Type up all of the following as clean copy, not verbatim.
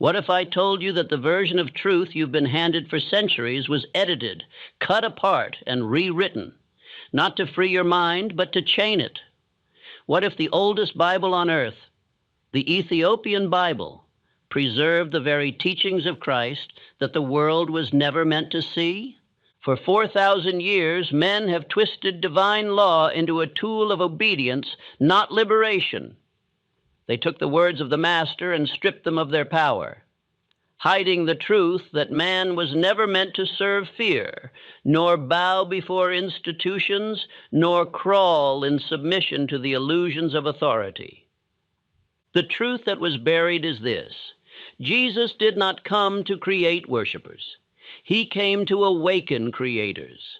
What if I told you that the version of truth you've been handed for centuries was edited, cut apart, and rewritten, not to free your mind, but to chain it? What if the oldest Bible on earth, the Ethiopian Bible, preserved the very teachings of Christ that the world was never meant to see? For 4,000 years, men have twisted divine law into a tool of obedience, not liberation. They took the words of the Master and stripped them of their power, hiding the truth that man was never meant to serve fear, nor bow before institutions, nor crawl in submission to the illusions of authority. The truth that was buried is this: Jesus did not come to create worshipers. He came to awaken creators.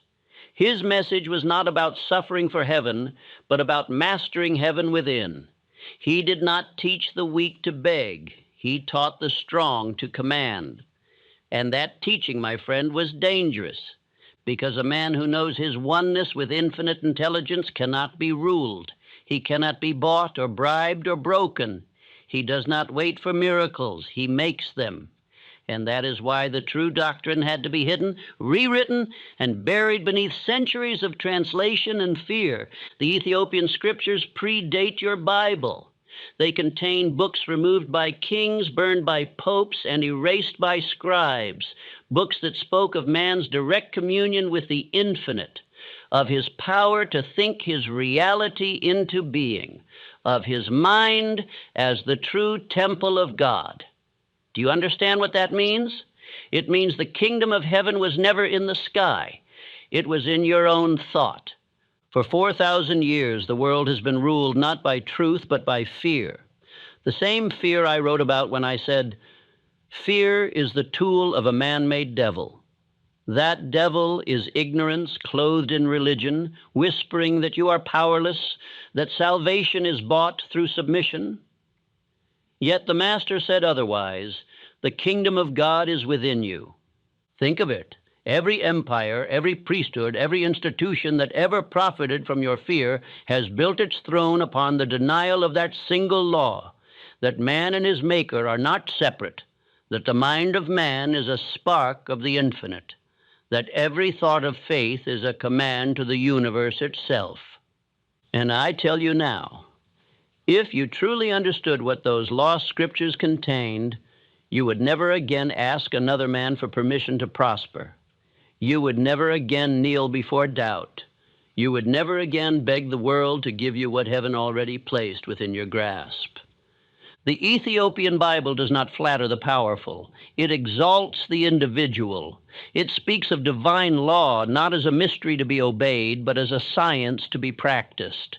His message was not about suffering for heaven, but about mastering heaven within. He did not teach the weak to beg. He taught the strong to command. And that teaching, my friend, was dangerous, because a man who knows his oneness with infinite intelligence cannot be ruled. He cannot be bought or bribed or broken. He does not wait for miracles. He makes them. And that is why the true doctrine had to be hidden, rewritten, and buried beneath centuries of translation and fear. The Ethiopian scriptures predate your Bible. They contain books removed by kings, burned by popes, and erased by scribes, books that spoke of man's direct communion with the infinite, of his power to think his reality into being, of his mind as the true temple of God. Do you understand what that means? It means the kingdom of heaven was never in the sky. It was in your own thought. For 4,000 years, the world has been ruled not by truth, but by fear. The same fear I wrote about when I said, fear is the tool of a man-made devil. That devil is ignorance clothed in religion, whispering that you are powerless, that salvation is bought through submission. Yet the Master said otherwise. The kingdom of God is within you. Think of it. Every empire, every priesthood, every institution that ever profited from your fear has built its throne upon the denial of that single law, that man and his Maker are not separate, that the mind of man is a spark of the infinite, that every thought of faith is a command to the universe itself. And I tell you now, if you truly understood what those lost scriptures contained, you would never again ask another man for permission to prosper. You would never again kneel before doubt. You would never again beg the world to give you what heaven already placed within your grasp. The Ethiopian Bible does not flatter the powerful. It exalts the individual. It speaks of divine law not as a mystery to be obeyed, but as a science to be practiced.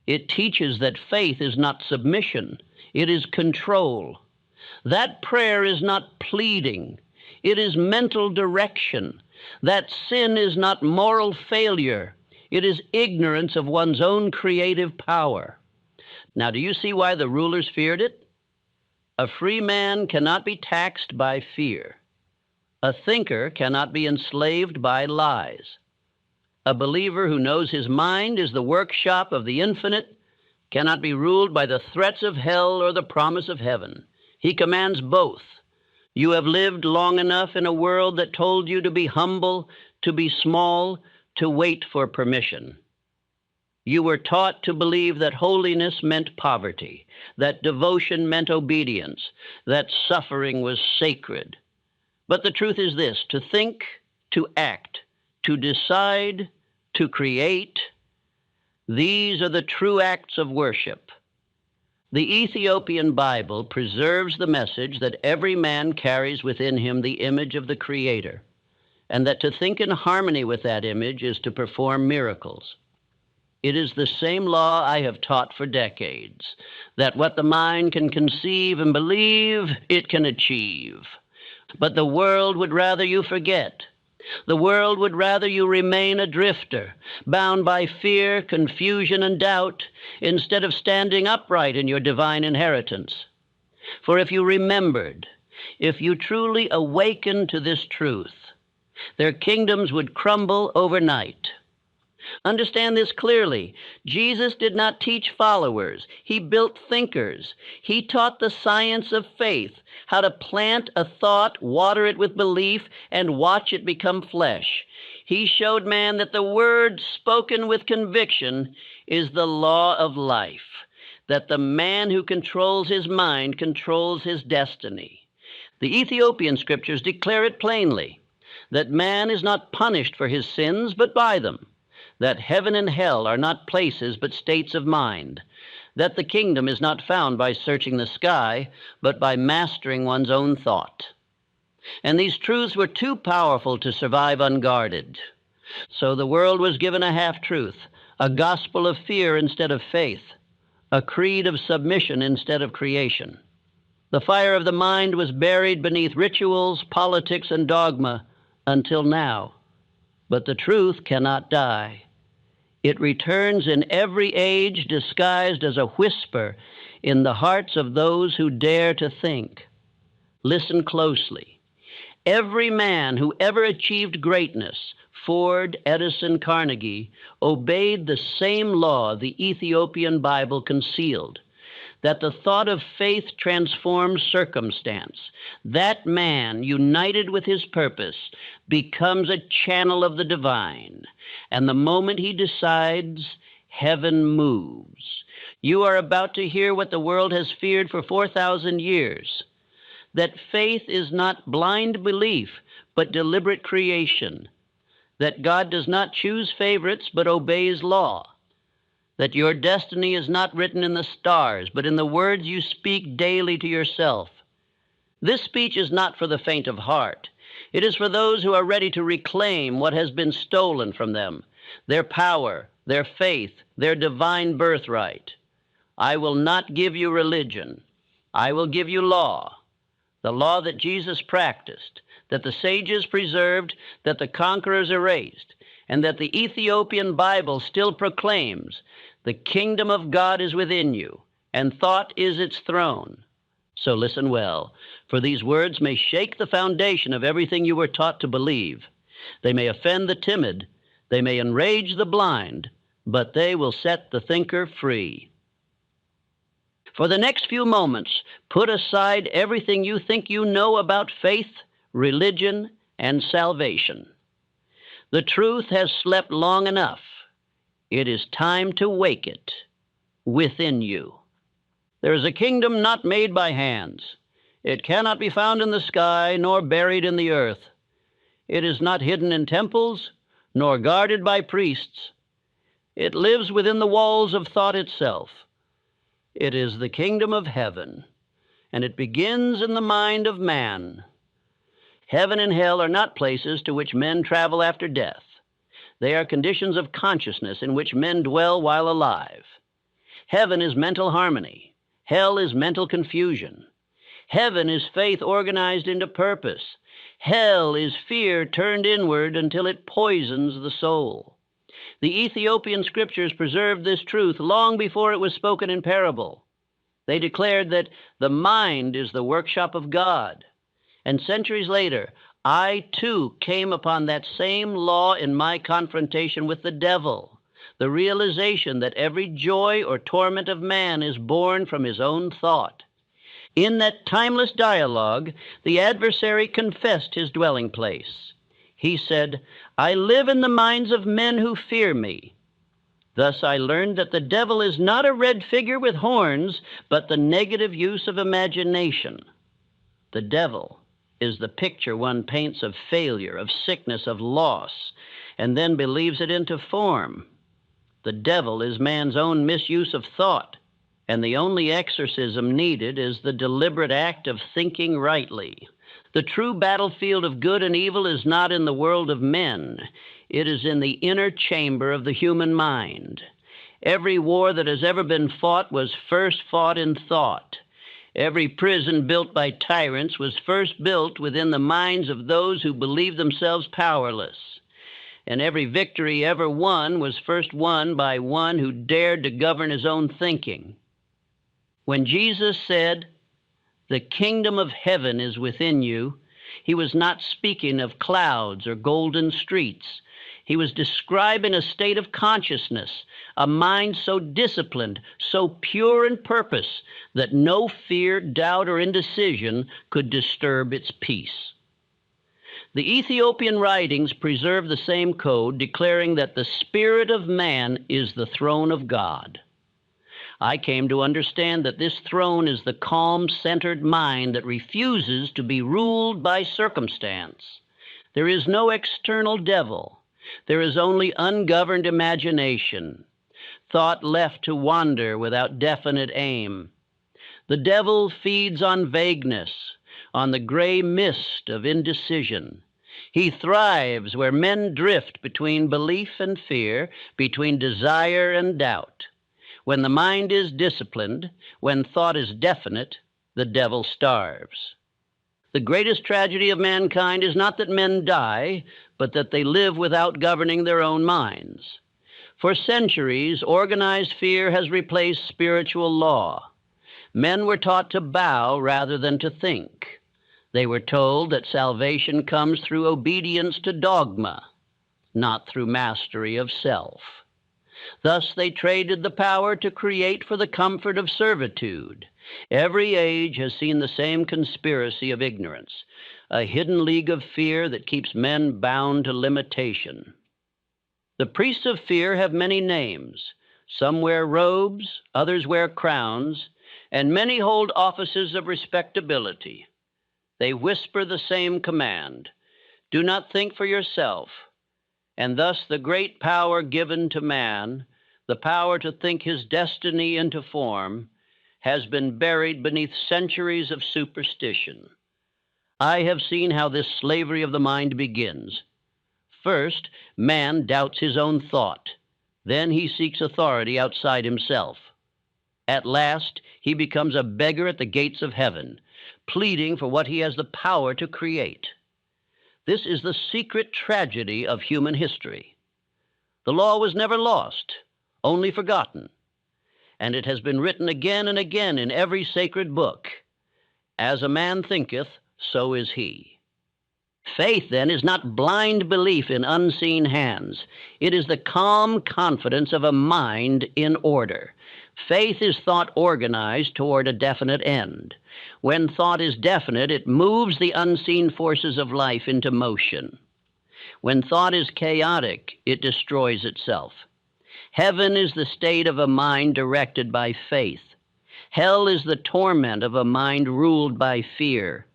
It teaches that faith is not submission, it is control. That prayer is not pleading, it is mental direction. That sin is not moral failure, it is ignorance of one's own creative power. Now, do you see why the rulers feared it? A free man cannot be taxed by fear. A thinker cannot be enslaved by lies. A believer who knows his mind is the workshop of the infinite cannot be ruled by the threats of hell or the promise of heaven. He commands both. You have lived long enough in a world that told you to be humble, to be small, to wait for permission. You were taught to believe that holiness meant poverty, that devotion meant obedience, that suffering was sacred. But the truth is this: to think, to act, to decide, to create, these are the true acts of worship. The Ethiopian Bible preserves the message that every man carries within him the image of the Creator, and that to think in harmony with that image is to perform miracles. It is the same law I have taught for decades, that what the mind can conceive and believe, it can achieve. But the world would rather you forget. The world would rather you remain a drifter, bound by fear, confusion, and doubt, instead of standing upright in your divine inheritance. For if you remembered, if you truly awakened to this truth, their kingdoms would crumble overnight. Understand this clearly. Jesus did not teach followers. He built thinkers. He taught the science of faith, how to plant a thought, water it with belief, and watch it become flesh. He showed man that the word spoken with conviction is the law of life, that the man who controls his mind controls his destiny. The Ethiopian scriptures declare it plainly, that man is not punished for his sins, but by them, that heaven and hell are not places, but states of mind, that the kingdom is not found by searching the sky, but by mastering one's own thought. And these truths were too powerful to survive unguarded. So the world was given a half-truth, a gospel of fear instead of faith, a creed of submission instead of creation. The fire of the mind was buried beneath rituals, politics, and dogma until now. But the truth cannot die. It returns in every age, disguised as a whisper in the hearts of those who dare to think. Listen closely. Every man who ever achieved greatness, Ford, Edison, Carnegie, obeyed the same law the Ethiopian Bible concealed, that the thought of faith transforms circumstance. That man, united with his purpose, becomes a channel of the divine, and the moment he decides, heaven moves. You are about to hear what the world has feared for 4,000 years, that faith is not blind belief, but deliberate creation, that God does not choose favorites, but obeys law, that your destiny is not written in the stars, but in the words you speak daily to yourself. This speech is not for the faint of heart. It is for those who are ready to reclaim what has been stolen from them, their power, their faith, their divine birthright. I will not give you religion. I will give you law, the law that Jesus practiced, that the sages preserved, that the conquerors erased, and that the Ethiopian Bible still proclaims, the kingdom of God is within you, and thought is its throne. So listen well, for these words may shake the foundation of everything you were taught to believe. They may offend the timid, they may enrage the blind, but they will set the thinker free. For the next few moments, put aside everything you think you know about faith, religion, and salvation. The truth has slept long enough. It is time to wake it within you. There is a kingdom not made by hands. It cannot be found in the sky, nor buried in the earth. It is not hidden in temples, nor guarded by priests. It lives within the walls of thought itself. It is the kingdom of heaven, and it begins in the mind of man. Heaven and hell are not places to which men travel after death. They are conditions of consciousness in which men dwell while alive. Heaven is mental harmony. Hell is mental confusion. Heaven is faith organized into purpose. Hell is fear turned inward until it poisons the soul. The Ethiopian scriptures preserved this truth long before it was spoken in parable. They declared that the mind is the workshop of God. And centuries later, I too came upon that same law in my confrontation with the devil, the realization that every joy or torment of man is born from his own thought. In that timeless dialogue, the adversary confessed his dwelling place. He said, I live in the minds of men who fear me. Thus I learned that the devil is not a red figure with horns, but the negative use of imagination. The devil is the picture one paints of failure, of sickness, of loss, and then believes it into form. The devil is man's own misuse of thought, and the only exorcism needed is the deliberate act of thinking rightly. The true battlefield of good and evil is not in the world of men. It is in the inner chamber of the human mind. Every war that has ever been fought was first fought in thought. Every prison built by tyrants was first built within the minds of those who believed themselves powerless. And every victory ever won was first won by one who dared to govern his own thinking. When Jesus said, the kingdom of heaven is within you, he was not speaking of clouds or golden streets. He was describing a state of consciousness, a mind so disciplined, so pure in purpose, that no fear, doubt, or indecision could disturb its peace. The Ethiopian writings preserve the same code, declaring that the spirit of man is the throne of God. I came to understand that this throne is the calm, centered mind that refuses to be ruled by circumstance. There is no external devil. There is only ungoverned imagination, thought left to wander without definite aim. The devil feeds on vagueness, on the gray mist of indecision. He thrives where men drift between belief and fear, between desire and doubt. When the mind is disciplined, when thought is definite, the devil starves. The greatest tragedy of mankind is not that men die, but that they live without governing their own minds. For centuries, organized fear has replaced spiritual law. Men were taught to bow rather than to think. They were told that salvation comes through obedience to dogma, not through mastery of self. Thus they traded the power to create for the comfort of servitude. Every age has seen the same conspiracy of ignorance, a hidden league of fear that keeps men bound to limitation. The priests of fear have many names. Some wear robes, others wear crowns, and many hold offices of respectability. They whisper the same command, "Do not think for yourself." And thus the great power given to man, the power to think his destiny into form, has been buried beneath centuries of superstition. I have seen how this slavery of the mind begins. First, man doubts his own thought. Then he seeks authority outside himself. At last, he becomes a beggar at the gates of heaven, pleading for what he has the power to create. This is the secret tragedy of human history. The law was never lost, only forgotten. And it has been written again and again in every sacred book. As a man thinketh, so is he. Faith, then, is not blind belief in unseen hands. It is the calm confidence of a mind in order. Faith is thought organized toward a definite end. When thought is definite, it moves the unseen forces of life into motion. When thought is chaotic, it destroys itself. Heaven is the state of a mind directed by faith. Hell is the torment of a mind ruled by fear.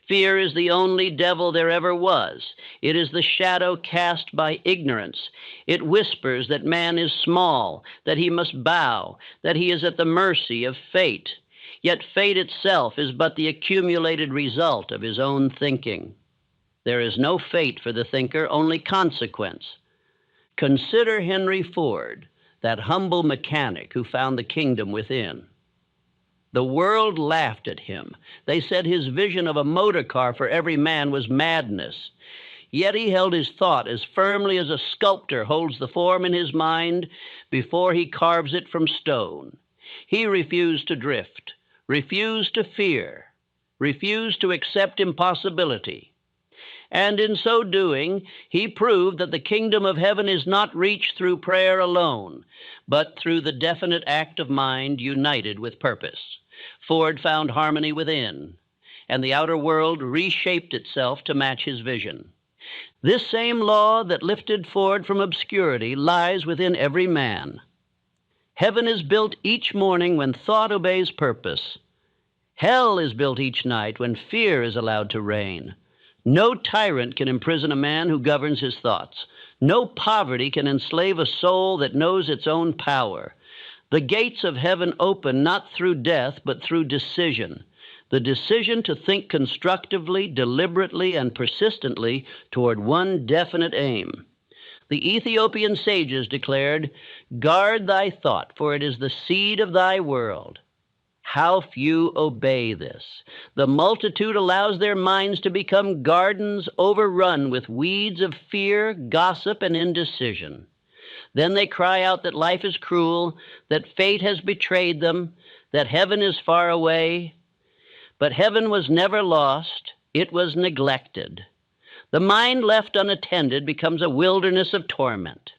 Fear is the only devil there ever was. It is the shadow cast by ignorance. It whispers that man is small, that he must bow, that he is at the mercy of fate. Yet fate itself is but the accumulated result of his own thinking. There is no fate for the thinker, only consequence. Consider Henry Ford, that humble mechanic who found the kingdom within. The world laughed at him. They said his vision of a motor car for every man was madness. Yet he held his thought as firmly as a sculptor holds the form in his mind before he carves it from stone. He refused to drift, refused to fear, refused to accept impossibility. And in so doing, he proved that the kingdom of heaven is not reached through prayer alone, but through the definite act of mind united with purpose. Ford found harmony within, and the outer world reshaped itself to match his vision. This same law that lifted Ford from obscurity lies within every man. Heaven is built each morning when thought obeys purpose. Hell is built each night when fear is allowed to reign. No tyrant can imprison a man who governs his thoughts. No poverty can enslave a soul that knows its own power. The gates of heaven open not through death, but through decision. The decision to think constructively, deliberately, and persistently toward one definite aim. The Ethiopian sages declared, "Guard thy thought, for it is the seed of thy world." How few obey this. The multitude allows their minds to become gardens overrun with weeds of fear, gossip, and indecision. Then they cry out that life is cruel, that fate has betrayed them, that heaven is far away. But heaven was never lost, it was neglected. The mind left unattended becomes a wilderness of torment.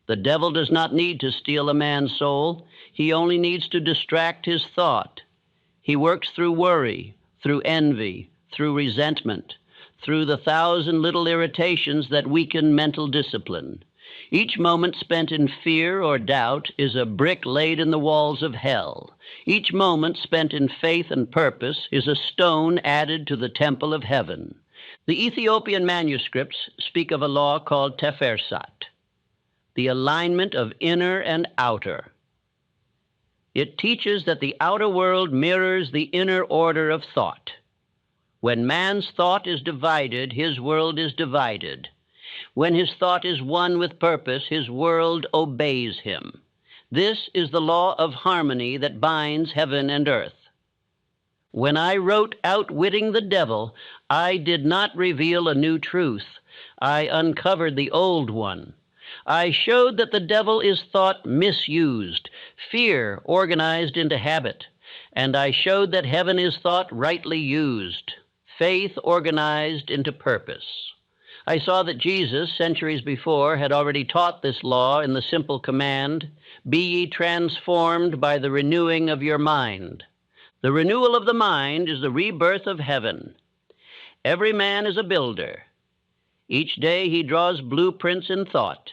The devil does not need to steal a man's soul. He only needs to distract his thought. He works through worry, through envy, through resentment, through the 1,000 little irritations that weaken mental discipline. Each moment spent in fear or doubt is a brick laid in the walls of hell. Each moment spent in faith and purpose is a stone added to the temple of heaven. The Ethiopian manuscripts speak of a law called tefersat, the alignment of inner and outer. It teaches that the outer world mirrors the inner order of thought. When man's thought is divided, his world is divided. When his thought is one with purpose, his world obeys him. This is the law of harmony that binds heaven and earth. When I wrote Outwitting the Devil, I did not reveal a new truth. I uncovered the old one. I showed that the devil is thought misused, fear organized into habit, and I showed that heaven is thought rightly used, faith organized into purpose. I saw that Jesus, centuries before, had already taught this law in the simple command, "Be ye transformed by the renewing of your mind." The renewal of the mind is the rebirth of heaven. Every man is a builder. Each day he draws blueprints in thought,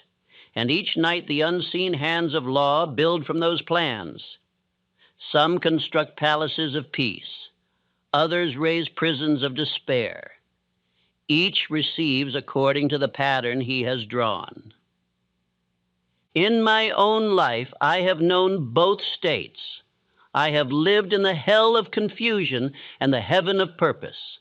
and each night the unseen hands of law build from those plans. Some construct palaces of peace. Others raise prisons of despair. Each receives according to the pattern he has drawn. In my own life, I have known both states. I have lived in the hell of confusion and the heaven of purpose.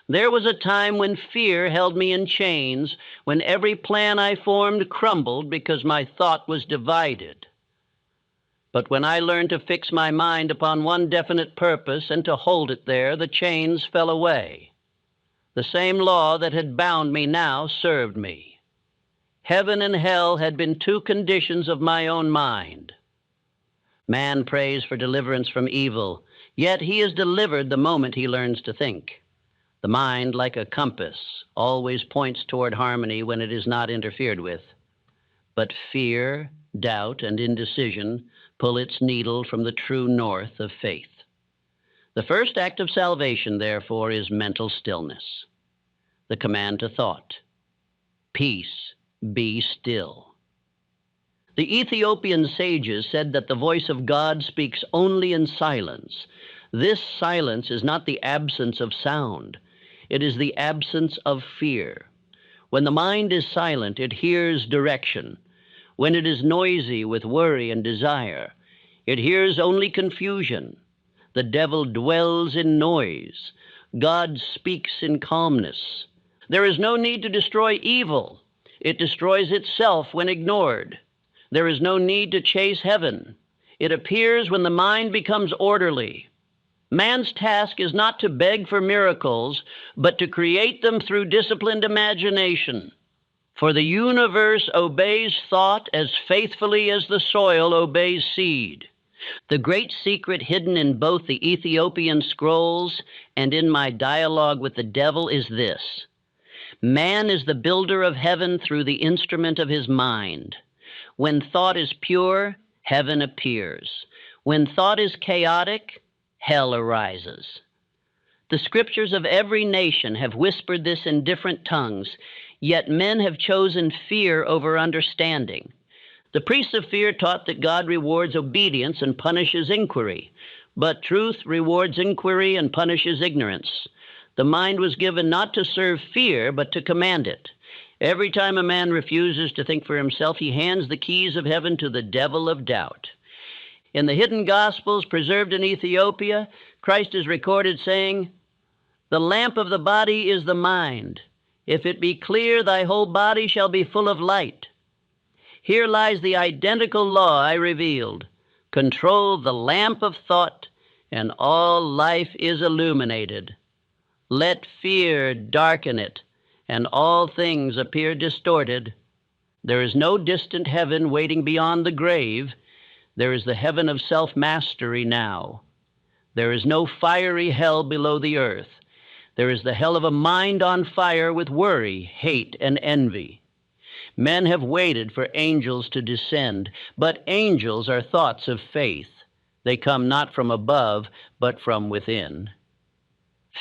There was a time when fear held me in chains, when every plan I formed crumbled because my thought was divided. But when I learned to fix my mind upon one definite purpose and to hold it there, the chains fell away. The same law that had bound me now served me. Heaven and hell had been two conditions of my own mind. Man prays for deliverance from evil, yet he is delivered the moment he learns to think. The mind, like a compass, always points toward harmony when it is not interfered with. But fear, doubt, and indecision pull its needle from the true north of faith. The first act of salvation, therefore, is mental stillness. The command to thought, "Peace, be still." The Ethiopian sages said that the voice of God speaks only in silence. This silence is not the absence of sound. It is the absence of fear. When the mind is silent, it hears direction. When it is noisy with worry and desire, it hears only confusion. The devil dwells in noise. God speaks in calmness. There is no need to destroy evil. It destroys itself when ignored. There is no need to chase heaven. It appears when the mind becomes orderly. Man's task is not to beg for miracles, but to create them through disciplined imagination. For the universe obeys thought as faithfully as the soil obeys seed. The great secret hidden in both the Ethiopian scrolls and in my dialogue with the devil is this: man is the builder of heaven through the instrument of his mind. When thought is pure, heaven appears. When thought is chaotic, hell arises. The scriptures of every nation have whispered this in different tongues, yet men have chosen fear over understanding. The priests of fear taught that God rewards obedience and punishes inquiry, but truth rewards inquiry and punishes ignorance. The mind was given not to serve fear, but to command it. Every time a man refuses to think for himself, he hands the keys of heaven to the devil of doubt. In the hidden Gospels preserved in Ethiopia, Christ is recorded saying, "The lamp of the body is the mind. If it be clear, thy whole body shall be full of light." Here lies the identical law I revealed. Control the lamp of thought, and all life is illuminated. Let fear darken it, and all things appear distorted. There is no distant heaven waiting beyond the grave. There is the heaven of self-mastery now. There is no fiery hell below the earth. There is the hell of a mind on fire with worry, hate, and envy. Men have waited for angels to descend, but angels are thoughts of faith. They come not from above, but from within.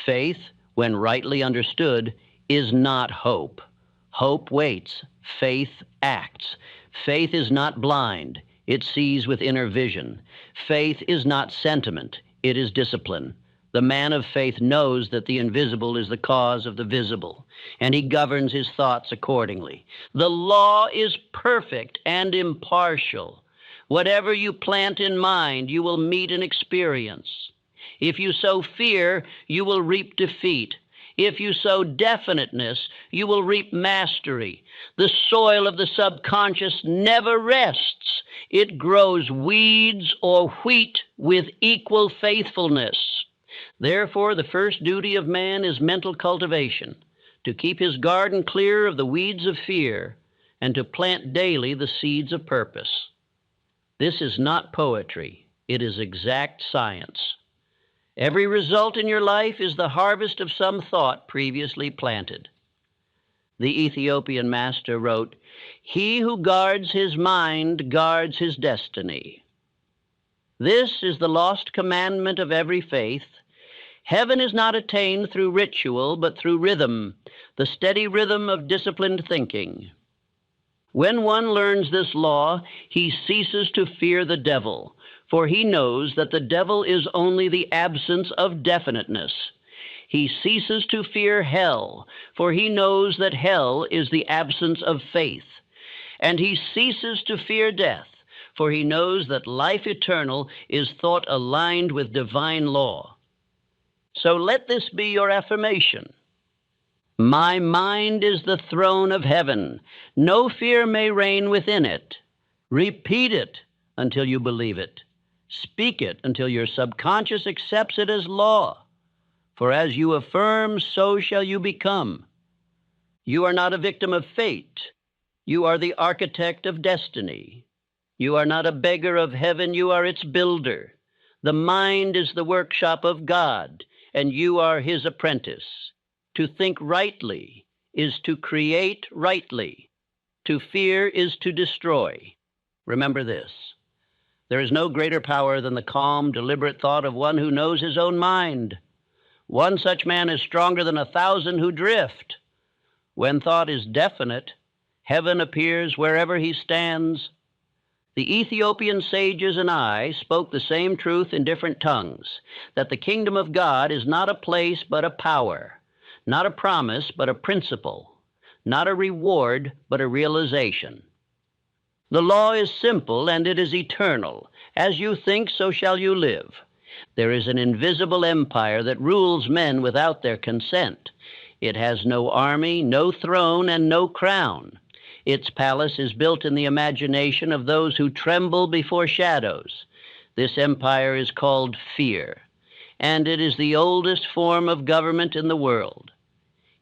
Faith, when rightly understood, is not hope. Hope waits. Faith acts. Faith is not blind. It sees with inner vision. Faith is not sentiment. It is discipline. The man of faith knows that the invisible is the cause of the visible, and he governs his thoughts accordingly. The law is perfect and impartial. Whatever you plant in mind, you will meet and experience. If you sow fear, you will reap defeat. If you sow definiteness, you will reap mastery. The soil of the subconscious never rests. It grows weeds or wheat with equal faithfulness. Therefore, the first duty of man is mental cultivation, to keep his garden clear of the weeds of fear, and to plant daily the seeds of purpose. This is not poetry. It is exact science. Every result in your life is the harvest of some thought previously planted. The Ethiopian master wrote, "He who guards his mind guards his destiny." This is the lost commandment of every faith. Heaven is not attained through ritual, but through rhythm, the steady rhythm of disciplined thinking. When one learns this law, he ceases to fear the devil, for he knows that the devil is only the absence of definiteness. He ceases to fear hell, for he knows that hell is the absence of faith. And he ceases to fear death, for he knows that life eternal is thought aligned with divine law. So let this be your affirmation. My mind is the throne of heaven. No fear may reign within it. Repeat it until you believe it. Speak it until your subconscious accepts it as law. For as you affirm, so shall you become. You are not a victim of fate. You are the architect of destiny. You are not a beggar of heaven. You are its builder. The mind is the workshop of God, and you are his apprentice. To think rightly is to create rightly. To fear is to destroy. Remember this. There is no greater power than the calm, deliberate thought of one who knows his own mind. One such man is stronger than 1,000 who drift. When thought is definite, heaven appears wherever he stands. The Ethiopian sages and I spoke the same truth in different tongues, that the kingdom of God is not a place but a power, not a promise but a principle, not a reward but a realization. The law is simple and it is eternal. As you think, so shall you live. There is an invisible empire that rules men without their consent. It has no army, no throne, and no crown. Its palace is built in the imagination of those who tremble before shadows. This empire is called fear, and it is the oldest form of government in the world.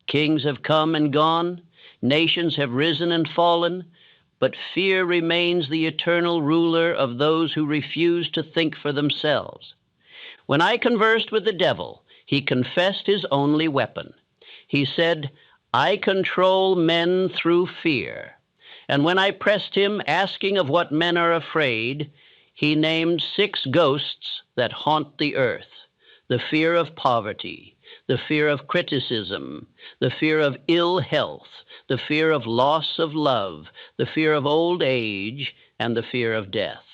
Kings have come and gone, nations have risen and fallen, but fear remains the eternal ruler of those who refuse to think for themselves. When I conversed with the devil, he confessed his only weapon. He said, "I control men through fear." And when I pressed him, asking of what men are afraid, he named 6 ghosts that haunt the earth: the fear of poverty, the fear of criticism, the fear of ill health, the fear of loss of love, the fear of old age, and the fear of death.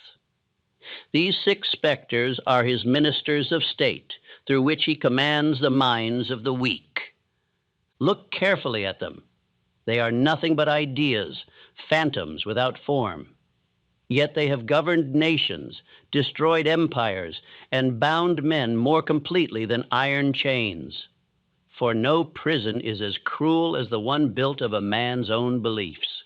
These 6 specters are his ministers of state, through which he commands the minds of the weak. Look carefully at them. They are nothing but ideas, phantoms without form. Yet they have governed nations, destroyed empires, and bound men more completely than iron chains. For no prison is as cruel as the one built of a man's own beliefs.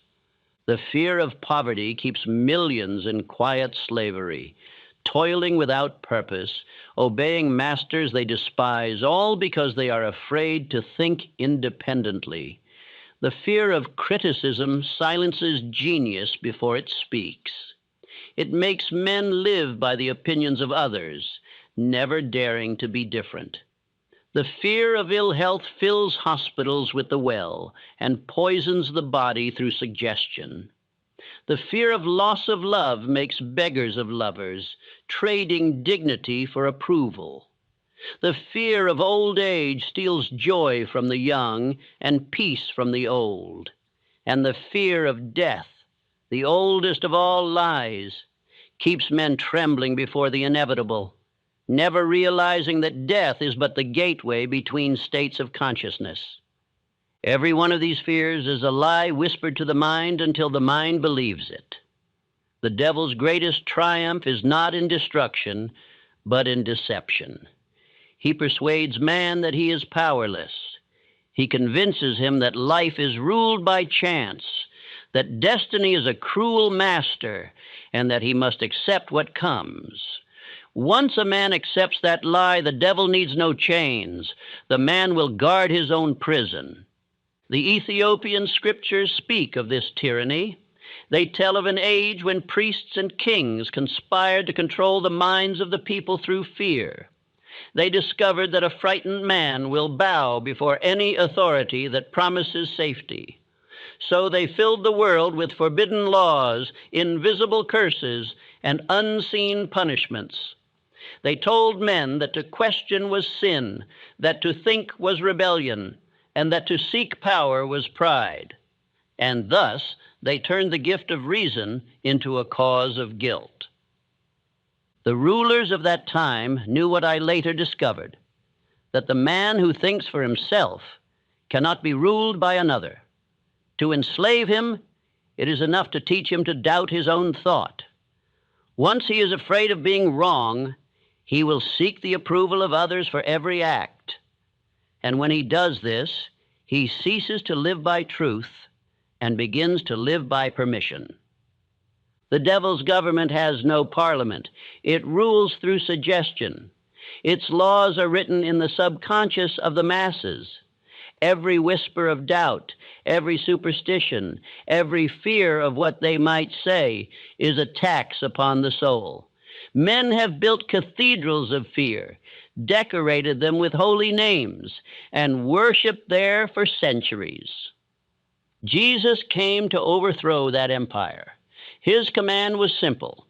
The fear of poverty keeps millions in quiet slavery, toiling without purpose, obeying masters they despise, all because they are afraid to think independently. The fear of criticism silences genius before it speaks. It makes men live by the opinions of others, never daring to be different. The fear of ill health fills hospitals with the well and poisons the body through suggestion. The fear of loss of love makes beggars of lovers, trading dignity for approval. The fear of old age steals joy from the young and peace from the old. And the fear of death, the oldest of all lies, keeps men trembling before the inevitable, never realizing that death is but the gateway between states of consciousness. Every one of these fears is a lie whispered to the mind until the mind believes it. The devil's greatest triumph is not in destruction, but in deception. He persuades man that he is powerless. He convinces him that life is ruled by chance, that destiny is a cruel master, and that he must accept what comes. Once a man accepts that lie, the devil needs no chains. The man will guard his own prison. The Ethiopian scriptures speak of this tyranny. They tell of an age when priests and kings conspired to control the minds of the people through fear. They discovered that a frightened man will bow before any authority that promises safety. So they filled the world with forbidden laws, invisible curses, and unseen punishments. They told men that to question was sin, that to think was rebellion, and that to seek power was pride. And thus they turned the gift of reason into a cause of guilt. The rulers of that time knew what I later discovered, that the man who thinks for himself cannot be ruled by another. To enslave him, it is enough to teach him to doubt his own thought. Once he is afraid of being wrong, he will seek the approval of others for every act. And when he does this, he ceases to live by truth and begins to live by permission. The devil's government has no parliament. It rules through suggestion. Its laws are written in the subconscious of the masses. Every whisper of doubt, every superstition, every fear of what they might say is a tax upon the soul. Men have built cathedrals of fear, decorated them with holy names, and worshiped there for centuries. Jesus came to overthrow that empire. His command was simple: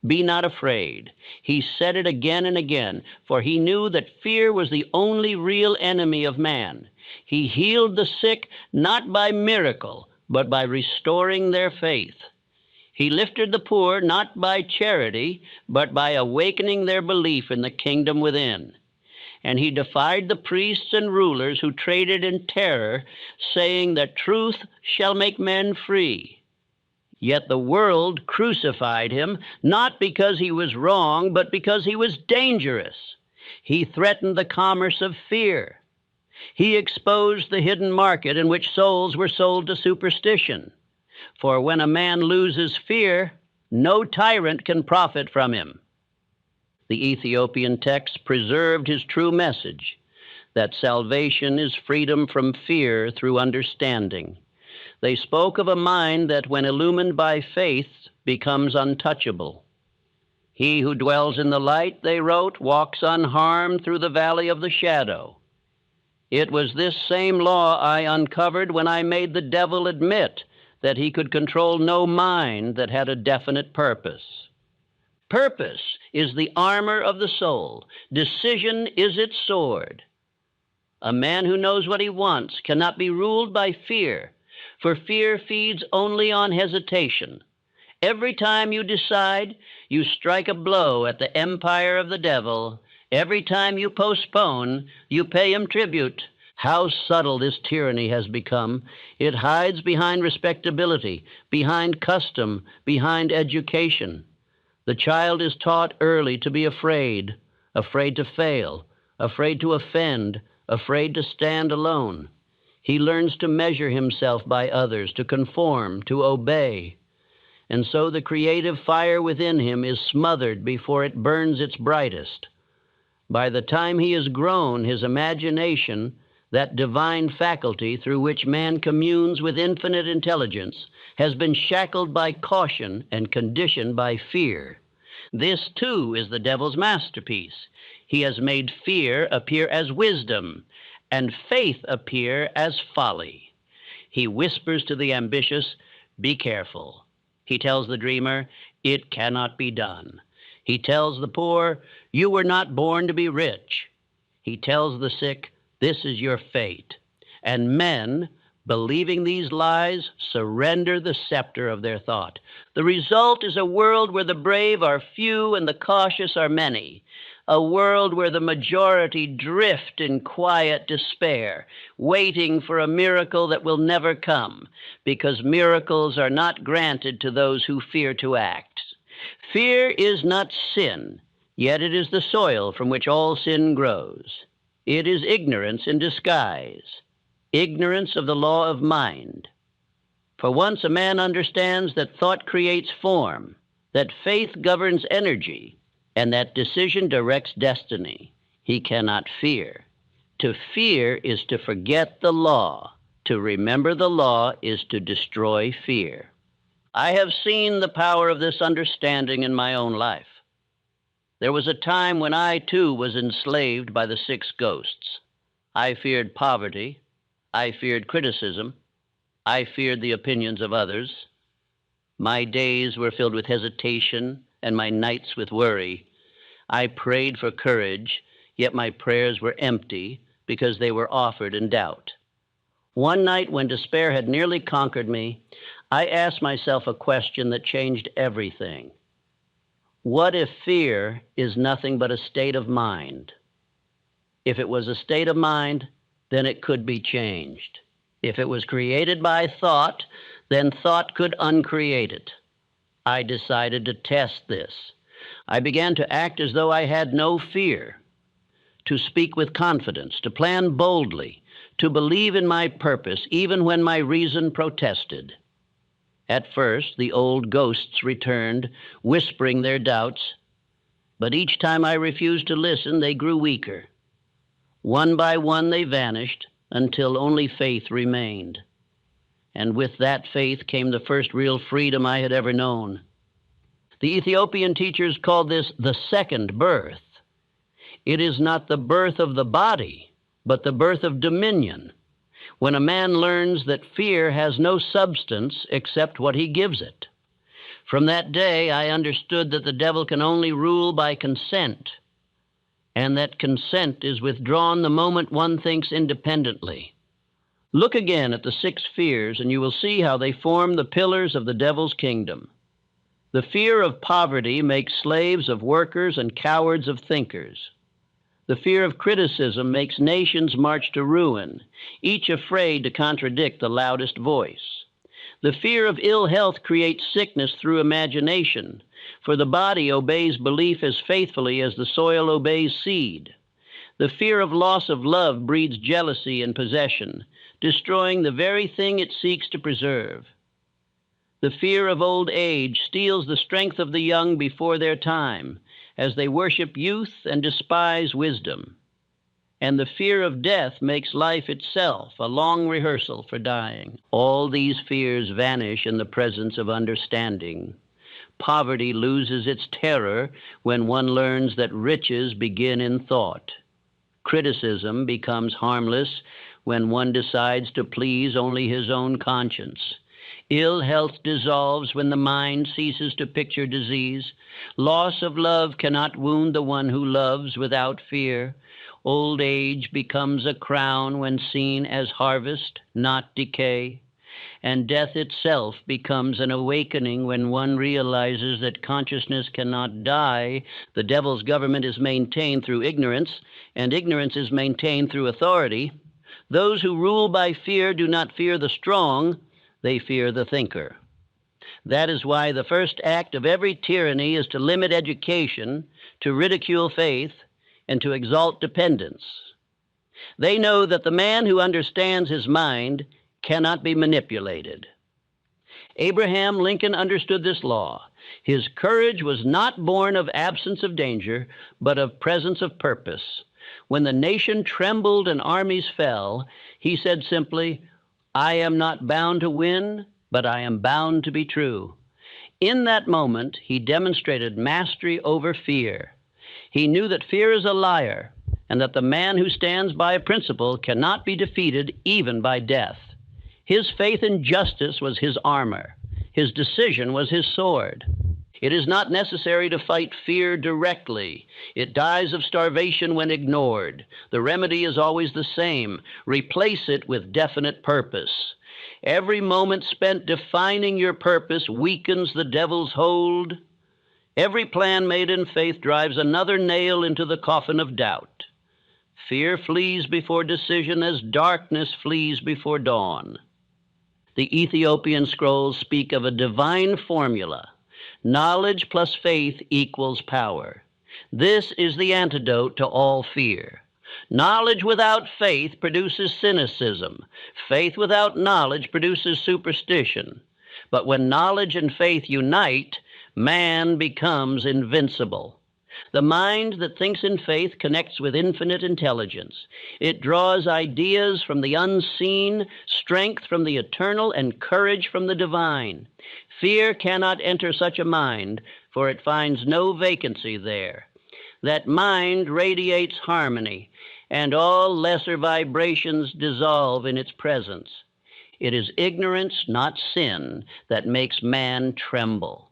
be not afraid. He said it again and again, for he knew that fear was the only real enemy of man. He healed the sick not by miracle, but by restoring their faith. He lifted the poor not by charity, but by awakening their belief in the kingdom within. And he defied the priests and rulers who traded in terror, saying that truth shall make men free. Yet the world crucified him, not because he was wrong, but because he was dangerous. He threatened the commerce of fear. He exposed the hidden market in which souls were sold to superstition. For when a man loses fear, no tyrant can profit from him. The Ethiopian text preserved his true message, that salvation is freedom from fear through understanding. They spoke of a mind that, when illumined by faith, becomes untouchable. He who dwells in the light, they wrote, walks unharmed through the valley of the shadow. It was this same law I uncovered when I made the devil admit that he could control no mind that had a definite purpose. Purpose is the armor of the soul. Decision is its sword. A man who knows what he wants cannot be ruled by fear, for fear feeds only on hesitation. Every time you decide, you strike a blow at the empire of the devil. Every time you postpone, you pay him tribute. How subtle this tyranny has become. It hides behind respectability, behind custom, behind education. The child is taught early to be afraid, afraid to fail, afraid to offend, afraid to stand alone. He learns to measure himself by others, to conform, to obey. And so the creative fire within him is smothered before it burns its brightest. By the time he is grown, his imagination, that divine faculty through which man communes with infinite intelligence, has been shackled by caution and conditioned by fear. This, too, is the devil's masterpiece. He has made fear appear as wisdom, and faith appear as folly. He whispers to the ambitious, "Be careful." He tells the dreamer, "It cannot be done." He tells the poor, "You were not born to be rich." He tells the sick, "This is your fate." And men, believing these lies, surrender the scepter of their thought. The result is a world where the brave are few and the cautious are many. A world where the majority drift in quiet despair, waiting for a miracle that will never come, because miracles are not granted to those who fear to act. Fear is not sin, yet it is the soil from which all sin grows. It is ignorance in disguise, ignorance of the law of mind. For once a man understands that thought creates form, that faith governs energy, and that decision directs destiny, he cannot fear. To fear is to forget the law. To remember the law is to destroy fear. I have seen the power of this understanding in my own life. There was a time when I, too, was enslaved by the 6 ghosts. I feared poverty. I feared criticism. I feared the opinions of others. My days were filled with hesitation and my nights with worry. I prayed for courage, yet my prayers were empty because they were offered in doubt. One night when despair had nearly conquered me, I asked myself a question that changed everything. What if fear is nothing but a state of mind? If it was a state of mind, then it could be changed. If it was created by thought, then thought could uncreate it. I decided to test this. I began to act as though I had no fear, to speak with confidence, to plan boldly, to believe in my purpose, even when my reason protested. At first, the old ghosts returned, whispering their doubts, but each time I refused to listen, they grew weaker. One by one, they vanished until only faith remained. And with that faith came the first real freedom I had ever known. The Ethiopian teachers called this the second birth. It is not the birth of the body, but the birth of dominion, when a man learns that fear has no substance except what he gives it. From that day, I understood that the devil can only rule by consent, and that consent is withdrawn the moment one thinks independently. Look again at the 6 fears, and you will see how they form the pillars of the devil's kingdom. The fear of poverty makes slaves of workers and cowards of thinkers. The fear of criticism makes nations march to ruin, each afraid to contradict the loudest voice. The fear of ill health creates sickness through imagination, for the body obeys belief as faithfully as the soil obeys seed. The fear of loss of love breeds jealousy and possession, destroying the very thing it seeks to preserve. The fear of old age steals the strength of the young before their time, as they worship youth and despise wisdom. And the fear of death makes life itself a long rehearsal for dying. All these fears vanish in the presence of understanding. Poverty loses its terror when one learns that riches begin in thought. Criticism becomes harmless when one decides to please only his own conscience. Ill health dissolves when the mind ceases to picture disease. Loss of love cannot wound the one who loves without fear. Old age becomes a crown when seen as harvest, not decay. And death itself becomes an awakening when one realizes that consciousness cannot die. The devil's government is maintained through ignorance, and ignorance is maintained through authority. Those who rule by fear do not fear the strong, they fear the thinker. That is why the first act of every tyranny is to limit education, to ridicule faith, and to exalt dependence. They know that the man who understands his mind cannot be manipulated. Abraham Lincoln understood this law. His courage was not born of absence of danger, but of presence of purpose. When the nation trembled and armies fell, he said simply, "I am not bound to win, but I am bound to be true." In that moment, he demonstrated mastery over fear. He knew that fear is a liar, and that the man who stands by a principle cannot be defeated even by death. His faith in justice was his armor. His decision was his sword. It is not necessary to fight fear directly. It dies of starvation when ignored. The remedy is always the same. Replace it with definite purpose. Every moment spent defining your purpose weakens the devil's hold. Every plan made in faith drives another nail into the coffin of doubt. Fear flees before decision as darkness flees before dawn. The Ethiopian scrolls speak of a divine formula. Knowledge plus faith equals power. This is the antidote to all fear. Knowledge without faith produces cynicism. Faith without knowledge produces superstition. But when knowledge and faith unite, man becomes invincible. The mind that thinks in faith connects with infinite intelligence. It draws ideas from the unseen, strength from the eternal, and courage from the divine. Fear cannot enter such a mind, for it finds no vacancy there. That mind radiates harmony, and all lesser vibrations dissolve in its presence. It is ignorance, not sin, that makes man tremble.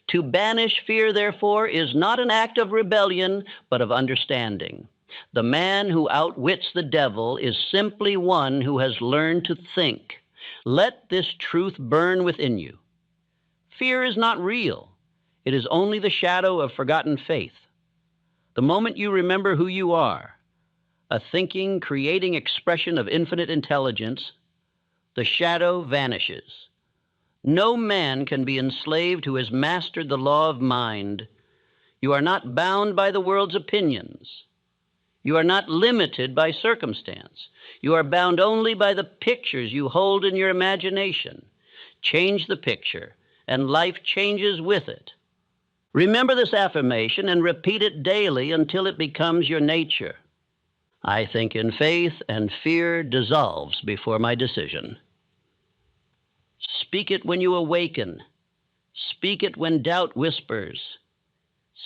To banish fear, therefore, is not an act of rebellion, but of understanding. The man who outwits the devil is simply one who has learned to think. Let this truth burn within you. Fear is not real. It is only the shadow of forgotten faith. The moment you remember who you are, a thinking, creating expression of infinite intelligence, the shadow vanishes. No man can be enslaved who has mastered the law of mind. You are not bound by the world's opinions. You are not limited by circumstance. You are bound only by the pictures you hold in your imagination. Change the picture, and life changes with it. Remember this affirmation and repeat it daily until it becomes your nature. I think in faith, and fear dissolves before my decision. Speak it when you awaken. Speak it when doubt whispers.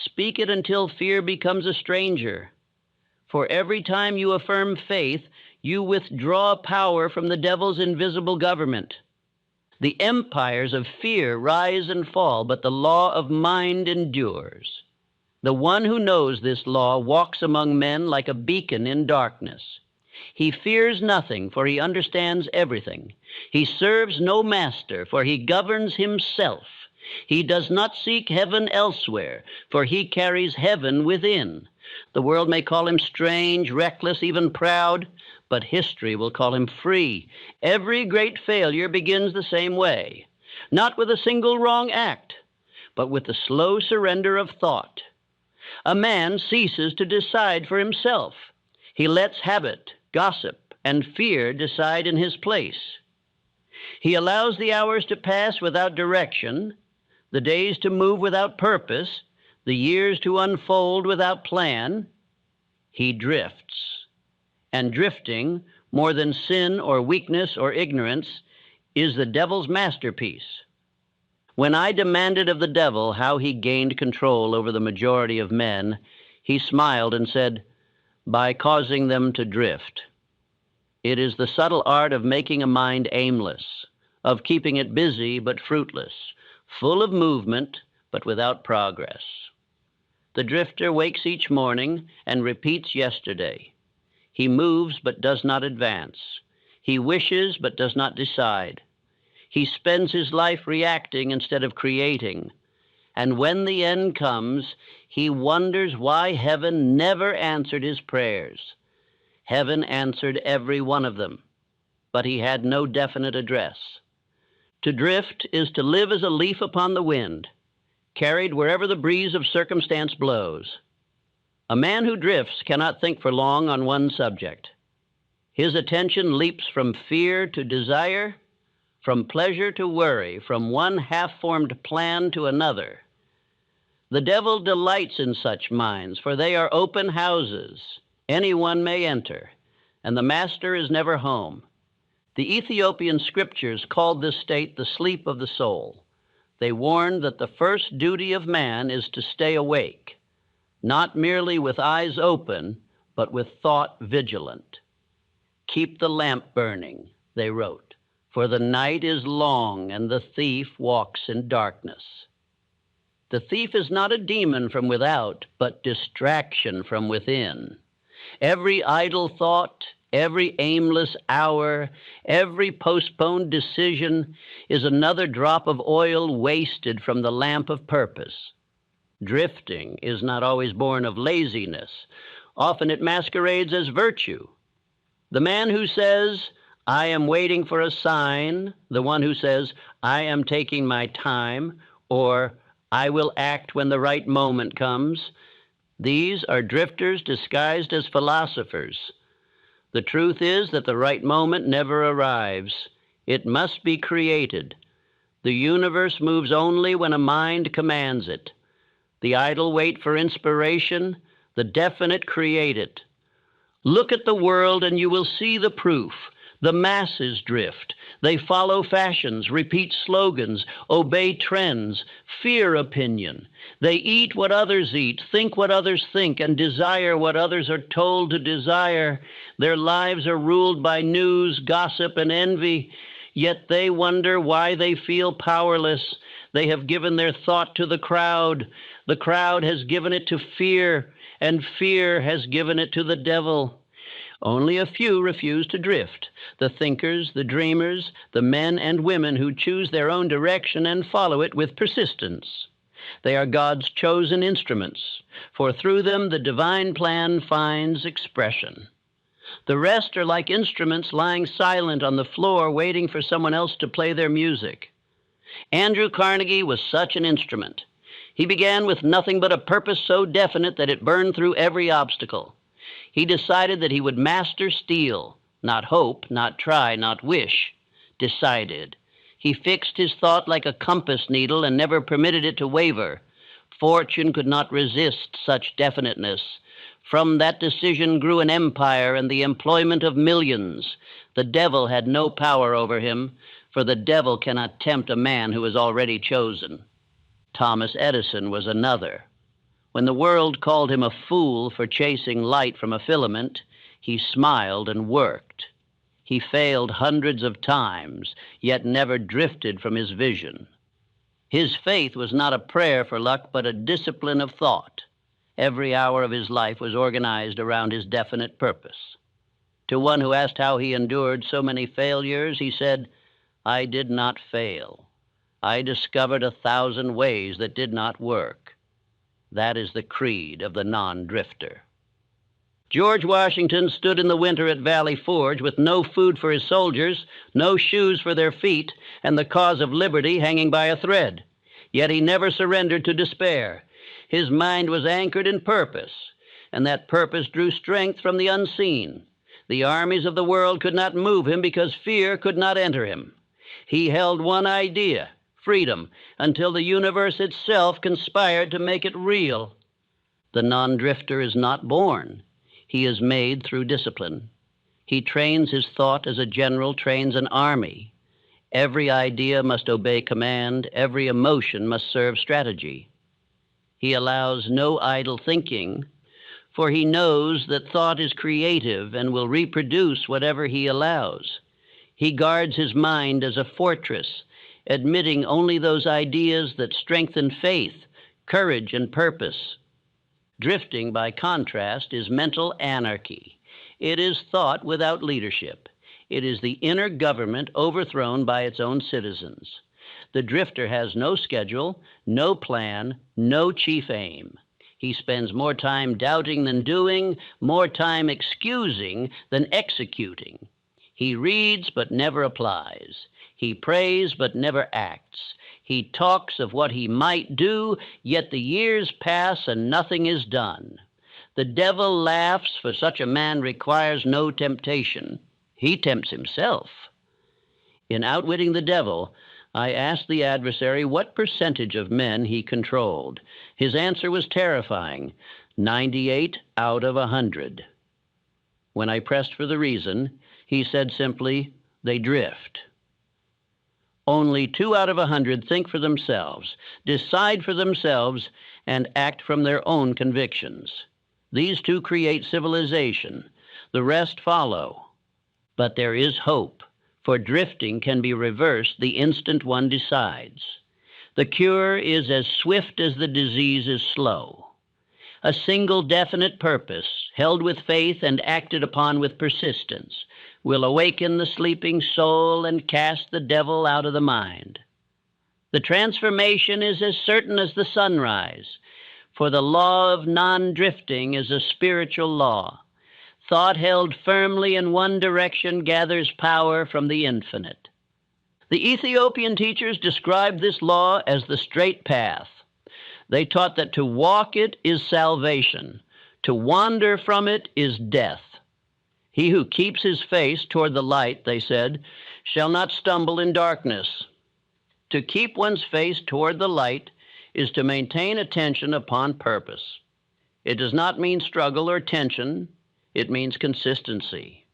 Speak it until fear becomes a stranger. For every time you affirm faith, you withdraw power from the devil's invisible government. The empires of fear rise and fall, but the law of mind endures. The one who knows this law walks among men like a beacon in darkness. He fears nothing, for he understands everything. He serves no master, for he governs himself. He does not seek heaven elsewhere, for he carries heaven within. The world may call him strange, reckless, even proud, but history will call him free. Every great failure begins the same way, not with a single wrong act, but with the slow surrender of thought. A man ceases to decide for himself. He lets habit, gossip, and fear decide in his place. He allows the hours to pass without direction, the days to move without purpose, the years to unfold without plan. He drifts. And drifting, more than sin or weakness or ignorance, is the devil's masterpiece. When I demanded of the devil how he gained control over the majority of men, he smiled and said, "By causing them to drift." It is the subtle art of making a mind aimless, of keeping it busy but fruitless, full of movement but without progress. The drifter wakes each morning and repeats yesterday. He moves but does not advance. He wishes but does not decide. He spends his life reacting instead of creating. And when the end comes, he wonders why heaven never answered his prayers. Heaven answered every one of them, but he had no definite address. To drift is to live as a leaf upon the wind, carried wherever the breeze of circumstance blows. A man who drifts cannot think for long on one subject. His attention leaps from fear to desire, from pleasure to worry, from one half-formed plan to another. The devil delights in such minds, for they are open houses. Anyone may enter, and the master is never home. The Ethiopian scriptures called this state the sleep of the soul. They warned that the first duty of man is to stay awake. not merely with eyes open, but with thought vigilant. Keep the lamp burning, they wrote, for the night is long and the thief walks in darkness. The thief is not a demon from without, but distraction from within. Every idle thought, every aimless hour, every postponed decision is another drop of oil wasted from the lamp of purpose. Drifting is not always born of laziness. Often it masquerades as virtue. The man who says, "I am waiting for a sign," the one who says, "I am taking my time," or "I will act when the right moment comes," these are drifters disguised as philosophers. The truth is that the right moment never arrives. It must be created. The universe moves only when a mind commands it. The idle wait for inspiration, the definite create it. Look at the world and you will see the proof. The masses drift. They follow fashions, repeat slogans, obey trends, fear opinion. They eat what others eat, think what others think, and desire what others are told to desire. Their lives are ruled by news, gossip, and envy, yet they wonder why they feel powerless. They have given their thought to the crowd. The crowd has given it to fear, and fear has given it to the devil. Only a few refuse to drift, the thinkers, the dreamers, the men and women who choose their own direction and follow it with persistence. They are God's chosen instruments, for through them the divine plan finds expression. The rest are like instruments lying silent on the floor waiting for someone else to play their music. Andrew Carnegie was such an instrument. He began with nothing but a purpose so definite that it burned through every obstacle. He decided that he would master steel, not hope, not try, not wish. Decided. He fixed his thought like a compass needle and never permitted it to waver. Fortune could not resist such definiteness. From that decision grew an empire and the employment of millions. The devil had no power over him, for the devil cannot tempt a man who is already chosen. Thomas Edison was another. When the world called him a fool for chasing light from a filament, he smiled and worked. He failed hundreds of times, yet never drifted from his vision. His faith was not a prayer for luck, but a discipline of thought. Every hour of his life was organized around his definite purpose. To one who asked how he endured so many failures, he said, "I did not fail. I discovered 1,000 ways that did not work." That is the creed of the non-drifter. George Washington stood in the winter at Valley Forge with no food for his soldiers, no shoes for their feet, and the cause of liberty hanging by a thread. Yet he never surrendered to despair. His mind was anchored in purpose, and that purpose drew strength from the unseen. The armies of the world could not move him because fear could not enter him. He held one idea, freedom, until the universe itself conspired to make it real. The non-drifter is not born. He is made through discipline. He trains his thought as a general trains an army. Every idea must obey command. Every emotion must serve strategy. He allows no idle thinking, for he knows that thought is creative and will reproduce whatever he allows. He guards his mind as a fortress, admitting only those ideas that strengthen faith, courage, and purpose. Drifting, by contrast, is mental anarchy. It is thought without leadership. It is the inner government overthrown by its own citizens. The drifter has no schedule, no plan, no chief aim. He spends more time doubting than doing, more time excusing than executing. He reads but never applies. He prays but never acts. He talks of what he might do, yet the years pass and nothing is done. The devil laughs, for such a man requires no temptation. He tempts himself. In Outwitting the Devil, I asked the adversary what percentage of men he controlled. His answer was terrifying, 98 out of 100. When I pressed for the reason, he said simply, "They drift." Only 2 out of 100 think for themselves, decide for themselves, and act from their own convictions. These 2 create civilization. The rest follow. But there is hope, for drifting can be reversed the instant one decides. The cure is as swift as the disease is slow. A single definite purpose, held with faith and acted upon with persistence, will awaken the sleeping soul and cast the devil out of the mind. The transformation is as certain as the sunrise, for the law of non-drifting is a spiritual law. Thought held firmly in one direction gathers power from the infinite. The Ethiopian teachers described this law as the straight path. They taught that to walk it is salvation, to wander from it is death. He who keeps his face toward the light, they said, shall not stumble in darkness. To keep one's face toward the light is to maintain attention upon purpose. It does not mean struggle or tension. It means consistency.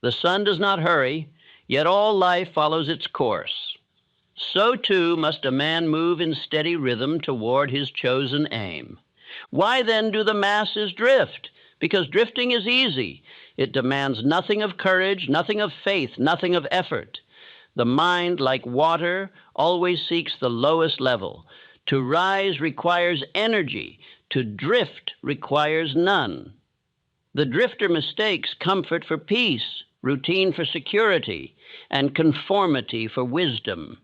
The sun does not hurry, yet all life follows its course. So too must a man move in steady rhythm toward his chosen aim. Why then do the masses drift? Because drifting is easy. It demands nothing of courage, nothing of faith, nothing of effort. The mind, like water, always seeks the lowest level. To rise requires energy. To drift requires none. The drifter mistakes comfort for peace, routine for security, and conformity for wisdom.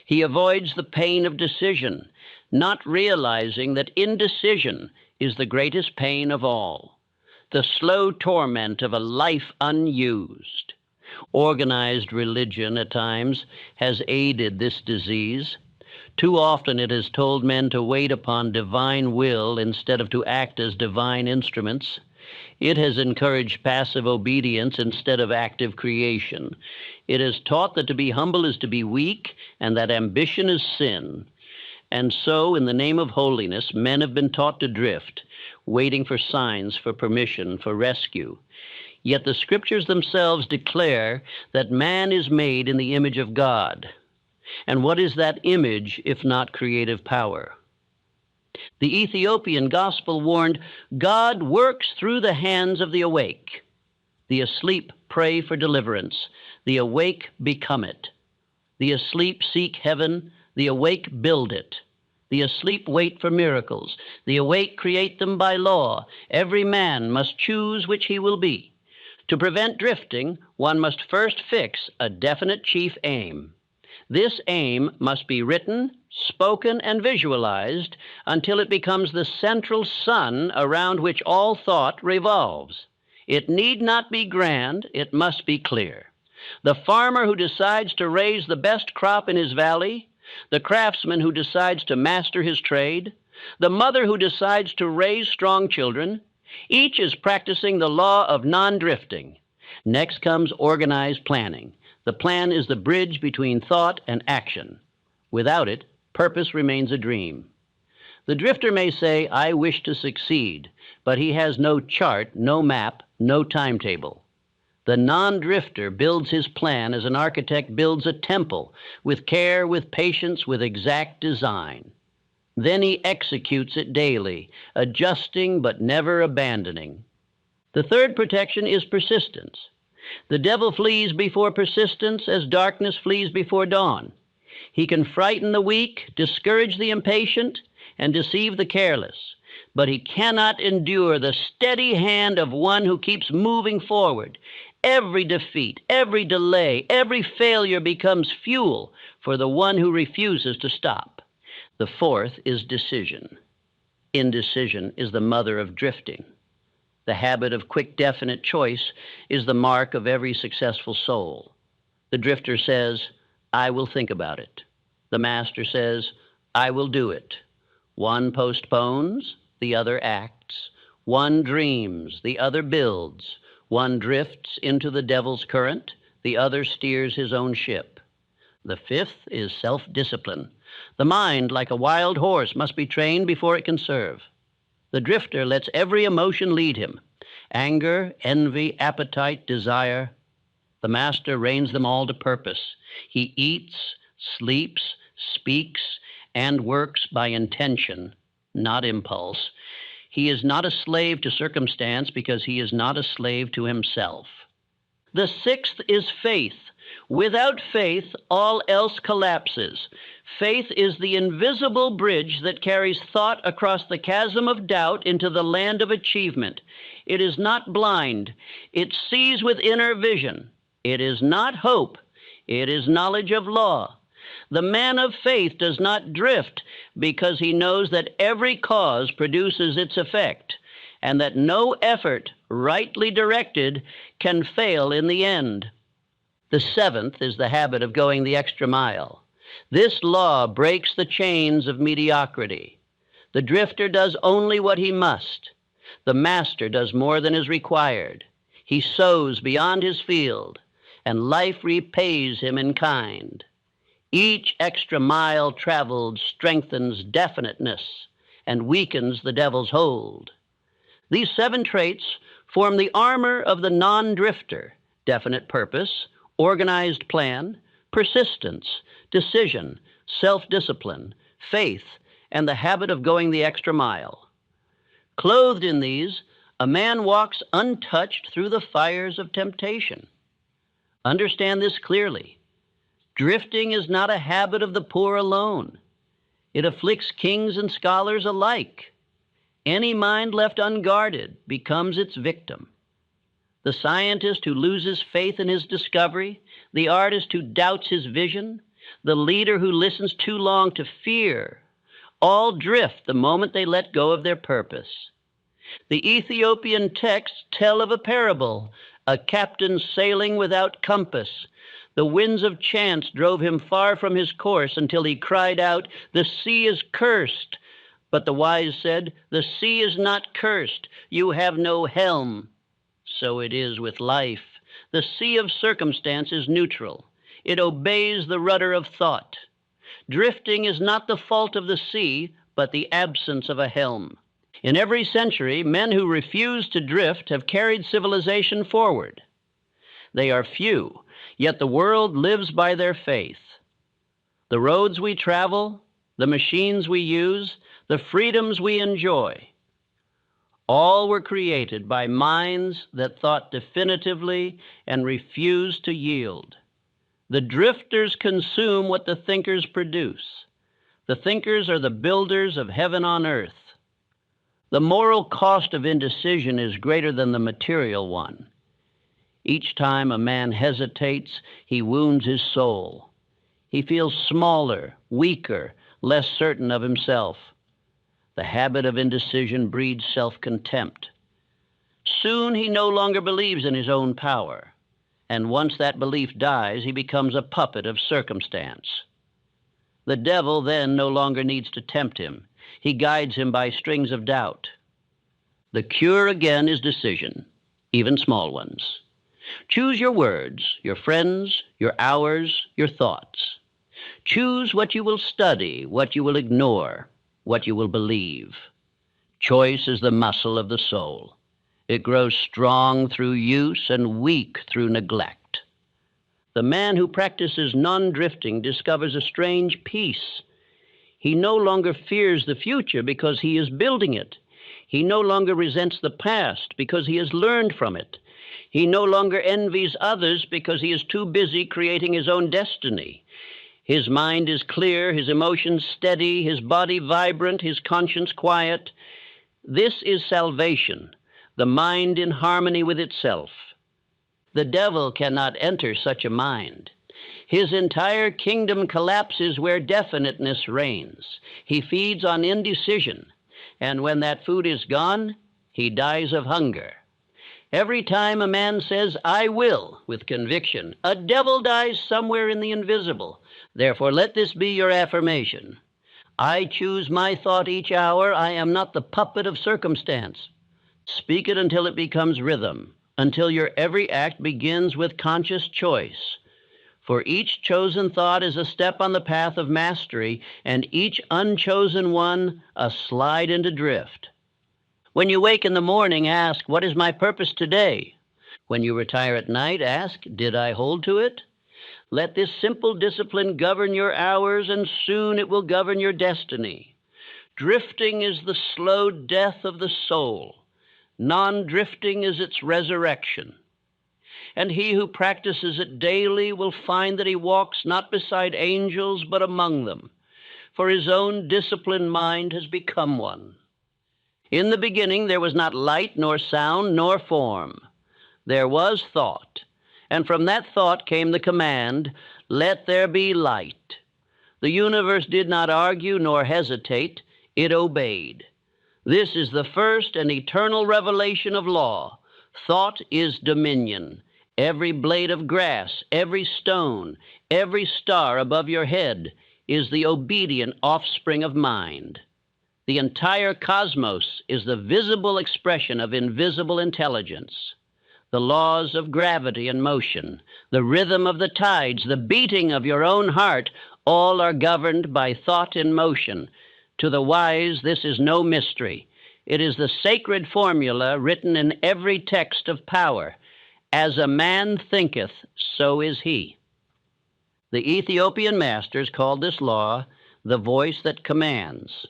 He avoids the pain of decision, not realizing that indecision is the greatest pain of all, the slow torment of a life unused. Organized religion at times has aided this disease. Too often it has told men to wait upon divine will instead of to act as divine instruments. It has encouraged passive obedience instead of active creation. It has taught that to be humble is to be weak, and that ambition is sin. And so, in the name of holiness, men have been taught to drift, waiting for signs, for permission, for rescue. Yet the scriptures themselves declare that man is made in the image of God. And what is that image if not creative power? The Ethiopian gospel warned, God works through the hands of the awake. The asleep pray for deliverance. The awake become it. The asleep seek heaven. The awake build it. The asleep wait for miracles. The awake create them by law. Every man must choose which he will be. To prevent drifting, one must first fix a definite chief aim. This aim must be written, spoken, and visualized until it becomes the central sun around which all thought revolves. It need not be grand, it must be clear. The farmer who decides to raise the best crop in his valley, the craftsman who decides to master his trade, the mother who decides to raise strong children, each is practicing the law of non-drifting. Next comes organized planning. The plan is the bridge between thought and action. Without it, purpose remains a dream. The drifter may say, I wish to succeed, but he has no chart, no map, no timetable. The non-drifter builds his plan as an architect builds a temple, with care, with patience, with exact design. Then he executes it daily, adjusting but never abandoning. The third protection is persistence. The devil flees before persistence as darkness flees before dawn. He can frighten the weak, discourage the impatient, and deceive the careless, but he cannot endure the steady hand of one who keeps moving forward. Every defeat, every delay, every failure becomes fuel for the one who refuses to stop. The fourth is decision. Indecision is the mother of drifting. The habit of quick, definite choice is the mark of every successful soul. The drifter says, I will think about it. The master says, I will do it. One postpones, the other acts. One dreams, the other builds. One drifts into the devil's current, the other steers his own ship. The fifth is self-discipline. The mind, like a wild horse, must be trained before it can serve. The drifter lets every emotion lead him. Anger, envy, appetite, desire. The master reins them all to purpose. He eats, sleeps, speaks, and works by intention, not impulse. He is not a slave to circumstance because he is not a slave to himself. The sixth is faith. Without faith, all else collapses. Faith is the invisible bridge that carries thought across the chasm of doubt into the land of achievement. It is not blind. It sees with inner vision. It is not hope. It is knowledge of law. The man of faith does not drift because he knows that every cause produces its effect, and that no effort, rightly directed, can fail in the end. The seventh is the habit of going the extra mile. This law breaks the chains of mediocrity. The drifter does only what he must. The master does more than is required. He sows beyond his field, and life repays him in kind. Each extra mile traveled strengthens definiteness and weakens the devil's hold. These 7 traits form the armor of the non-drifter: definite purpose, organized plan, persistence, decision, self-discipline, faith, and the habit of going the extra mile. Clothed in these, a man walks untouched through the fires of temptation. Understand this clearly. Drifting is not a habit of the poor alone. It afflicts kings and scholars alike. Any mind left unguarded becomes its victim. The scientist who loses faith in his discovery, the artist who doubts his vision, the leader who listens too long to fear, all drift the moment they let go of their purpose. The Ethiopian texts tell of a parable, a captain sailing without compass. The winds of chance drove him far from his course until he cried out, "The sea is cursed." But the wise said, "The sea is not cursed. You have no helm." So it is with life. The sea of circumstance is neutral. It obeys the rudder of thought. Drifting is not the fault of the sea, but the absence of a helm. In every century, men who refuse to drift have carried civilization forward. They are few, yet the world lives by their faith. The roads we travel, the machines we use, the freedoms we enjoy, all were created by minds that thought definitively and refused to yield. The drifters consume what the thinkers produce. The thinkers are the builders of heaven on earth. The moral cost of indecision is greater than the material one. Each time a man hesitates, he wounds his soul. He feels smaller, weaker, less certain of himself. The habit of indecision breeds self-contempt. Soon he no longer believes in his own power, and once that belief dies, he becomes a puppet of circumstance. The devil then no longer needs to tempt him. He guides him by strings of doubt. The cure again is decision, even small ones. Choose your words, your friends, your hours, your thoughts. Choose what you will study, what you will ignore, what you will believe. Choice is the muscle of the soul. It grows strong through use and weak through neglect. The man who practices non-drifting discovers a strange peace. He no longer fears the future because he is building it. He no longer resents the past because he has learned from it. He no longer envies others because he is too busy creating his own destiny. His mind is clear, his emotions steady, his body vibrant, his conscience quiet. This is salvation, the mind in harmony with itself. The devil cannot enter such a mind. His entire kingdom collapses where definiteness reigns. He feeds on indecision, and when that food is gone, he dies of hunger. Every time a man says, "I will," with conviction, a devil dies somewhere in the invisible. Therefore, let this be your affirmation. I choose my thought each hour. I am not the puppet of circumstance. Speak it until it becomes rhythm, until your every act begins with conscious choice. For each chosen thought is a step on the path of mastery, and each unchosen one a slide into drift. When you wake in the morning, ask, "What is my purpose today?" When you retire at night, ask, "Did I hold to it?" Let this simple discipline govern your hours, and soon it will govern your destiny. Drifting is the slow death of the soul. Non-drifting is its resurrection. And he who practices it daily will find that he walks not beside angels, but among them, for his own disciplined mind has become one. In the beginning there was not light, nor sound, nor form. There was thought, and from that thought came the command, "Let there be light." The universe did not argue nor hesitate, it obeyed. This is the first and eternal revelation of law. Thought is dominion. Every blade of grass, every stone, every star above your head is the obedient offspring of mind. The entire cosmos is the visible expression of invisible intelligence. The laws of gravity and motion, the rhythm of the tides, the beating of your own heart, all are governed by thought in motion. To the wise, this is no mystery. It is the sacred formula written in every text of power. As a man thinketh, so is he. The Ethiopian masters called this law the voice that commands.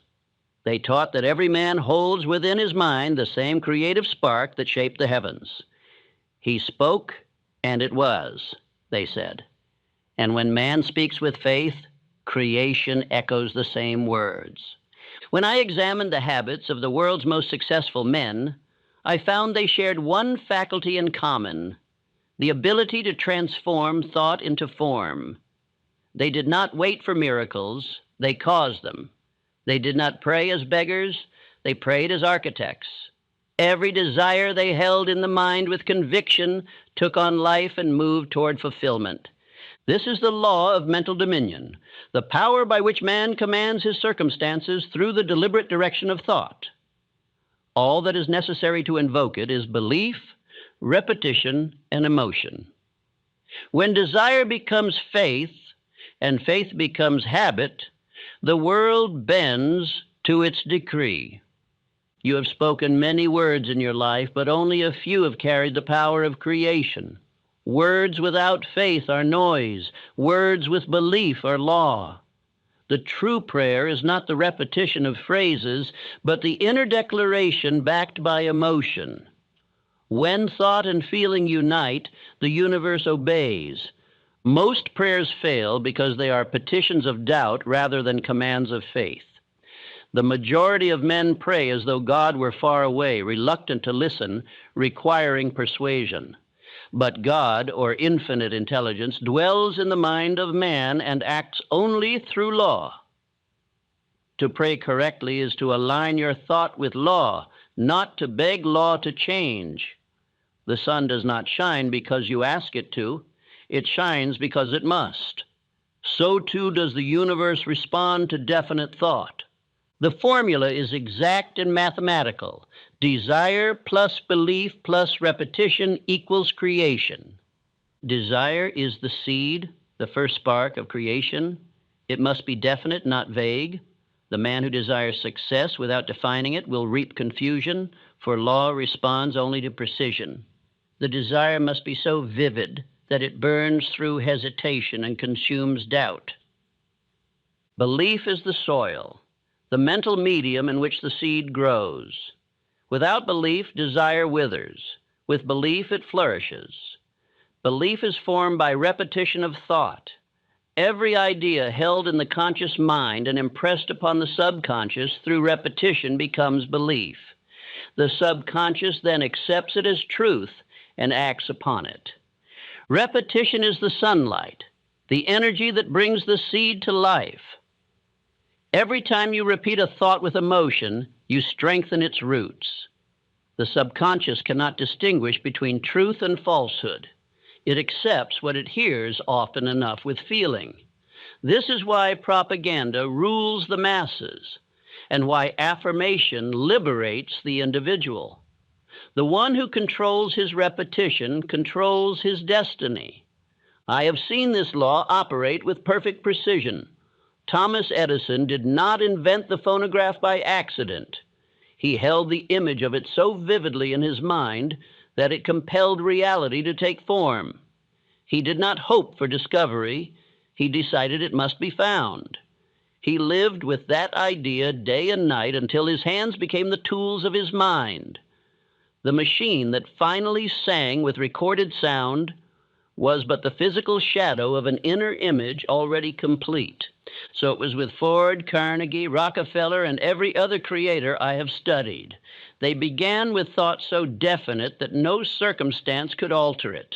They taught that every man holds within his mind the same creative spark that shaped the heavens. He spoke, and it was, they said. And when man speaks with faith, creation echoes the same words. When I examined the habits of the world's most successful men, I found they shared one faculty in common, the ability to transform thought into form. They did not wait for miracles, they caused them. They did not pray as beggars, they prayed as architects. Every desire they held in the mind with conviction took on life and moved toward fulfillment. This is the law of mental dominion, the power by which man commands his circumstances through the deliberate direction of thought. All that is necessary to invoke it is belief, repetition, and emotion. When desire becomes faith, and faith becomes habit, the world bends to its decree. You have spoken many words in your life, but only a few have carried the power of creation. Words without faith are noise. Words with belief are law. The true prayer is not the repetition of phrases, but the inner declaration backed by emotion. When thought and feeling unite, the universe obeys. Most prayers fail because they are petitions of doubt rather than commands of faith. The majority of men pray as though God were far away, reluctant to listen, requiring persuasion. But God, or infinite intelligence, dwells in the mind of man and acts only through law. To pray correctly is to align your thought with law, not to beg law to change. The sun does not shine because you ask it to. It shines because it must. So too does the universe respond to definite thought. The formula is exact and mathematical. Desire plus belief plus repetition equals creation. Desire is the seed, the first spark of creation. It must be definite, not vague. The man who desires success without defining it will reap confusion, for law responds only to precision. The desire must be so vivid that it burns through hesitation and consumes doubt. Belief is the soil, the mental medium in which the seed grows. Without belief, desire withers. With belief, it flourishes. Belief is formed by repetition of thought. Every idea held in the conscious mind and impressed upon the subconscious through repetition becomes belief. The subconscious then accepts it as truth and acts upon it. Repetition is the sunlight, the energy that brings the seed to life. Every time you repeat a thought with emotion, you strengthen its roots. The subconscious cannot distinguish between truth and falsehood. It accepts what it hears often enough with feeling. This is why propaganda rules the masses, and why affirmation liberates the individual. The one who controls his repetition controls his destiny. I have seen this law operate with perfect precision. Thomas Edison did not invent the phonograph by accident. He held the image of it so vividly in his mind that it compelled reality to take form. He did not hope for discovery. He decided it must be found. He lived with that idea day and night until his hands became the tools of his mind. The machine that finally sang with recorded sound was but the physical shadow of an inner image already complete. So it was with Ford, Carnegie, Rockefeller, and every other creator I have studied. They began with thoughts so definite that no circumstance could alter it.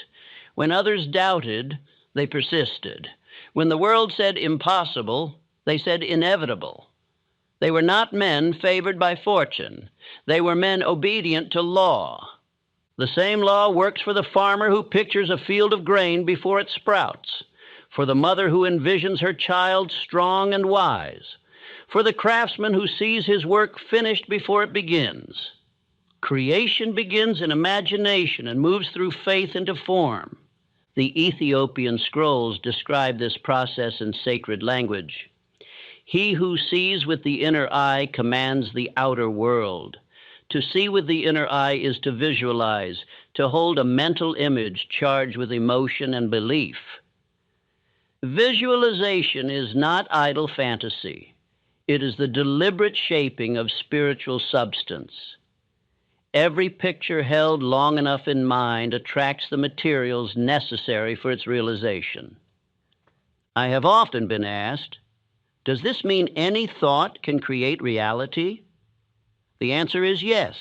When others doubted, they persisted. When the world said impossible, they said inevitable. They were not men favored by fortune. They were men obedient to law. The same law works for the farmer who pictures a field of grain before it sprouts, for the mother who envisions her child strong and wise, for the craftsman who sees his work finished before it begins. Creation begins in imagination and moves through faith into form. The Ethiopian scrolls describe this process in sacred language. He who sees with the inner eye commands the outer world. To see with the inner eye is to visualize, to hold a mental image charged with emotion and belief. Visualization is not idle fantasy. It is the deliberate shaping of spiritual substance. Every picture held long enough in mind attracts the materials necessary for its realization. I have often been asked, does this mean any thought can create reality? The answer is yes,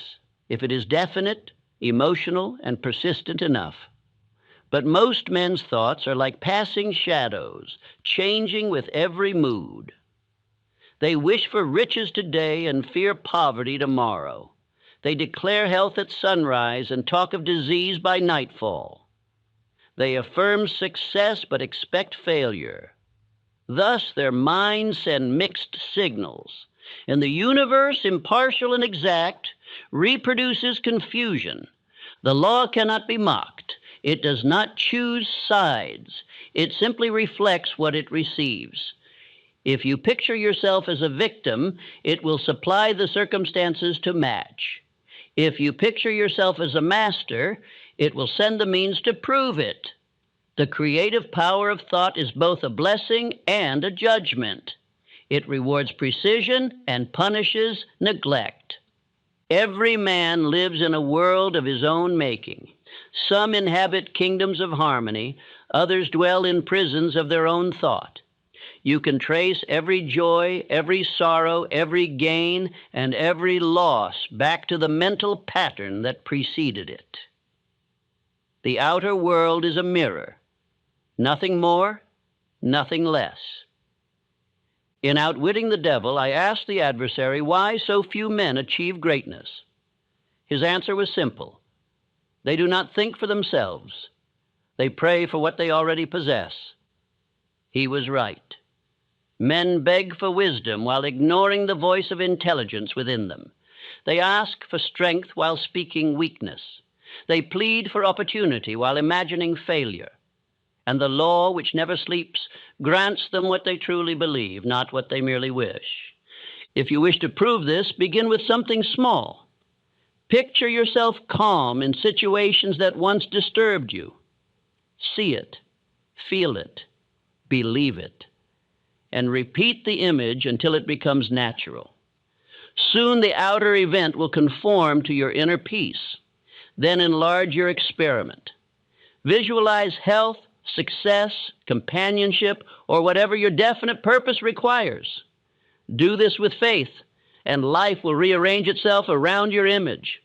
if it is definite, emotional, and persistent enough. But most men's thoughts are like passing shadows, changing with every mood. They wish for riches today and fear poverty tomorrow. They declare health at sunrise and talk of disease by nightfall. They affirm success but expect failure. Thus, their minds send mixed signals, and the universe, impartial and exact, reproduces confusion. The law cannot be mocked. It does not choose sides. It simply reflects what it receives. If you picture yourself as a victim, it will supply the circumstances to match. If you picture yourself as a master, it will send the means to prove it. The creative power of thought is both a blessing and a judgment. It rewards precision and punishes neglect. Every man lives in a world of his own making. Some inhabit kingdoms of harmony, others dwell in prisons of their own thought. You can trace every joy, every sorrow, every gain, and every loss back to the mental pattern that preceded it. The outer world is a mirror. Nothing more, nothing less. In Outwitting the Devil, I asked the adversary why so few men achieve greatness. His answer was simple. They do not think for themselves. They pray for what they already possess. He was right. Men beg for wisdom while ignoring the voice of intelligence within them. They ask for strength while speaking weakness. They plead for opportunity while imagining failure. And the law, which never sleeps, grants them what they truly believe, not what they merely wish. If you wish to prove this, begin with something small. Picture yourself calm in situations that once disturbed you. See it, feel it, believe it, and repeat the image until it becomes natural. Soon the outer event will conform to your inner peace. Then enlarge your experiment. Visualize health, success, companionship, or whatever your definite purpose requires. Do this with faith, and life will rearrange itself around your image.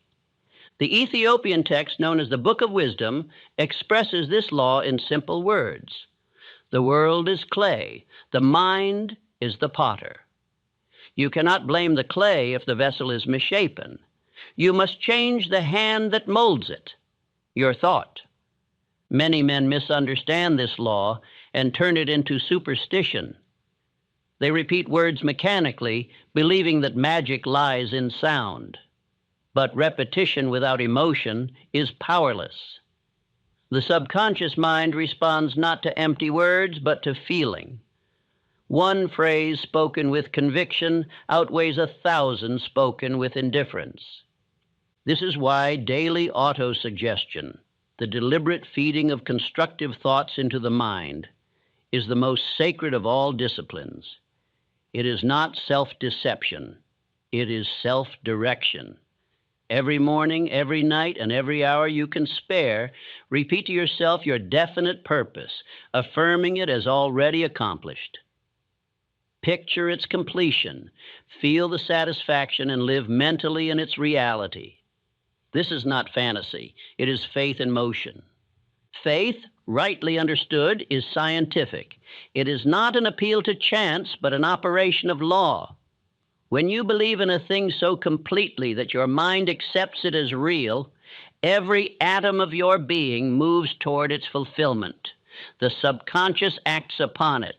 The Ethiopian text, known as the Book of Wisdom, expresses this law in simple words. The world is clay. The mind is the potter. You cannot blame the clay if the vessel is misshapen. You must change the hand that molds it, your thought. Many men misunderstand this law and turn it into superstition. They repeat words mechanically, believing that magic lies in sound. But repetition without emotion is powerless. The subconscious mind responds not to empty words, but to feeling. One phrase spoken with conviction outweighs 1,000 spoken with indifference. This is why daily autosuggestion, the deliberate feeding of constructive thoughts into the mind, is the most sacred of all disciplines. It is not self-deception. It is self-direction. Every morning, every night, and every hour you can spare, repeat to yourself your definite purpose, affirming it as already accomplished. Picture its completion, feel the satisfaction, and live mentally in its reality. This is not fantasy. It is faith in motion. Faith, rightly understood, is scientific. It is not an appeal to chance, but an operation of law. When you believe in a thing so completely that your mind accepts it as real, every atom of your being moves toward its fulfillment. The subconscious acts upon it.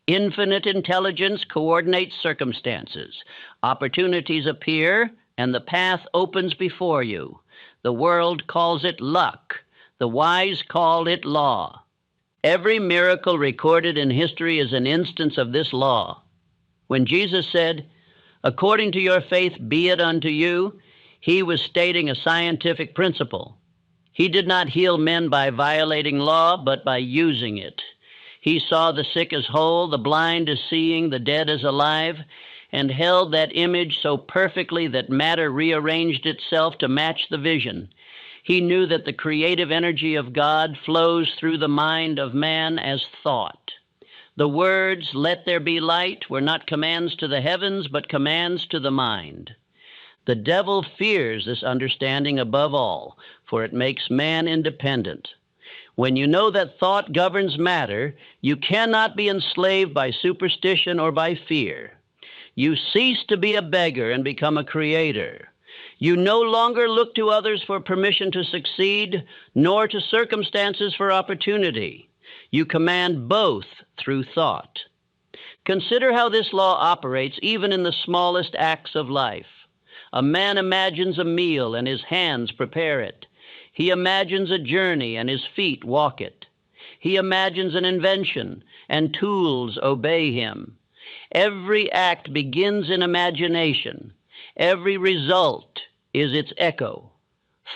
Infinite intelligence coordinates circumstances. Opportunities appear, and the path opens before you. The world calls it luck. The wise call it law. Every miracle recorded in history is an instance of this law. When Jesus said, "According to your faith be it unto you," he was stating a scientific principle. He did not heal men by violating law, but by using it. He saw the sick as whole, the blind as seeing, the dead as alive, and held that image so perfectly that matter rearranged itself to match the vision. He knew that the creative energy of God flows through the mind of man as thought. The words, "Let there be light," were not commands to the heavens, but commands to the mind. The devil fears this understanding above all, for it makes man independent. When you know that thought governs matter, you cannot be enslaved by superstition or by fear. You cease to be a beggar and become a creator. You no longer look to others for permission to succeed, nor to circumstances for opportunity. You command both through thought. Consider how this law operates even in the smallest acts of life. A man imagines a meal and his hands prepare it. He imagines a journey and his feet walk it. He imagines an invention and tools obey him. Every act begins in imagination. Every result is its echo.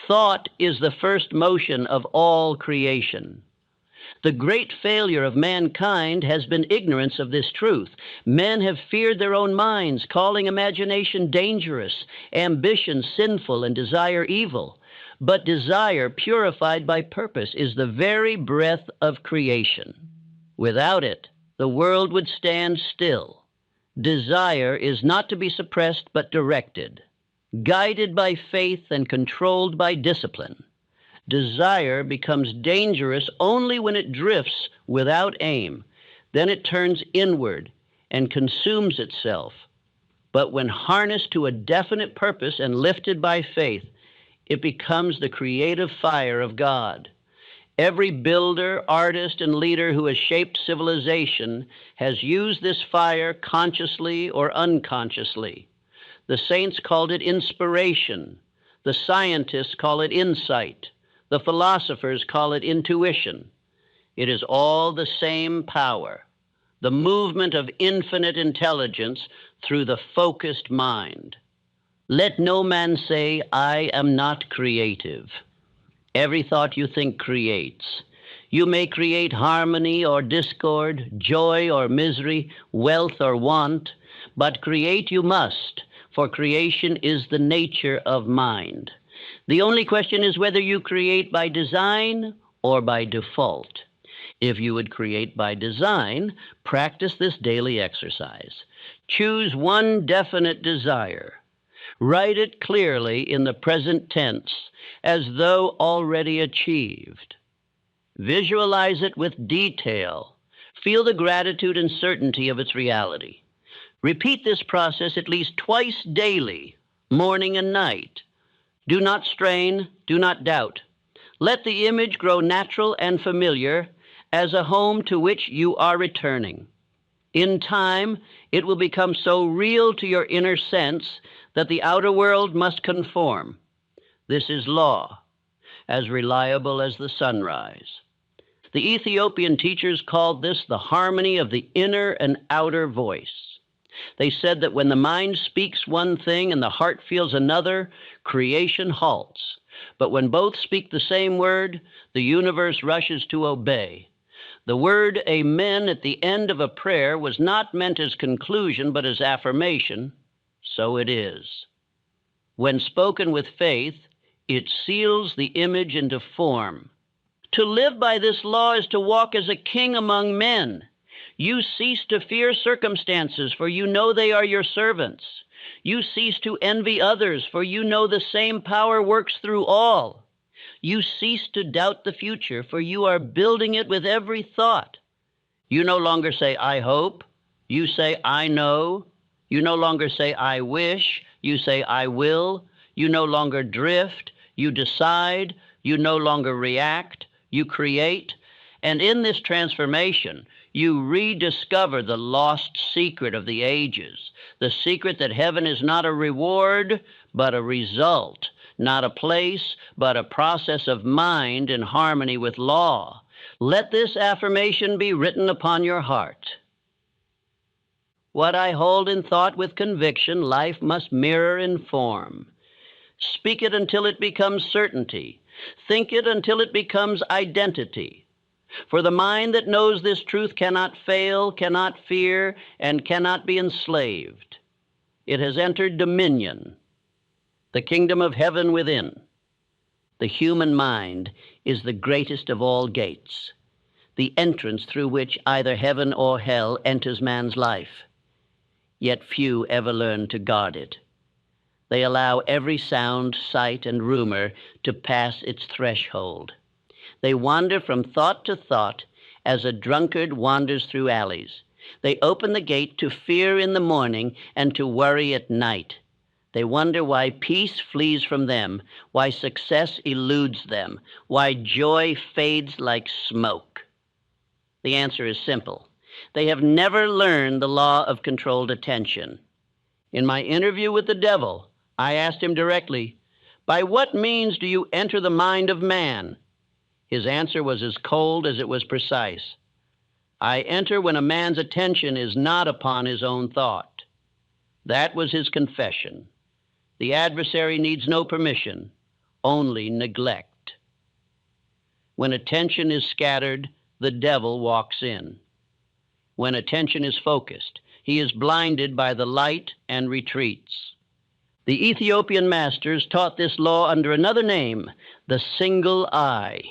Thought is the first motion of all creation. The great failure of mankind has been ignorance of this truth. Men have feared their own minds, calling imagination dangerous, ambition sinful, and desire evil. But desire, purified by purpose, is the very breath of creation. Without it, the world would stand still. Desire is not to be suppressed but directed, guided by faith and controlled by discipline. Desire becomes dangerous only when it drifts without aim. Then it turns inward and consumes itself. But when harnessed to a definite purpose and lifted by faith, it becomes the creative fire of God. Every builder, artist, and leader who has shaped civilization has used this fire consciously or unconsciously. The saints called it inspiration. The scientists call it insight. The philosophers call it intuition. It is all the same power, the movement of infinite intelligence through the focused mind. Let no man say, "I am not creative." Every thought you think creates. You may create harmony or discord, joy or misery, wealth or want, but create you must, for creation is the nature of mind. The only question is whether you create by design or by default. If you would create by design, practice this daily exercise. Choose one definite desire. Write it clearly in the present tense, as though already achieved. Visualize it with detail. Feel the gratitude and certainty of its reality. Repeat this process at least twice daily, morning and night. Do not strain, do not doubt. Let the image grow natural and familiar as a home to which you are returning. In time, it will become so real to your inner sense that the outer world must conform. This is law, as reliable as the sunrise. The Ethiopian teachers called this the harmony of the inner and outer voice. They said that when the mind speaks one thing and the heart feels another, creation halts. But when both speak the same word, the universe rushes to obey. The word amen at the end of a prayer was not meant as conclusion, but as affirmation. So it is. When spoken with faith, it seals the image into form. To live by this law is to walk as a king among men. You cease to fear circumstances, for you know they are your servants. You cease to envy others, for you know the same power works through all. You cease to doubt the future, for you are building it with every thought. You no longer say, I hope. You say, I know. You no longer say, I wish. You say, I will. You no longer drift. You decide. You no longer react. You create. And in this transformation, you rediscover the lost secret of the ages, the secret that heaven is not a reward, but a result, not a place, but a process of mind in harmony with law. Let this affirmation be written upon your heart. What I hold in thought with conviction, life must mirror in form. Speak it until it becomes certainty. Think it until it becomes identity. For the mind that knows this truth cannot fail, cannot fear, and cannot be enslaved. It has entered dominion, the kingdom of heaven within. The human mind is the greatest of all gates, the entrance through which either heaven or hell enters man's life. Yet few ever learn to guard it. They allow every sound, sight, and rumor to pass its threshold. They wander from thought to thought as a drunkard wanders through alleys. They open the gate to fear in the morning and to worry at night. They wonder why peace flees from them, why success eludes them, why joy fades like smoke. The answer is simple. They have never learned the law of controlled attention. In my interview with the devil, I asked him directly, "By what means do you enter the mind of man?" His answer was as cold as it was precise. "I enter when a man's attention is not upon his own thought." That was his confession. The adversary needs no permission, only neglect. When attention is scattered, the devil walks in. When attention is focused, he is blinded by the light and retreats. The Ethiopian masters taught this law under another name, the single eye.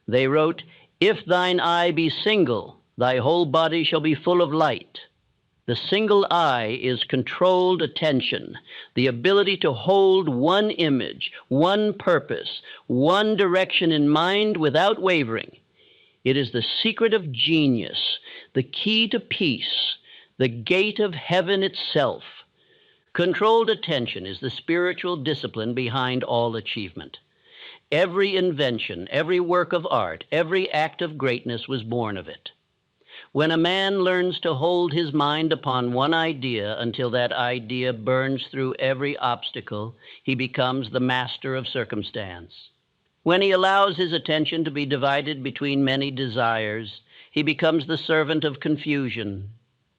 They wrote, "If thine eye be single, thy whole body shall be full of light." The single eye is controlled attention, the ability to hold one image, one purpose, one direction in mind without wavering. It is the secret of genius, the key to peace, the gate of heaven itself. Controlled attention is the spiritual discipline behind all achievement. Every invention, every work of art, every act of greatness was born of it. When a man learns to hold his mind upon one idea until that idea burns through every obstacle, he becomes the master of circumstance. When he allows his attention to be divided between many desires, he becomes the servant of confusion.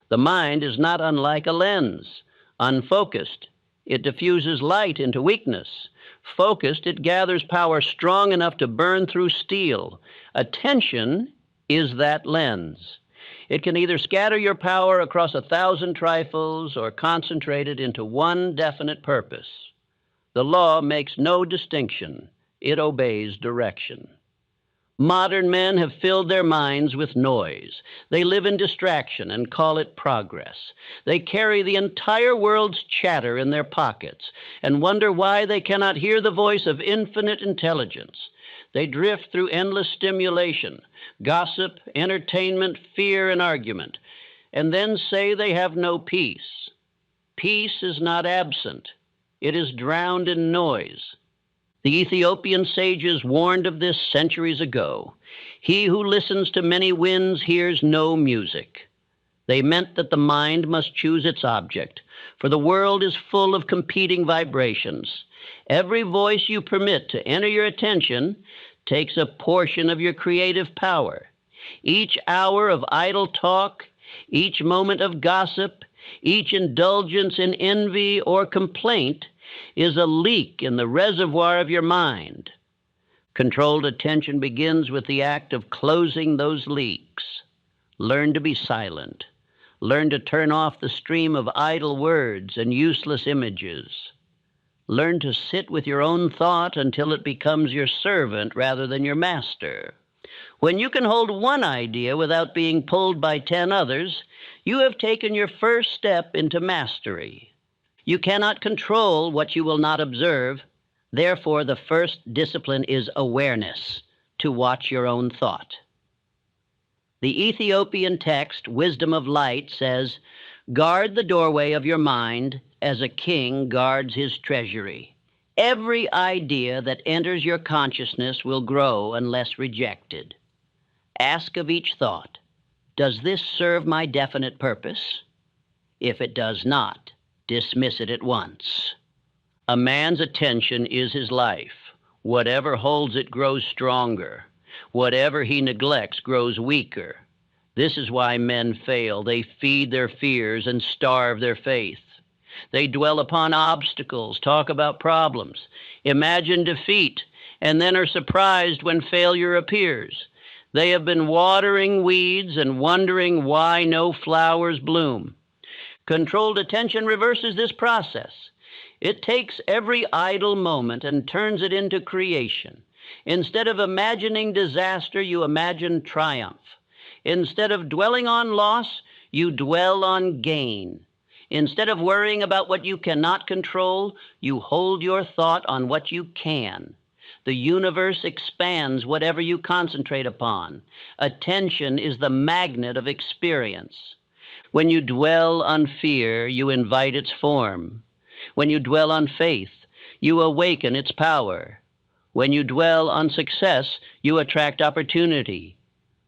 The mind is not unlike a lens. Unfocused, it diffuses light into weakness. Focused, it gathers power strong enough to burn through steel. Attention is that lens. It can either scatter your power across 1,000 trifles or concentrate it into one definite purpose. The law makes no distinction. It obeys direction. Modern men have filled their minds with noise. They live in distraction and call it progress. They carry the entire world's chatter in their pockets and wonder why they cannot hear the voice of infinite intelligence. They drift through endless stimulation, gossip, entertainment, fear, and argument, and then say they have no peace. Peace is not absent. It is drowned in noise. The Ethiopian sages warned of this centuries ago. He who listens to many winds hears no music. They meant that the mind must choose its object, for the world is full of competing vibrations. Every voice you permit to enter your attention takes a portion of your creative power. Each hour of idle talk, each moment of gossip, Each indulgence in envy or complaint is a leak in the reservoir of your mind. Controlled attention begins with the act of closing those leaks. Learn to be silent. Learn to turn off the stream of idle words and useless images. Learn to sit with your own thought until it becomes your servant rather than your master. When you can hold one idea without being pulled by 10 others, you have taken your first step into mastery. You cannot control what you will not observe. Therefore, the first discipline is awareness, to watch your own thought. The Ethiopian text, Wisdom of Light, says, "Guard the doorway of your mind as a king guards his treasury. Every idea that enters your consciousness will grow unless rejected. Ask of each thought, does this serve my definite purpose? If it does not, dismiss it at once." A man's attention is his life. Whatever holds it grows stronger. Whatever he neglects grows weaker. This is why men fail. They feed their fears and starve their faith. They dwell upon obstacles, talk about problems, imagine defeat, and then are surprised when failure appears. They have been watering weeds and wondering why no flowers bloom. Controlled attention reverses this process. It takes every idle moment and turns it into creation. Instead of imagining disaster, you imagine triumph. Instead of dwelling on loss, you dwell on gain. Instead of worrying about what you cannot control, you hold your thought on what you can. The universe expands whatever you concentrate upon. Attention is the magnet of experience. When you dwell on fear, you invite its form. When you dwell on faith, you awaken its power. When you dwell on success, you attract opportunity.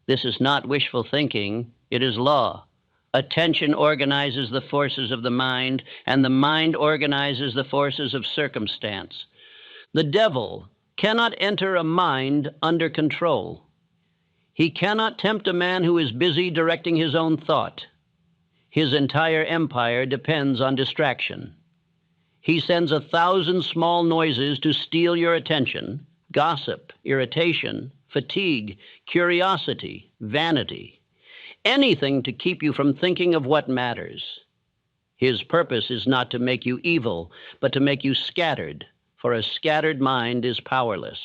This is not wishful thinking, it is law. Attention organizes the forces of the mind, and the mind organizes the forces of circumstance. The devil cannot enter a mind under control. He cannot tempt a man who is busy directing his own thought. His entire empire depends on distraction. He sends 1,000 small noises to steal your attention: gossip, irritation, fatigue, curiosity, vanity. Anything to keep you from thinking of what matters. His purpose is not to make you evil, but to make you scattered, for a scattered mind is powerless.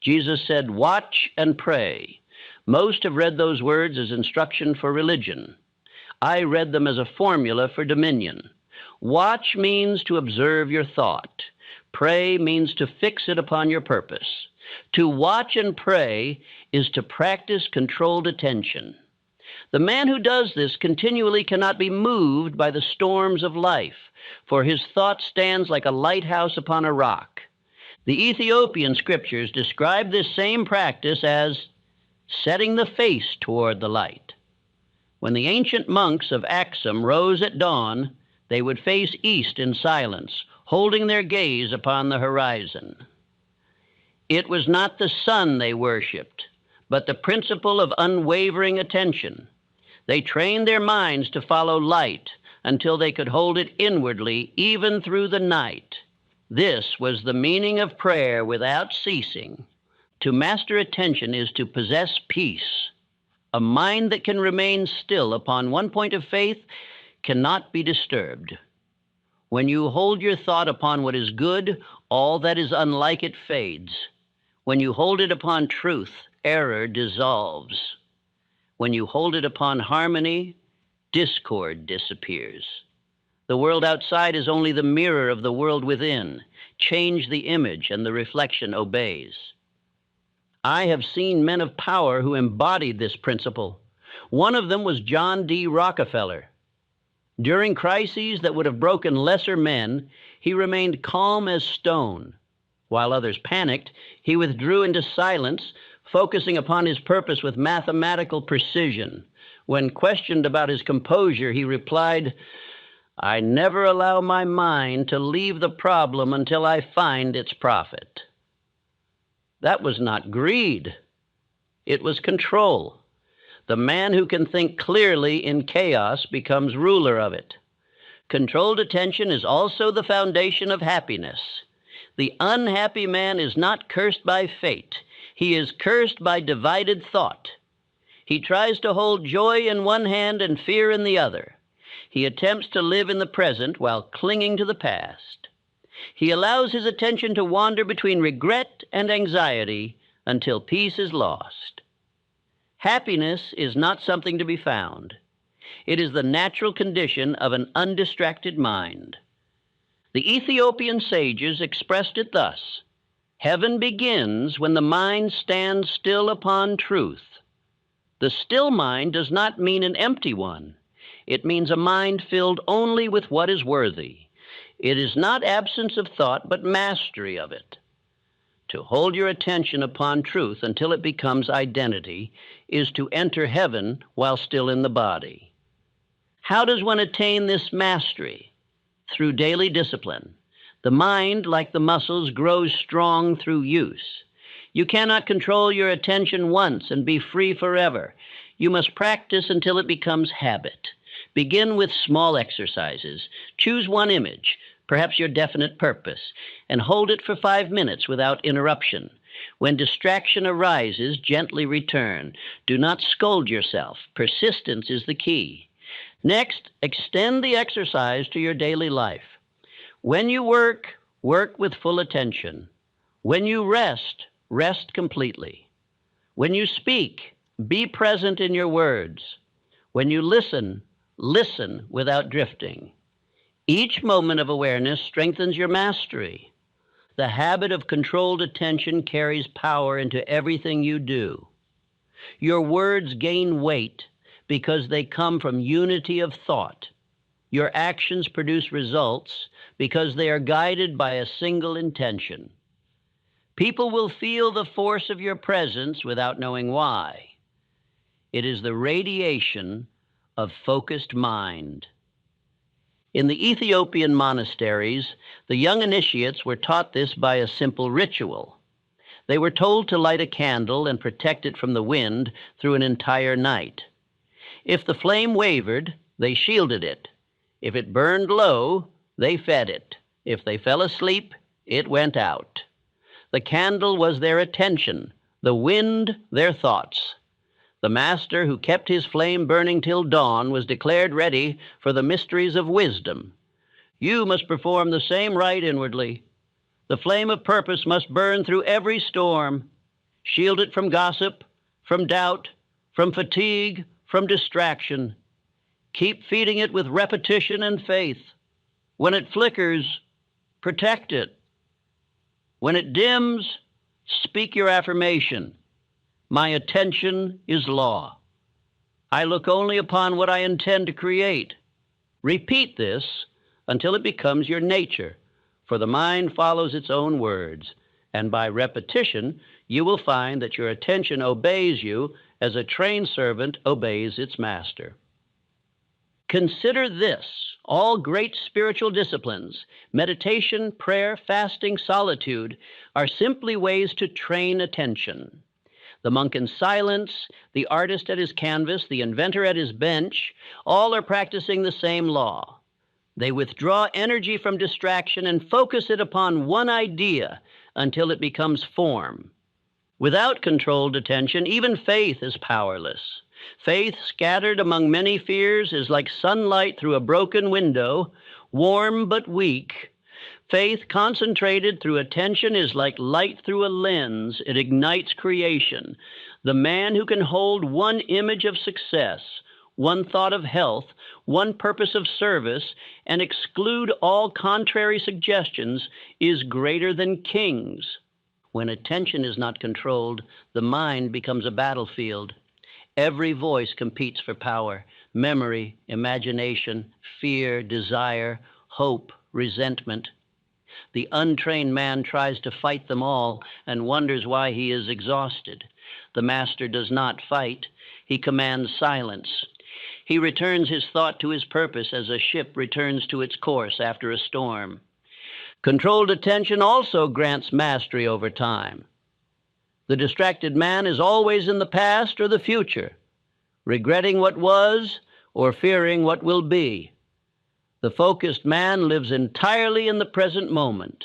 Jesus said, "Watch and pray." Most have read those words as instruction for religion. I read them as a formula for dominion. Watch means to observe your thought. Pray means to fix it upon your purpose. To watch and pray is to practice controlled attention. The man who does this continually cannot be moved by the storms of life, for his thought stands like a lighthouse upon a rock. The Ethiopian scriptures describe this same practice as setting the face toward the light. When the ancient monks of Axum rose at dawn, they would face east in silence, holding their gaze upon the horizon. It was not the sun they worshipped, but the principle of unwavering attention. They trained their minds to follow light until they could hold it inwardly, even through the night. This was the meaning of prayer without ceasing. To master attention is to possess peace. A mind that can remain still upon one point of faith cannot be disturbed. When you hold your thought upon what is good, all that is unlike it fades. When you hold it upon truth, error dissolves. When you hold it upon harmony, discord disappears. The world outside is only the mirror of the world within. Change the image, and the reflection obeys. I have seen men of power who embodied this principle. One of them was John D. Rockefeller. During crises that would have broken lesser men, he remained calm as stone. While others panicked, he withdrew into silence, focusing upon his purpose with mathematical precision. When questioned about his composure, he replied, "I never allow my mind to leave the problem until I find its profit." That was not greed. It was control. The man who can think clearly in chaos becomes ruler of it. Controlled attention is also the foundation of happiness. The unhappy man is not cursed by fate. He is cursed by divided thought. He tries to hold joy in one hand and fear in the other. He attempts to live in the present while clinging to the past. He allows his attention to wander between regret and anxiety until peace is lost. Happiness is not something to be found. It is the natural condition of an undistracted mind. The Ethiopian sages expressed it thus: heaven begins when the mind stands still upon truth. The still mind does not mean an empty one. It means a mind filled only with what is worthy. It is not absence of thought, but mastery of it. To hold your attention upon truth until it becomes identity is to enter heaven while still in the body. How does one attain this mastery? Through daily discipline. The mind, like the muscles, grows strong through use. You cannot control your attention once and be free forever. You must practice until it becomes habit. Begin with small exercises. Choose one image, perhaps your definite purpose, and hold it for 5 minutes without interruption. When distraction arises, gently return. Do not scold yourself. Persistence is the key. Next, extend the exercise to your daily life. When you work, work with full attention. When you rest, rest completely. When you speak, be present in your words. When you listen, listen without drifting. Each moment of awareness strengthens your mastery. The habit of controlled attention carries power into everything you do. Your words gain weight because they come from unity of thought. Your actions produce results because they are guided by a single intention. People will feel the force of your presence without knowing why. It is the radiation of focused mind. In the Ethiopian monasteries, the young initiates were taught this by a simple ritual. They were told to light a candle and protect it from the wind through an entire night. If the flame wavered, they shielded it. If it burned low, they fed it. If they fell asleep, it went out. The candle was their attention, the wind their thoughts. The master who kept his flame burning till dawn was declared ready for the mysteries of wisdom. You must perform the same rite inwardly. The flame of purpose must burn through every storm. Shield it from gossip, from doubt, from fatigue, from distraction. Keep feeding it with repetition and faith. When it flickers, protect it. When it dims, speak your affirmation. My attention is law. I look only upon what I intend to create. Repeat this until it becomes your nature, for the mind follows its own words, and by repetition, you will find that your attention obeys you as a trained servant obeys its master. Consider this: all great spiritual disciplines, meditation, prayer, fasting, solitude, are simply ways to train attention. The monk in silence, the artist at his canvas, the inventor at his bench, all are practicing the same law. They withdraw energy from distraction and focus it upon one idea until it becomes form. Without controlled attention, even faith is powerless. Faith scattered among many fears is like sunlight through a broken window, warm but weak. Faith concentrated through attention is like light through a lens. It ignites creation. The man who can hold one image of success, one thought of health, one purpose of service, and exclude all contrary suggestions is greater than kings. When attention is not controlled, the mind becomes a battlefield. Every voice competes for power: memory, imagination, fear, desire, hope, resentment. The untrained man tries to fight them all and wonders why he is exhausted. The master does not fight. He commands silence. He returns his thought to his purpose as a ship returns to its course after a storm. Controlled attention also grants mastery over time. The distracted man is always in the past or the future. regretting what was or fearing what will be. The focused man lives entirely in the present moment,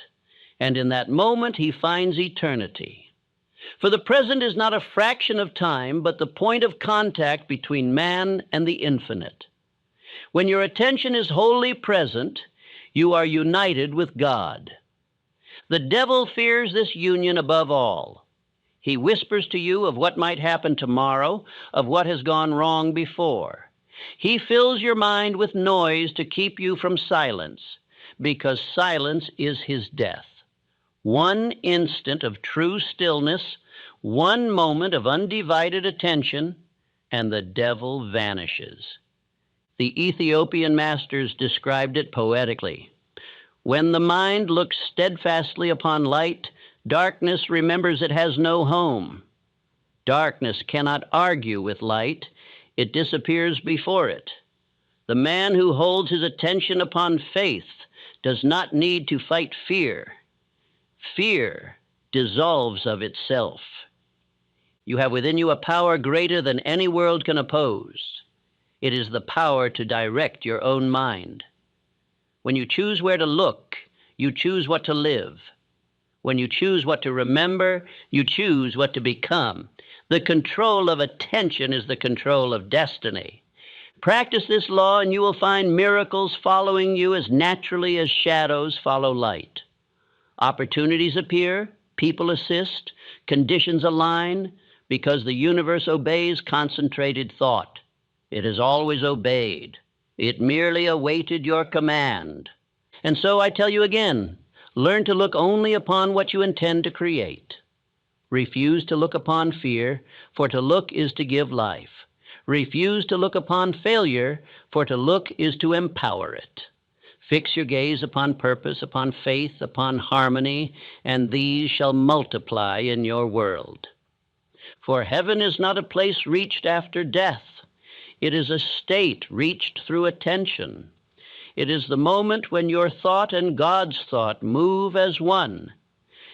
and in that moment he finds eternity. For the present is not a fraction of time, but the point of contact between man and the infinite. When your attention is wholly present, you are united with God. The devil fears this union above all. He whispers to you of what might happen tomorrow, of what has gone wrong before. He fills your mind with noise to keep you from silence, because silence is his death. One instant of true stillness, one moment of undivided attention, and the devil vanishes. The Ethiopian masters described it poetically. When the mind looks steadfastly upon light, darkness remembers it has no home. Darkness cannot argue with light. It disappears before it. The man who holds his attention upon faith does not need to fight fear. Fear dissolves of itself. You have within you a power greater than any world can oppose. It is the power to direct your own mind. When you choose where to look, you choose what to live. When you choose what to remember, you choose what to become. The control of attention is the control of destiny. Practice this law and you will find miracles following you as naturally as shadows follow light. Opportunities appear, people assist, conditions align, because the universe obeys concentrated thought. It has always obeyed. It merely awaited your command. And so I tell you again, learn to look only upon what you intend to create. Refuse to look upon fear, for to look is to give life. Refuse to look upon failure, for to look is to empower it. Fix your gaze upon purpose, upon faith, upon harmony, and these shall multiply in your world. For heaven is not a place reached after death. It is a state reached through attention. It is the moment when your thought and God's thought move as one.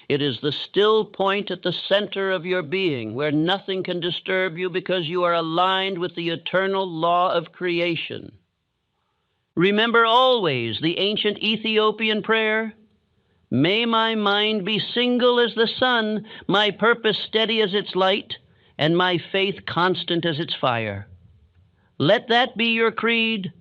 It is the still point at the center of your being where nothing can disturb you because you are aligned with the eternal law of creation. Remember always the ancient Ethiopian prayer, "May my mind be single as the sun, my purpose steady as its light, and my faith constant as its fire." Let that be your creed.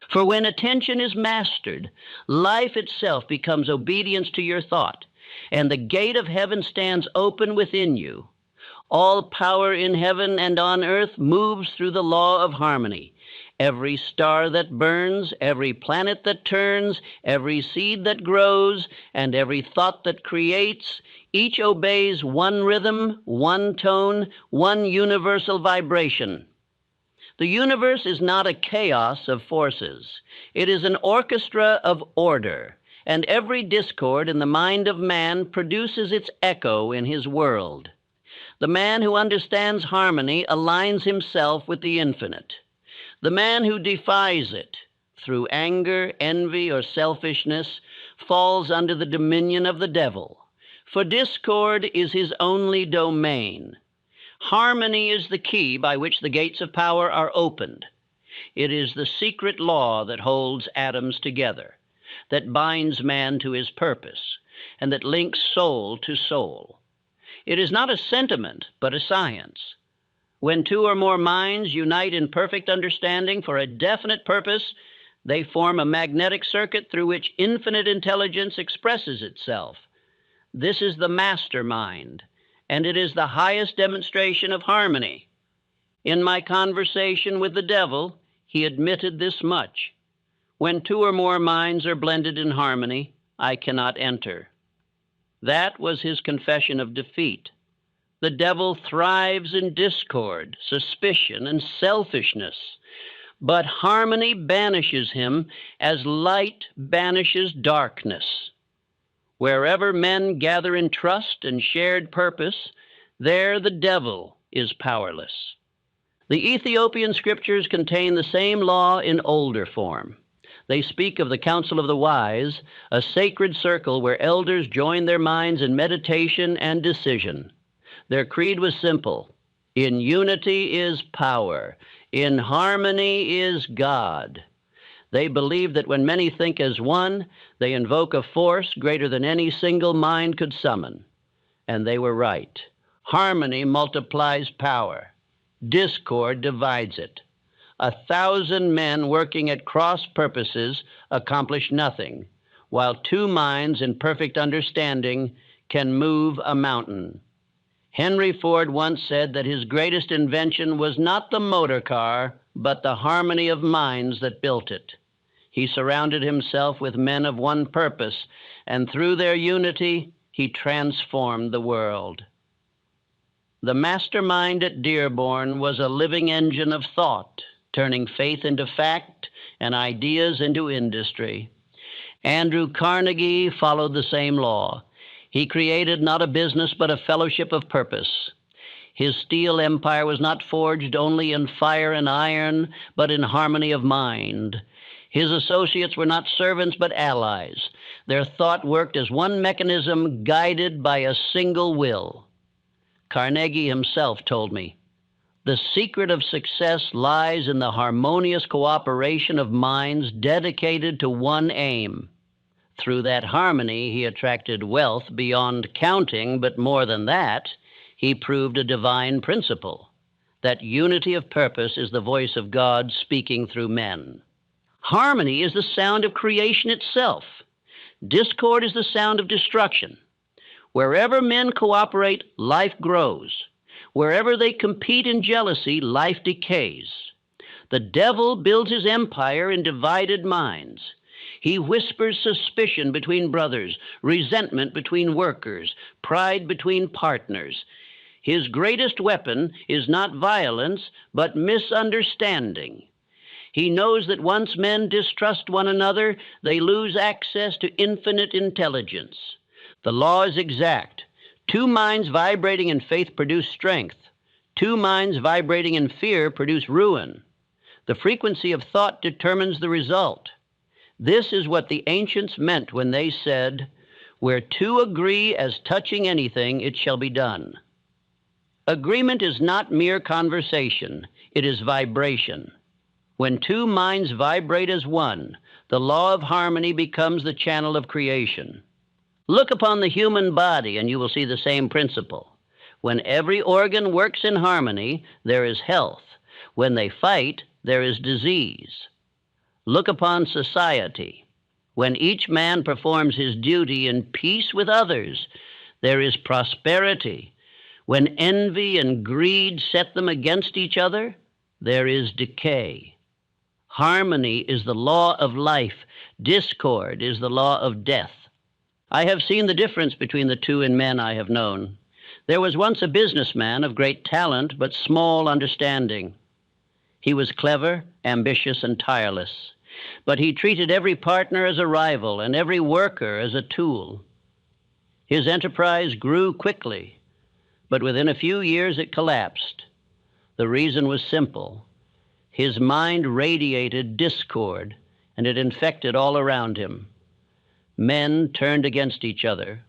For when attention is mastered, life itself becomes obedience to your thought, and the gate of heaven stands open within you. All power in heaven and on earth moves through the law of harmony. Every star that burns, every planet that turns, every seed that grows, and every thought that creates, each obeys one rhythm, one tone, one universal vibration. The universe is not a chaos of forces. It is an orchestra of order, and every discord in the mind of man produces its echo in his world. The man who understands harmony aligns himself with the infinite. The man who defies it, through anger, envy, or selfishness, falls under the dominion of the devil. For discord is his only domain. Harmony is the key by which the gates of power are opened. It is the secret law that holds atoms together, that binds man to his purpose, and that links soul to soul. It is not a sentiment, but a science. When two or more minds unite in perfect understanding for a definite purpose, they form a magnetic circuit through which infinite intelligence expresses itself. This is the mastermind, and it is the highest demonstration of harmony. In my conversation with the devil, he admitted this much. When two or more minds are blended in harmony, I cannot enter. That was his confession of defeat. The devil thrives in discord, suspicion, and selfishness, but harmony banishes him as light banishes darkness. Wherever men gather in trust and shared purpose, there the devil is powerless. The Ethiopian scriptures contain the same law in older form. They speak of the council of the wise, a sacred circle where elders join their minds in meditation and decision. Their creed was simple: in unity is power, In harmony is God. They believe that when many think as one, they invoke a force greater than any single mind could summon. And they were right. Harmony multiplies power. Discord divides it. 1,000 men working at cross purposes accomplish nothing, while two minds in perfect understanding can move a mountain. Henry Ford once said that his greatest invention was not the motor car, but the harmony of minds that built it. He surrounded himself with men of one purpose, and through their unity, he transformed the world. The mastermind at Dearborn was a living engine of thought, turning faith into fact and ideas into industry. Andrew Carnegie followed the same law. He created not a business, but a fellowship of purpose. His steel empire was not forged only in fire and iron, but in harmony of mind. His associates were not servants, but allies. Their thought worked as one mechanism guided by a single will. Carnegie himself told me, "The secret of success lies in the harmonious cooperation of minds dedicated to one aim." Through that harmony, he attracted wealth beyond counting, but more than that, he proved a divine principle, that unity of purpose is the voice of God speaking through men. Harmony is the sound of creation itself. Discord is the sound of destruction. Wherever men cooperate, life grows. Wherever they compete in jealousy, life decays. The devil builds his empire in divided minds. He whispers suspicion between brothers, resentment between workers, pride between partners. His greatest weapon is not violence, but misunderstanding. He knows that once men distrust one another, they lose access to infinite intelligence. The law is exact. Two minds vibrating in faith produce strength. Two minds vibrating in fear produce ruin. The frequency of thought determines the result. This is what the ancients meant when they said, "Where two agree as touching anything, it shall be done." Agreement is not mere conversation, it is vibration. When two minds vibrate as one, the law of harmony becomes the channel of creation. Look upon the human body and you will see the same principle. When every organ works in harmony, there is health. When they fight, there is disease. Look upon society. When each man performs his duty in peace with others, there is prosperity. When envy and greed set them against each other, there is decay. Harmony is the law of life. Discord is the law of death. I have seen the difference between the two in men I have known. There was once a businessman of great talent but small understanding. He was clever, ambitious, and tireless, but he treated every partner as a rival and every worker as a tool. His enterprise grew quickly, but within a few years it collapsed. The reason was simple. His mind radiated discord, and it infected all around him. Men turned against each other,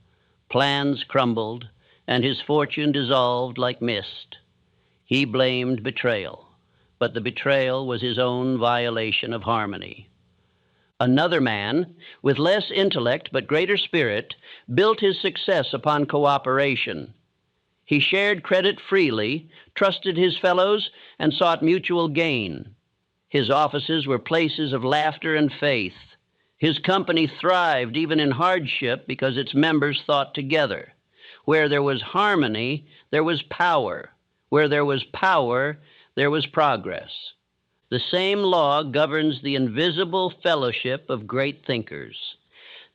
plans crumbled, and his fortune dissolved like mist. He blamed betrayal, but the betrayal was his own violation of harmony. Another man, with less intellect but greater spirit, built his success upon cooperation. He shared credit freely, trusted his fellows, and sought mutual gain. His offices were places of laughter and faith. His company thrived even in hardship because its members thought together. Where there was harmony, there was power. Where there was power, there was progress. The same law governs the invisible fellowship of great thinkers.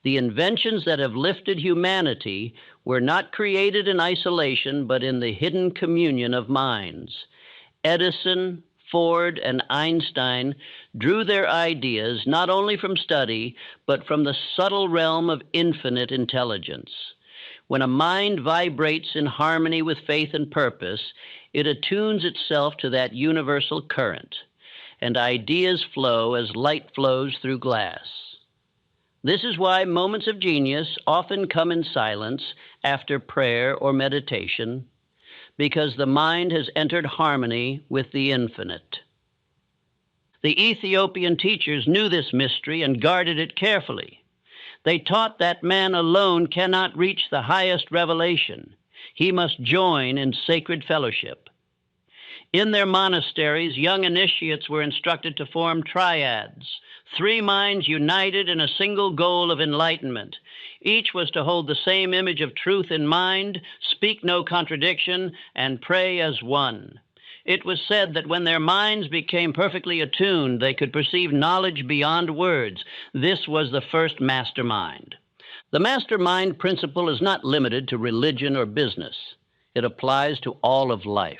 The inventions that have lifted humanity were not created in isolation, but in the hidden communion of minds. Edison, Ford, and Einstein drew their ideas not only from study, but from the subtle realm of infinite intelligence. When a mind vibrates in harmony with faith and purpose, it attunes itself to that universal current, and ideas flow as light flows through glass. This is why moments of genius often come in silence after prayer or meditation, because the mind has entered harmony with the infinite. The Ethiopian teachers knew this mystery and guarded it carefully. They taught that man alone cannot reach the highest revelation. He must join in sacred fellowship. In their monasteries, young initiates were instructed to form triads, three minds united in a single goal of enlightenment. Each was to hold the same image of truth in mind, speak no contradiction, and pray as one. It was said that when their minds became perfectly attuned, they could perceive knowledge beyond words. This was the first mastermind. The mastermind principle is not limited to religion or business. It applies to all of life.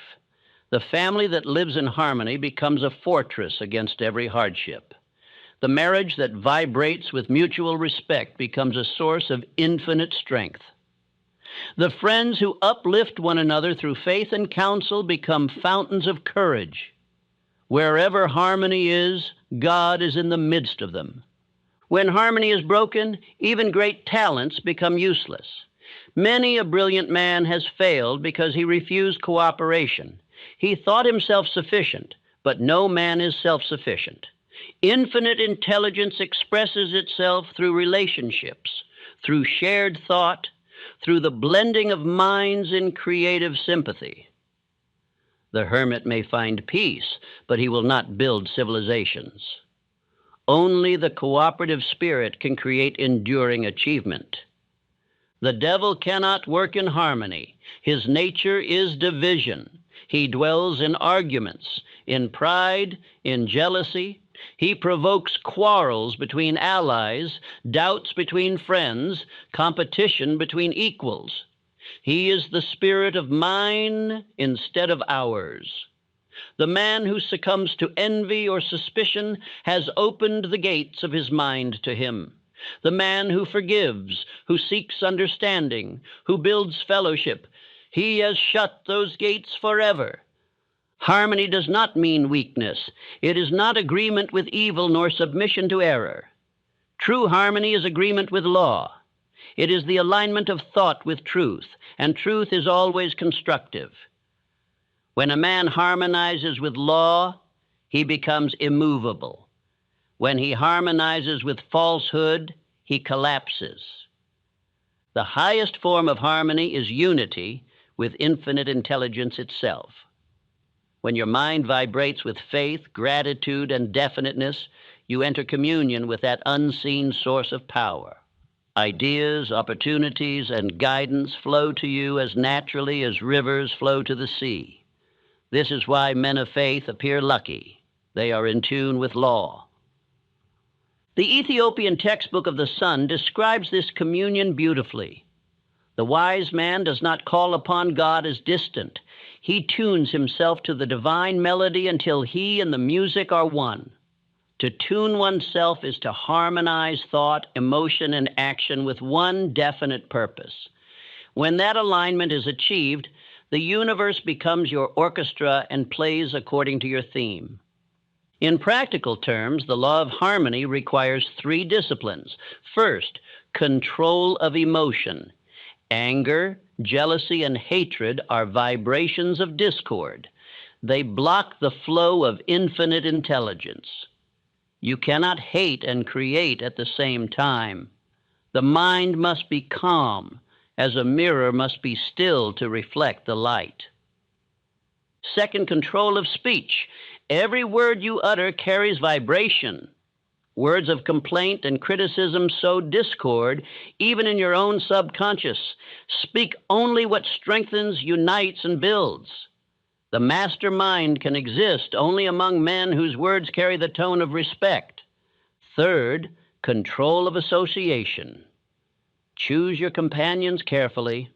The family that lives in harmony becomes a fortress against every hardship. The marriage that vibrates with mutual respect becomes a source of infinite strength. The friends who uplift one another through faith and counsel become fountains of courage. Wherever harmony is, God is in the midst of them. When harmony is broken, even great talents become useless. Many a brilliant man has failed because he refused cooperation. He thought himself sufficient, but no man is self-sufficient. Infinite intelligence expresses itself through relationships, through shared thought, through the blending of minds in creative sympathy. The hermit may find peace, but he will not build civilizations. Only the cooperative spirit can create enduring achievement. The devil cannot work in harmony. His nature is division. He dwells in arguments, in pride, in jealousy. He provokes quarrels between allies, doubts between friends, competition between equals. He is the spirit of mine instead of ours. The man who succumbs to envy or suspicion has opened the gates of his mind to him. The man who forgives, who seeks understanding, who builds fellowship, he has shut those gates forever. Harmony does not mean weakness. It is not agreement with evil nor submission to error. True harmony is agreement with law. It is the alignment of thought with truth, and truth is always constructive. When a man harmonizes with law, he becomes immovable. When he harmonizes with falsehood, he collapses. The highest form of harmony is unity with infinite intelligence itself. When your mind vibrates with faith, gratitude, and definiteness, you enter communion with that unseen source of power. Ideas, opportunities, and guidance flow to you as naturally as rivers flow to the sea. This is why men of faith appear lucky. They are in tune with law. The Ethiopian textbook of the Sun describes this communion beautifully. The wise man does not call upon God as distant. He tunes himself to the divine melody until he and the music are one. To tune oneself is to harmonize thought, emotion, and action with one definite purpose. When that alignment is achieved, the universe becomes your orchestra and plays according to your theme. In practical terms, the law of harmony requires three disciplines. First, control of emotion. Anger, jealousy, and hatred are vibrations of discord. They block the flow of infinite intelligence. You cannot hate and create at the same time. The mind must be calm, as a mirror must be still to reflect the light. Second, control of speech. Every word you utter carries vibration. Words of complaint and criticism sow discord, even in your own subconscious. Speak only what strengthens, unites, and builds. The master mind can exist only among men whose words carry the tone of respect. Third, control of association. Choose your companions carefully.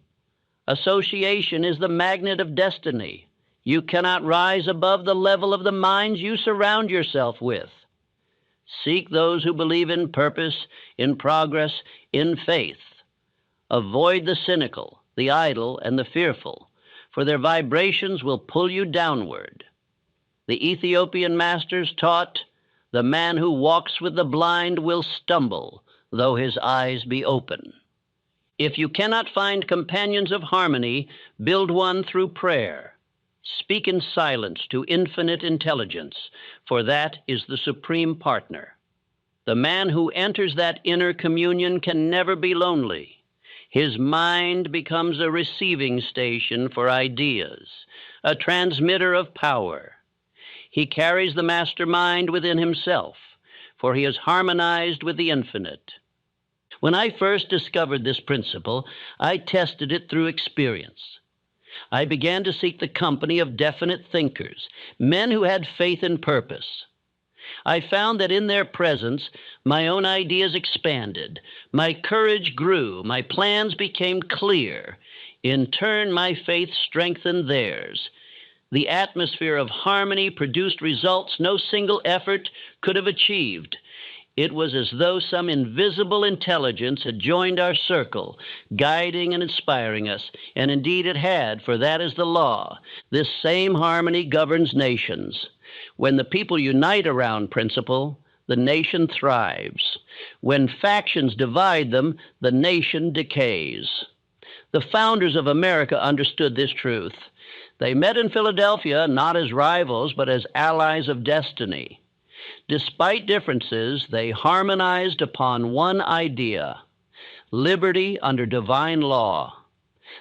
Association is the magnet of destiny. You cannot rise above the level of the minds you surround yourself with. Seek those who believe in purpose, in progress, in faith. Avoid the cynical, the idle, and the fearful, for their vibrations will pull you downward. The Ethiopian masters taught, "The man who walks with the blind will stumble, though his eyes be open." If you cannot find companions of harmony, build one through prayer. Speak in silence to infinite intelligence, for that is the supreme partner. The man who enters that inner communion can never be lonely. His mind becomes a receiving station for ideas, a transmitter of power. He carries the master mind within himself, for he is harmonized with the infinite. When I first discovered this principle, I tested it through experience. I began to seek the company of definite thinkers, men who had faith and purpose. I found that in their presence, my own ideas expanded, my courage grew, my plans became clear. In turn, my faith strengthened theirs. The atmosphere of harmony produced results no single effort could have achieved. It was as though some invisible intelligence had joined our circle, guiding and inspiring us, and indeed it had, for that is the law. This same harmony governs nations. When the people unite around principle, the nation thrives. When factions divide them, the nation decays. The founders of America understood this truth. They met in Philadelphia not as rivals, but as allies of destiny. Despite differences, they harmonized upon one idea: liberty under divine law.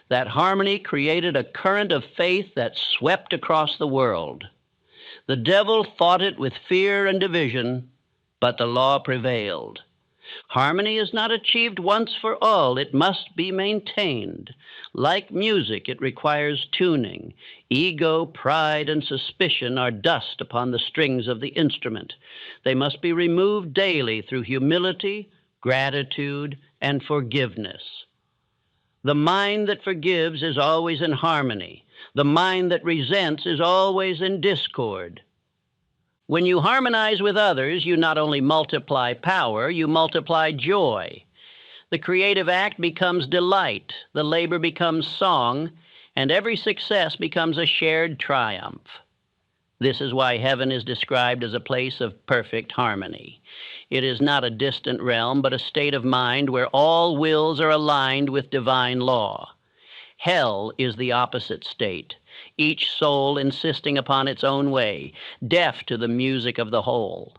That harmony created a current of faith that swept across the world. The devil fought it with fear and division, but the law prevailed. Harmony is not achieved once for all. It must be maintained. Like music, it requires tuning. Ego, pride, and suspicion are dust upon the strings of the instrument. They must be removed daily through humility, gratitude, and forgiveness. The mind that forgives is always in harmony. The mind that resents is always in discord. When you harmonize with others, you not only multiply power, you multiply joy. The creative act becomes delight, the labor becomes song, and every success becomes a shared triumph. This is why heaven is described as a place of perfect harmony. It is not a distant realm, but a state of mind where all wills are aligned with divine law. Hell is the opposite state, each soul insisting upon its own way, deaf to the music of the whole.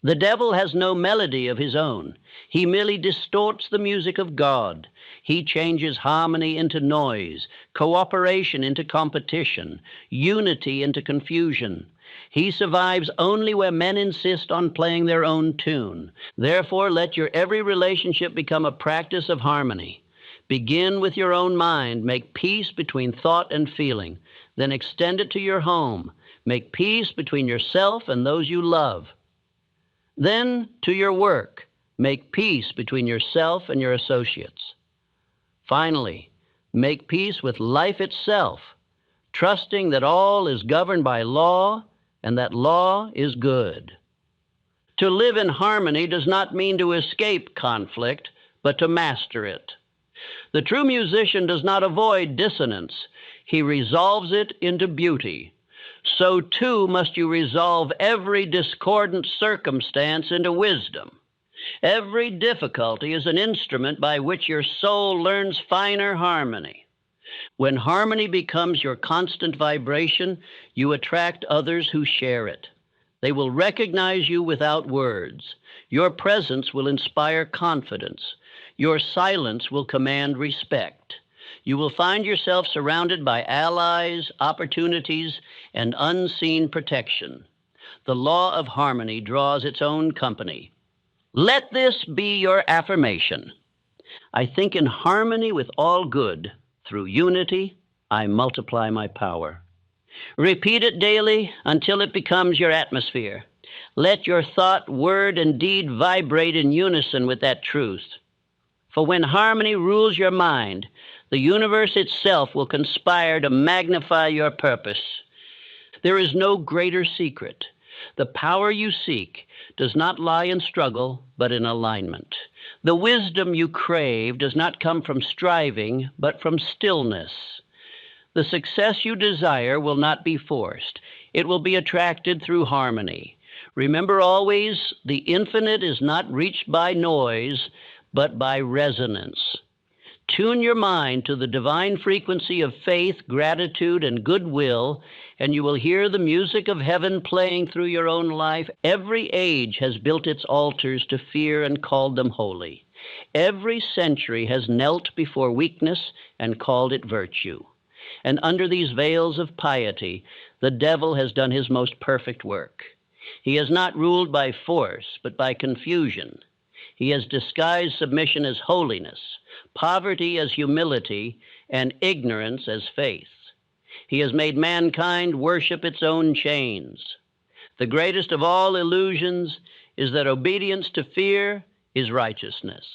The devil has no melody of his own. He merely distorts the music of God. He changes harmony into noise, cooperation into competition, unity into confusion. He survives only where men insist on playing their own tune. Therefore, let your every relationship become a practice of harmony. Begin with your own mind. Make peace between thought and feeling. Then extend it to your home. Make peace between yourself and those you love. Then to your work. Make peace between yourself and your associates. Finally, make peace with life itself, trusting that all is governed by law and that law is good. To live in harmony does not mean to escape conflict, but to master it. The true musician does not avoid dissonance. He resolves it into beauty. So too must you resolve every discordant circumstance into wisdom. Every difficulty is an instrument by which your soul learns finer harmony. When harmony becomes your constant vibration, you attract others who share it. They will recognize you without words. Your presence will inspire confidence. Your silence will command respect. You will find yourself surrounded by allies, opportunities, and unseen protection. The law of harmony draws its own company. Let this be your affirmation. I think in harmony with all good. Through unity, I multiply my power. Repeat it daily until it becomes your atmosphere. Let your thought, word, and deed vibrate in unison with that truth. For when harmony rules your mind, the universe itself will conspire to magnify your purpose. There is no greater secret. The power you seek does not lie in struggle, but in alignment. The wisdom you crave does not come from striving, but from stillness. The success you desire will not be forced. It will be attracted through harmony. Remember always, the infinite is not reached by noise, but by resonance. Tune your mind to the divine frequency of faith, gratitude, and goodwill, and you will hear the music of heaven playing through your own life. Every age has built its altars to fear and called them holy. Every century has knelt before weakness and called it virtue. And under these veils of piety, the devil has done his most perfect work. He has not ruled by force, but by confusion. He has disguised submission as holiness, poverty as humility, and ignorance as faith. He has made mankind worship its own chains. The greatest of all illusions is that obedience to fear is righteousness.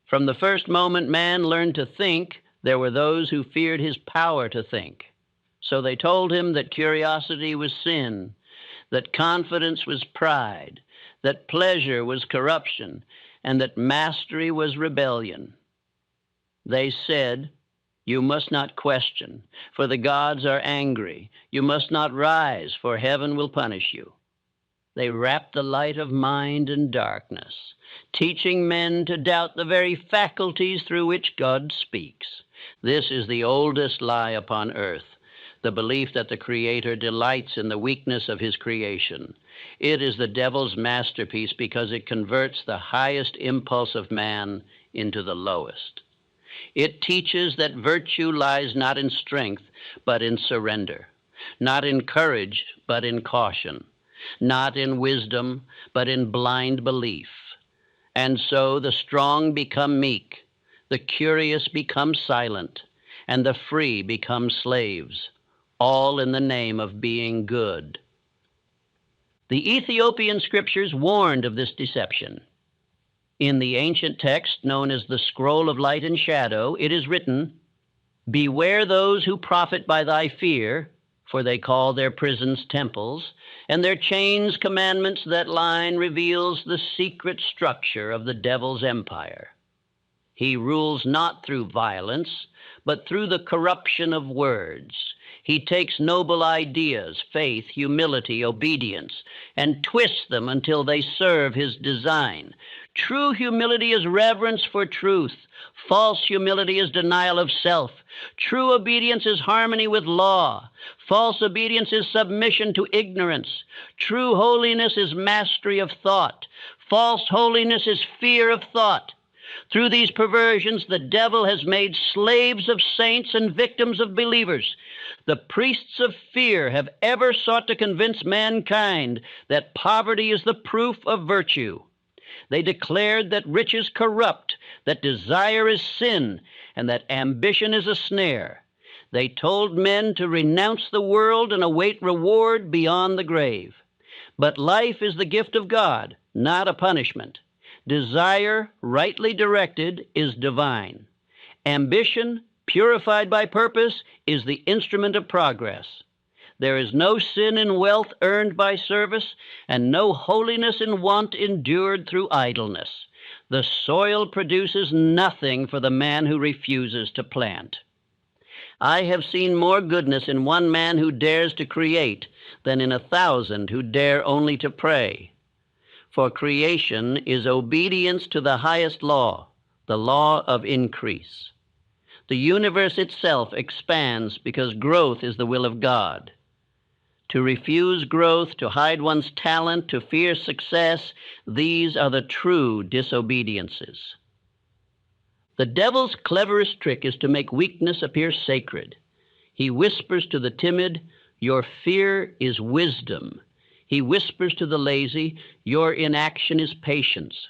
From the first moment man learned to think, there were those who feared his power to think. So they told him that curiosity was sin, that confidence was pride, that pleasure was corruption, and that mastery was rebellion. They said, "You must not question, for the gods are angry. You must not rise, for heaven will punish you." They wrapped the light of mind in darkness, teaching men to doubt the very faculties through which God speaks. This is the oldest lie upon earth, the belief that the Creator delights in the weakness of his creation. It is the devil's masterpiece because it converts the highest impulse of man into the lowest. It teaches that virtue lies not in strength, but in surrender, not in courage, but in caution, not in wisdom, but in blind belief. And so the strong become meek, the curious become silent, and the free become slaves, all in the name of being good. The Ethiopian scriptures warned of this deception. In the ancient text known as the Scroll of Light and Shadow, it is written, "Beware those who profit by thy fear, for they call their prisons temples, and their chains commandments. That line reveals the secret structure of the devil's empire. He rules not through violence, but through the corruption of words. He takes noble ideas, faith, humility, obedience, and twists them until they serve his design. True humility is reverence for truth. False humility is denial of self. True obedience is harmony with law. False obedience is submission to ignorance. True holiness is mastery of thought. False holiness is fear of thought. Through these perversions, the devil has made slaves of saints and victims of believers. The priests of fear have ever sought to convince mankind that poverty is the proof of virtue. They declared that riches corrupt, that desire is sin, and that ambition is a snare. They told men to renounce the world and await reward beyond the grave. But life is the gift of God, not a punishment. Desire, rightly directed, is divine. Ambition, purified by purpose, is the instrument of progress. There is no sin in wealth earned by service, and no holiness in want endured through idleness. The soil produces nothing for the man who refuses to plant. I have seen more goodness in one man who dares to create than in 1,000 who dare only to pray. For creation is obedience to the highest law, the law of increase. The universe itself expands because growth is the will of God. To refuse growth, to hide one's talent, to fear success, these are the true disobediences. The devil's cleverest trick is to make weakness appear sacred. He whispers to the timid, "Your fear is wisdom." He whispers to the lazy, "Your inaction is patience."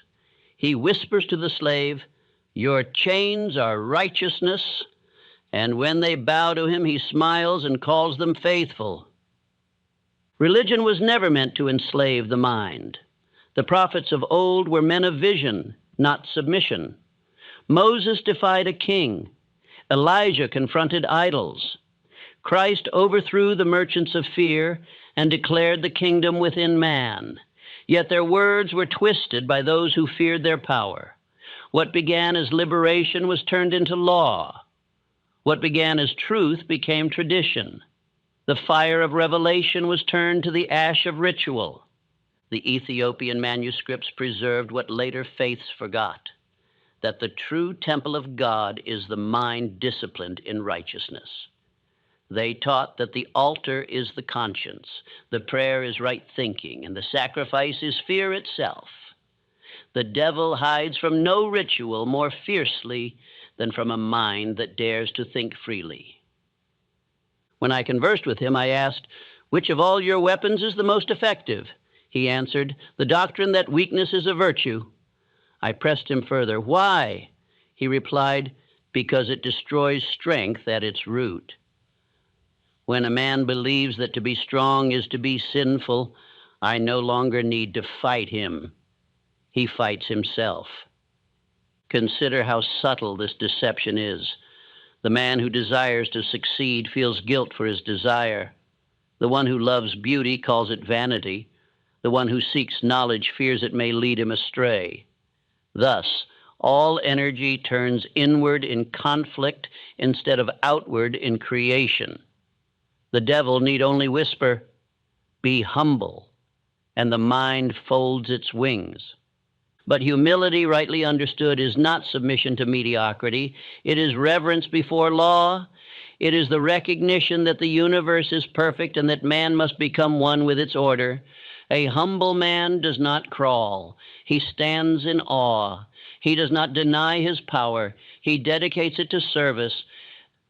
He whispers to the slave, "Your chains are righteousness." And when they bow to him, he smiles and calls them faithful. Religion was never meant to enslave the mind. The prophets of old were men of vision, not submission. Moses defied a king. Elijah confronted idols. Christ overthrew the merchants of fear and declared the kingdom within man. Yet their words were twisted by those who feared their power. What began as liberation was turned into law. What began as truth became tradition. The fire of revelation was turned to the ash of ritual. The Ethiopian manuscripts preserved what later faiths forgot. that the true temple of God is the mind disciplined in righteousness. They taught that the altar is the conscience, the prayer is right thinking, and the sacrifice is fear itself. The devil hides from no ritual more fiercely than from a mind that dares to think freely. When I conversed with him, I asked, "Which of all your weapons is the most effective?" He answered, "The doctrine that weakness is a virtue." I pressed him further. "Why?" He replied, "Because it destroys strength at its root." When a man believes that to be strong is to be sinful, I no longer need to fight him. He fights himself. Consider how subtle this deception is. The man who desires to succeed feels guilt for his desire. The one who loves beauty calls it vanity. The one who seeks knowledge fears it may lead him astray. Thus, all energy turns inward in conflict instead of outward in creation. The devil need only whisper, "Be humble," and the mind folds its wings. But humility, rightly understood, is not submission to mediocrity. It is reverence before law. It is the recognition that the universe is perfect and that man must become one with its order. A humble man does not crawl. He stands in awe. He does not deny his power. He dedicates it to service.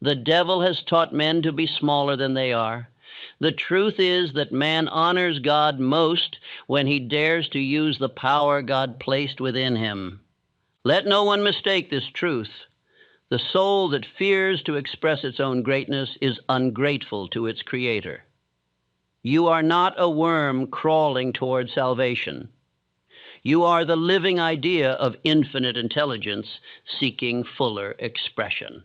The devil has taught men to be smaller than they are. The truth is that man honors God most when he dares to use the power God placed within him. Let no one mistake this truth. The soul that fears to express its own greatness is ungrateful to its Creator. You are not a worm crawling toward salvation. You are the living idea of infinite intelligence seeking fuller expression.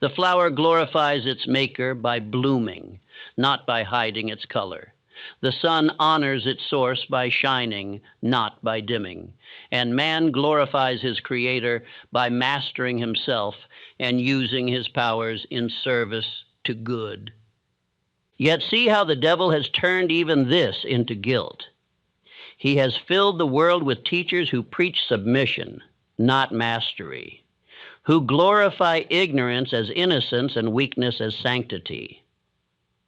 The flower glorifies its maker by blooming, not by hiding its color. The sun honors its source by shining, not by dimming. And man glorifies his Creator by mastering himself and using his powers in service to good. Yet see how the devil has turned even this into guilt. He has filled the world with teachers who preach submission, not mastery, who glorify ignorance as innocence and weakness as sanctity.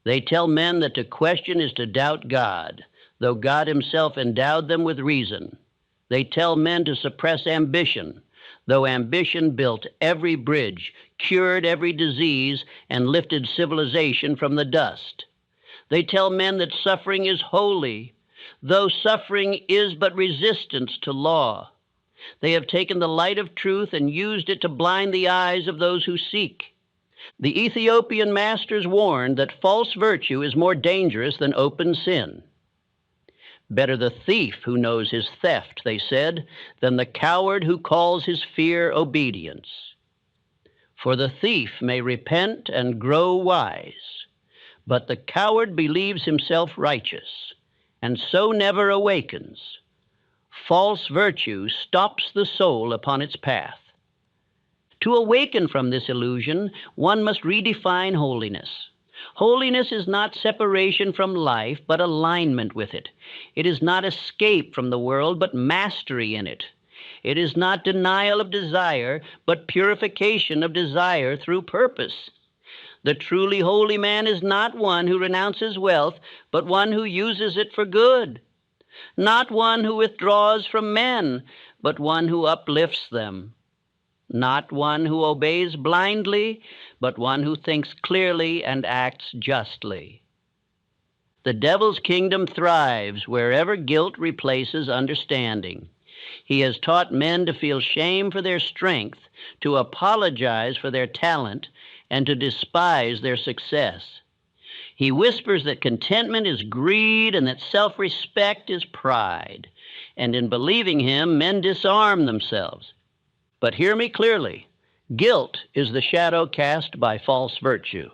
They tell men that to question is to doubt God, though God himself endowed them with reason. They tell men to suppress ambition, though ambition built every bridge, cured every disease, and lifted civilization from the dust. They tell men that suffering is holy, though suffering is but resistance to law. They have taken the light of truth and used it to blind the eyes of those who seek. The Ethiopian masters warned that false virtue is more dangerous than open sin. Better the thief who knows his theft, they said, than the coward who calls his fear obedience. For the thief may repent and grow wise, but the coward believes himself righteous, and so never awakens. False virtue stops the soul upon its path. To awaken from this illusion, one must redefine holiness. Holiness is not separation from life, but alignment with it. It is not escape from the world, but mastery in it. It is not denial of desire, but purification of desire through purpose. The truly holy man is not one who renounces wealth, but one who uses it for good. Not one who withdraws from men, but one who uplifts them. Not one who obeys blindly, but one who thinks clearly and acts justly. The devil's kingdom thrives wherever guilt replaces understanding. He has taught men to feel shame for their strength, to apologize for their talent, and to despise their success. He whispers that contentment is greed and that self-respect is pride. And in believing him, men disarm themselves. But hear me clearly. Guilt is the shadow cast by false virtue.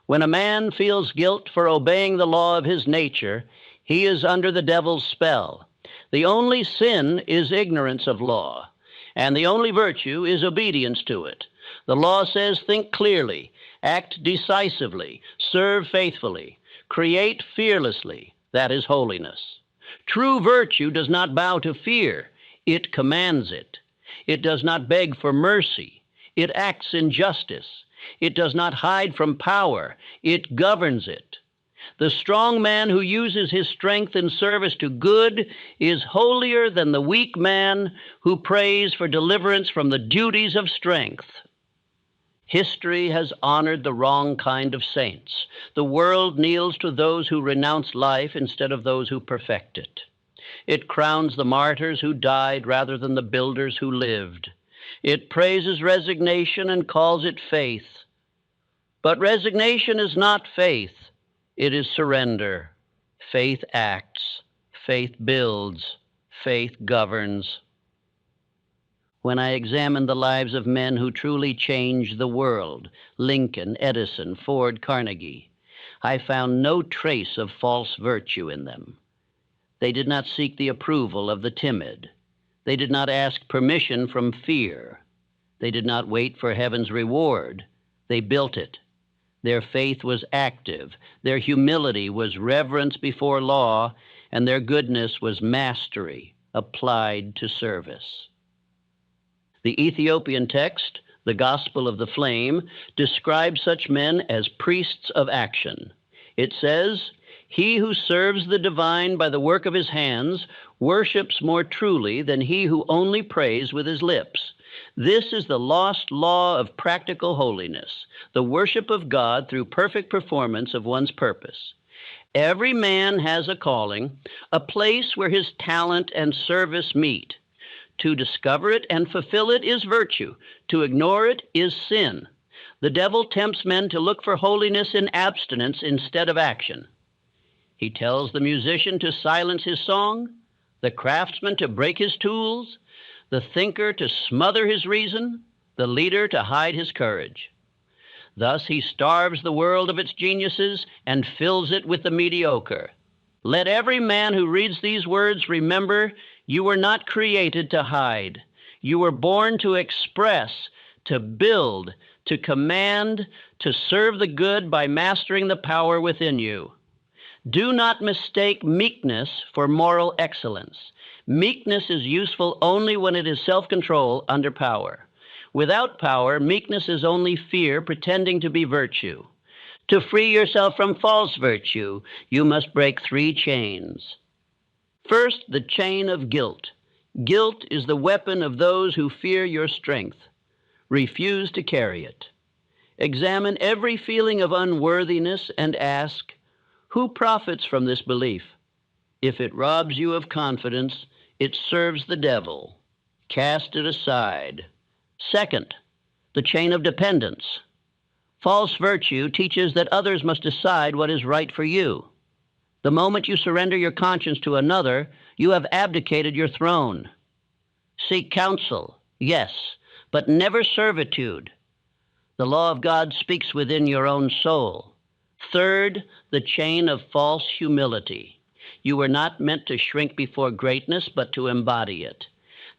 When a man feels guilt for obeying the law of his nature, he is under the devil's spell. The only sin is ignorance of law, and the only virtue is obedience to it. The law says, think clearly, act decisively, serve faithfully, create fearlessly. That is holiness. True virtue does not bow to fear. It commands it. It does not beg for mercy. It acts in justice. It does not hide from power. It governs it. The strong man who uses his strength in service to good is holier than the weak man who prays for deliverance from the duties of strength. History has honored the wrong kind of saints. The world kneels to those who renounce life instead of those who perfect it. It crowns the martyrs who died rather than the builders who lived. It praises resignation and calls it faith. But resignation is not faith. It is surrender. Faith acts. Faith builds. Faith governs. When I examine the lives of men who truly changed the world, Lincoln, Edison, Ford, Carnegie, I found no trace of false virtue in them. They did not seek the approval of the timid. They did not ask permission from fear. They did not wait for heaven's reward. They built it. Their faith was active. Their humility was reverence before law, and their goodness was mastery applied to service. The Ethiopian text, the Gospel of the Flame, describes such men as priests of action. It says, "He who serves the divine by the work of his hands worships more truly than he who only prays with his lips. This is the lost law of practical holiness, the worship of God through perfect performance of one's purpose. Every man has a calling, a place where his talent and service meet. To discover it and fulfill it is virtue. To ignore it is sin. The devil tempts men to look for holiness in abstinence instead of action. He tells the musician to silence his song, the craftsman to break his tools, the thinker to smother his reason, the leader to hide his courage. Thus he starves the world of its geniuses and fills it with the mediocre. Let every man who reads these words remember, you were not created to hide. You were born to express, to build, to command, to serve the good by mastering the power within you. Do not mistake meekness for moral excellence. Meekness is useful only when it is self-control under power. Without power, meekness is only fear pretending to be virtue. To free yourself from false virtue, you must break 3 chains. First, the chain of guilt. Guilt is the weapon of those who fear your strength. Refuse to carry it. Examine every feeling of unworthiness and ask, who profits from this belief? If it robs you of confidence, it serves the devil. Cast it aside. Second, the chain of dependence. False virtue teaches that others must decide what is right for you. The moment you surrender your conscience to another, you have abdicated your throne. Seek counsel, yes, but never servitude. The law of God speaks within your own soul. Third, the chain of false humility. You were not meant to shrink before greatness, but to embody it.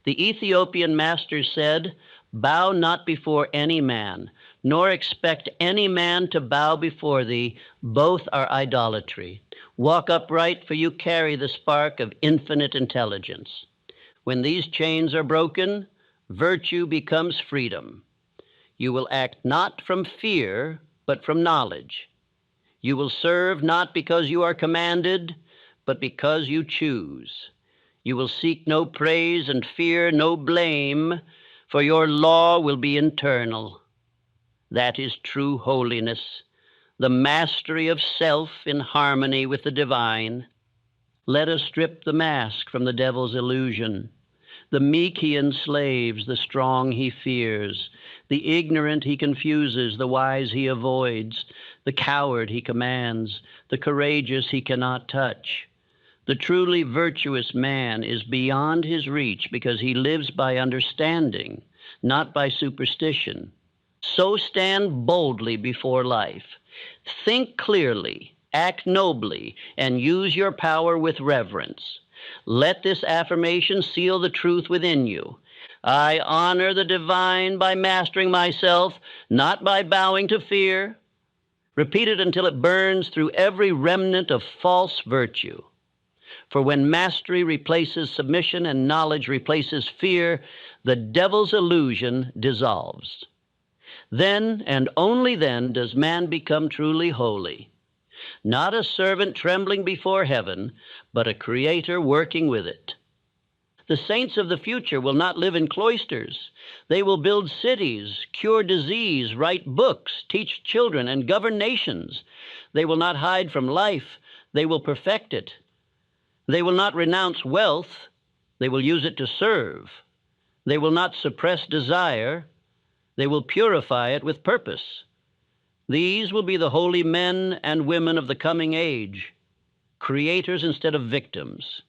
The Ethiopian master said, "Bow not before any man, nor expect any man to bow before thee. Both are idolatry. Walk upright, for you carry the spark of infinite intelligence." When these chains are broken, virtue becomes freedom. You will act not from fear, but from knowledge. You will serve not because you are commanded, but because you choose. You will seek no praise and fear no blame, for your law will be internal. That is true holiness, the mastery of self in harmony with the divine. Let us strip the mask from the devil's illusion. The meek he enslaves, the strong he fears. The ignorant he confuses, the wise he avoids. The coward he commands, the courageous he cannot touch. The truly virtuous man is beyond his reach because he lives by understanding, not by superstition. So stand boldly before life. Think clearly, act nobly, and use your power with reverence. Let this affirmation seal the truth within you. I honor the divine by mastering myself, not by bowing to fear. Repeat it until it burns through every remnant of false virtue. For when mastery replaces submission and knowledge replaces fear, the devil's illusion dissolves. Then and only then does man become truly holy. Not a servant trembling before heaven, but a creator working with it. The saints of the future will not live in cloisters. They will build cities, cure disease, write books, teach children, and govern nations. They will not hide from life. They will perfect it. They will not renounce wealth. They will use it to serve. They will not suppress desire. They will purify it with purpose. These will be the holy men and women of the coming age, creators instead of victims,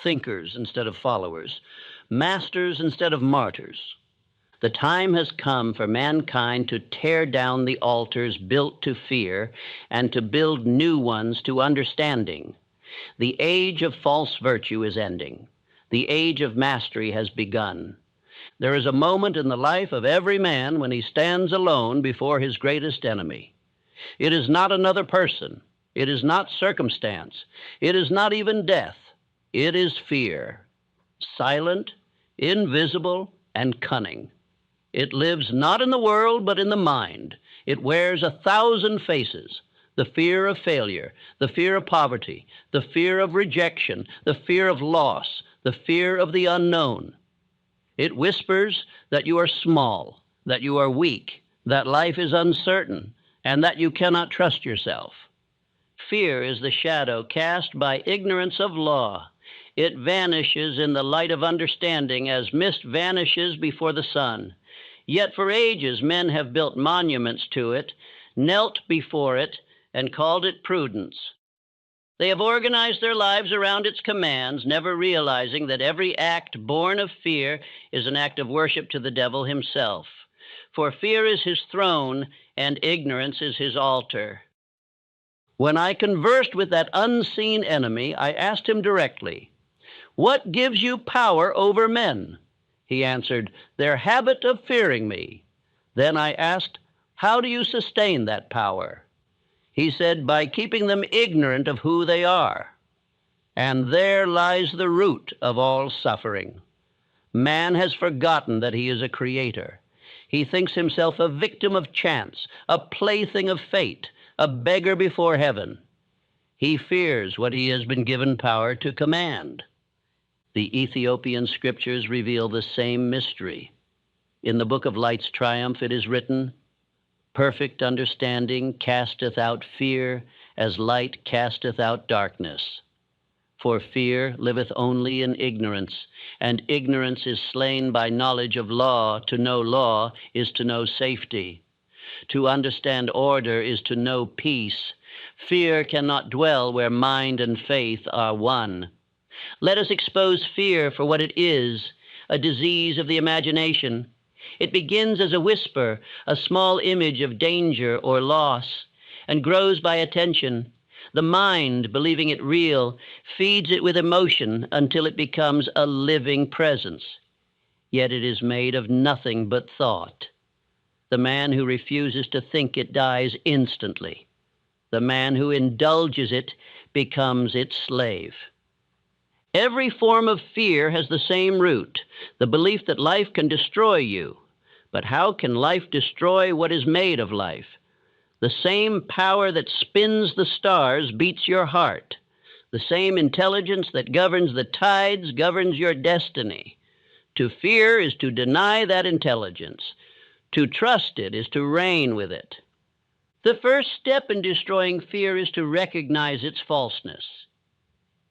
thinkers instead of followers, masters instead of martyrs. The time has come for mankind to tear down the altars built to fear and to build new ones to understanding. The age of false virtue is ending. The age of mastery has begun. There is a moment in the life of every man when he stands alone before his greatest enemy. It is not another person. It is not circumstance. It is not even death. It is fear, silent, invisible, and cunning. It lives not in the world, but in the mind. It wears 1,000 faces. The fear of failure, the fear of poverty, the fear of rejection, the fear of loss, the fear of the unknown. It whispers that you are small, that you are weak, that life is uncertain, and that you cannot trust yourself. Fear is the shadow cast by ignorance of law. It vanishes in the light of understanding as mist vanishes before the sun. Yet for ages men have built monuments to it, knelt before it, and called it prudence. They have organized their lives around its commands, never realizing that every act born of fear is an act of worship to the devil himself. For fear is his throne, and ignorance is his altar. When I conversed with that unseen enemy, I asked him directly, "What gives you power over men?" He answered, "Their habit of fearing me." Then I asked, "How do you sustain that power?" He said, "By keeping them ignorant of who they are." And there lies the root of all suffering. Man has forgotten that he is a creator. He thinks himself a victim of chance, a plaything of fate, a beggar before heaven. He fears what he has been given power to command. The Ethiopian scriptures reveal the same mystery. In the book of Light's Triumph it is written, "Perfect understanding casteth out fear, as light casteth out darkness. For fear liveth only in ignorance, and ignorance is slain by knowledge of law. To know law is to know safety. To understand order is to know peace. Fear cannot dwell where mind and faith are one." Let us expose fear for what it is, a disease of the imagination. It begins as a whisper, a small image of danger or loss, and grows by attention. The mind, believing it real, feeds it with emotion until it becomes a living presence. Yet it is made of nothing but thought. The man who refuses to think it dies instantly. The man who indulges it becomes its slave. Every form of fear has the same root, the belief that life can destroy you. But how can life destroy what is made of life? The same power that spins the stars beats your heart. The same intelligence that governs the tides governs your destiny. To fear is to deny that intelligence. To trust it is to reign with it. The first step in destroying fear is to recognize its falseness.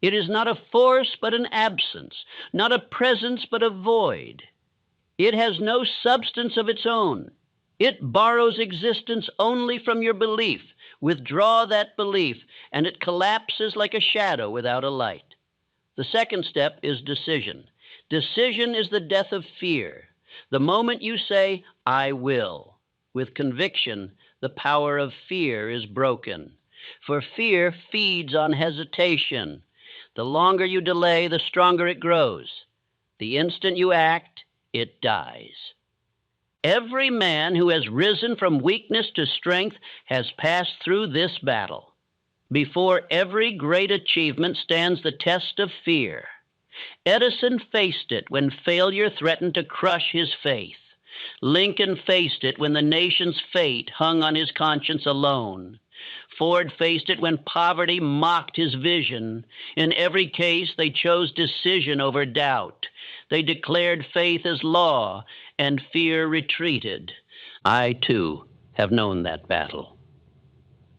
It is not a force, but an absence, not a presence, but a void. It has no substance of its own. It borrows existence only from your belief. Withdraw that belief, and it collapses like a shadow without a light. The second step is decision. Decision is the death of fear. The moment you say, "I will," with conviction, the power of fear is broken. For fear feeds on hesitation. The longer you delay, the stronger it grows. The instant you act, it dies. Every man who has risen from weakness to strength has passed through this battle. Before every great achievement stands the test of fear. Edison faced it when failure threatened to crush his faith. Lincoln faced it when the nation's fate hung on his conscience alone. Ford faced it when poverty mocked his vision. In every case, they chose decision over doubt. They declared faith as law, and fear retreated. I, too, have known that battle.